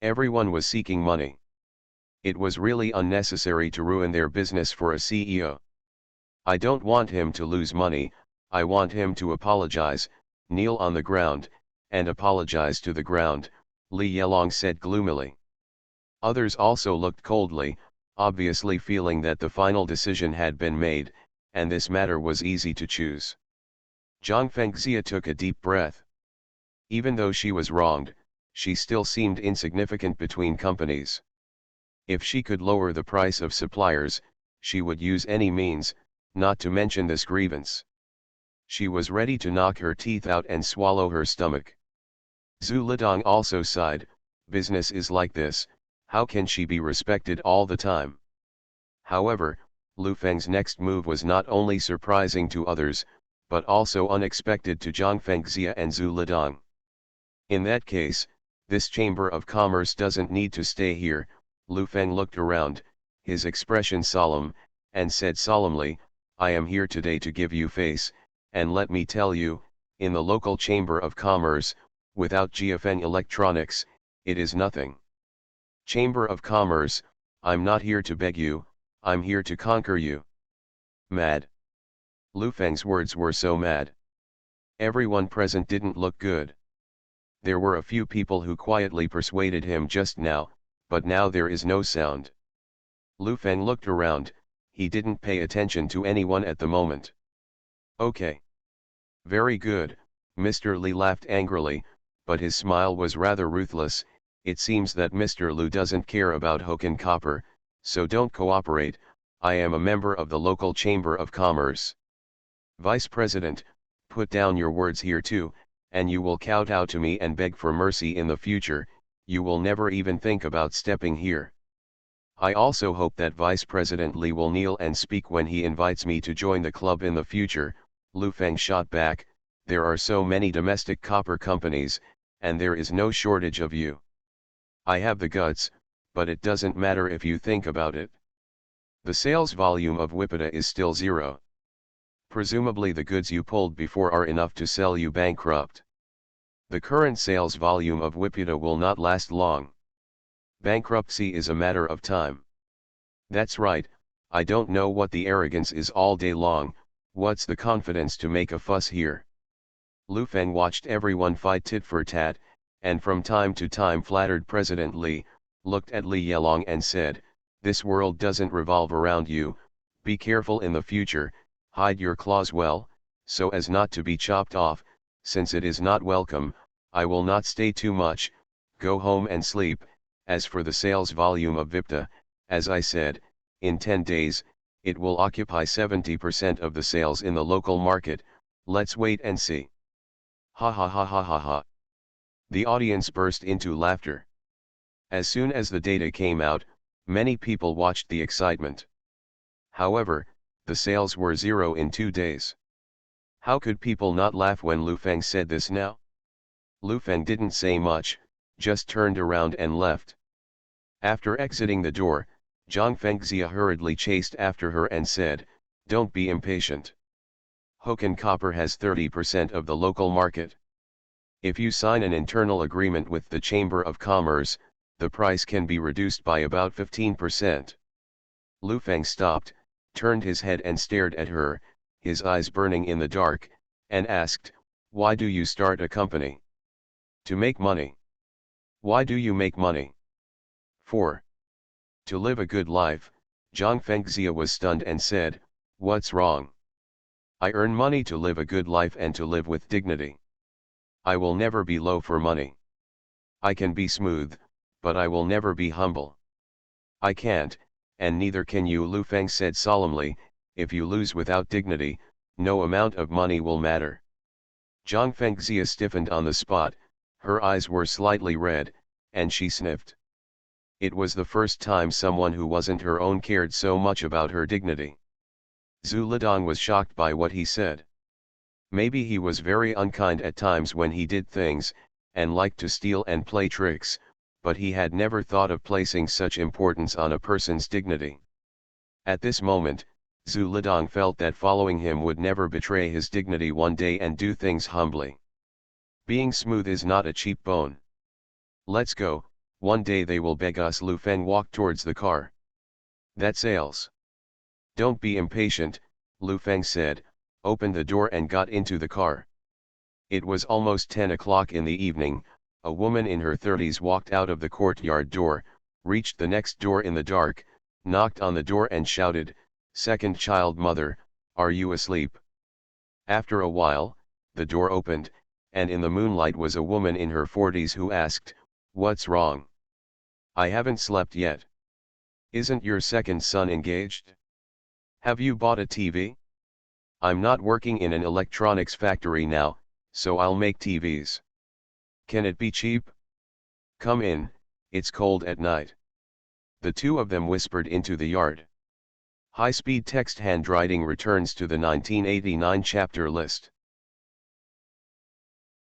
Everyone was seeking money. It was really unnecessary to ruin their business for a CEO. "I don't want him to lose money, I want him to apologize, kneel on the ground, and apologize to the ground," Li Yelong said gloomily. Others also looked coldly, obviously feeling that the final decision had been made, and this matter was easy to choose. Zhang Fengxia took a deep breath. Even though she was wronged, she still seemed insignificant between companies. If she could lower the price of suppliers, she would use any means, not to mention this grievance. She was ready to knock her teeth out and swallow her stomach. Zhu Lidong also sighed, "Business is like this, how can she be respected all the time?" However, Lu Feng's next move was not only surprising to others, but also unexpected to Zhang Fengxia and Zhu Lidong. "In that case, this Chamber of Commerce doesn't need to stay here." Lu Feng looked around, his expression solemn, and said solemnly, "I am here today to give you face, and let me tell you, in the local Chamber of Commerce, without GFN Electronics, it is nothing. Chamber of Commerce, I'm not here to beg you, I'm here to conquer you. Mad. Lu Feng's words were so mad. Everyone present didn't look good. There were a few people who quietly persuaded him just now, but now there is no sound. Lu Feng looked around, he didn't pay attention to anyone at the moment. Okay. Very good, Mr. Li laughed angrily, but his smile was rather ruthless. It seems that Mr. Lu doesn't care about Hoken Copper, so don't cooperate. I am a member of the local Chamber of Commerce. Vice President, put down your words here too, and you will kowtow to me and beg for mercy in the future. You will never even think about stepping here. I also hope that Vice President Li will kneel and speak when he invites me to join the club in the future. Lu Feng shot back, there are so many domestic copper companies, and there is no shortage of you. I have the guts, but it doesn't matter if you think about it. The sales volume of Wipita is still zero. Presumably the goods you pulled before are enough to sell you bankrupt. The current sales volume of Wipita will not last long. Bankruptcy is a matter of time. That's right, I don't know what the arrogance is all day long, what's the confidence to make a fuss here? Lu Feng watched everyone fight tit for tat, and from time to time flattered President Li, looked at Li Yelong and said, this world doesn't revolve around you, be careful in the future, hide your claws well, so as not to be chopped off. Since it is not welcome, I will not stay too much, go home and sleep. As for the sales volume of Vipta, as I said, in 10 days, it will occupy 70% of the sales in the local market. Let's wait and see. Ha ha ha ha ha ha. The audience burst into laughter. As soon as the data came out, many people watched the excitement. However, the sales were zero in 2 days. How could people not laugh when Lu Feng said this now? Lu Feng didn't say much, just turned around and left. After exiting the door, Zhang Fengxia hurriedly chased after her and said, don't be impatient. Hoken Copper has 30% of the local market. If you sign an internal agreement with the Chamber of Commerce, the price can be reduced by about 15%. Lu Feng stopped, turned his head and stared at her, his eyes burning in the dark, and asked, why do you start a company? To make money. Why do you make money? 4. To live a good life. Zhang Fengxia was stunned and said, what's wrong? I earn money to live a good life and to live with dignity. I will never be low for money. I can be smooth, but I will never be humble. I can't, and neither can you, Lu Feng said solemnly. If you lose without dignity, no amount of money will matter. Zhang Fengxia stiffened on the spot, her eyes were slightly red, and she sniffed. It was the first time someone who wasn't her own cared so much about her dignity. Zhu Lidong was shocked by what he said. Maybe he was very unkind at times when he did things, and liked to steal and play tricks, but he had never thought of placing such importance on a person's dignity. At this moment, Zhu Lidong felt that following him would never betray his dignity one day and do things humbly. Being smooth is not a cheap bone. Let's go, one day they will beg us. Lu Feng walked towards the car. That sales. Don't be impatient, Lu Feng said, opened the door and got into the car. It was almost 10 o'clock in the evening. A woman in her 30s walked out of the courtyard door, reached the next door in the dark, knocked on the door and shouted, second child mother, are you asleep? After a while, the door opened, and in the moonlight was a woman in her 40s who asked, what's wrong? I haven't slept yet. Isn't your second son engaged? Have you bought a TV? I'm not working in an electronics factory now, so I'll make TVs. Can it be cheap? Come in, it's cold at night. The two of them whispered into the yard. High-speed text handwriting returns to the 1989 chapter list.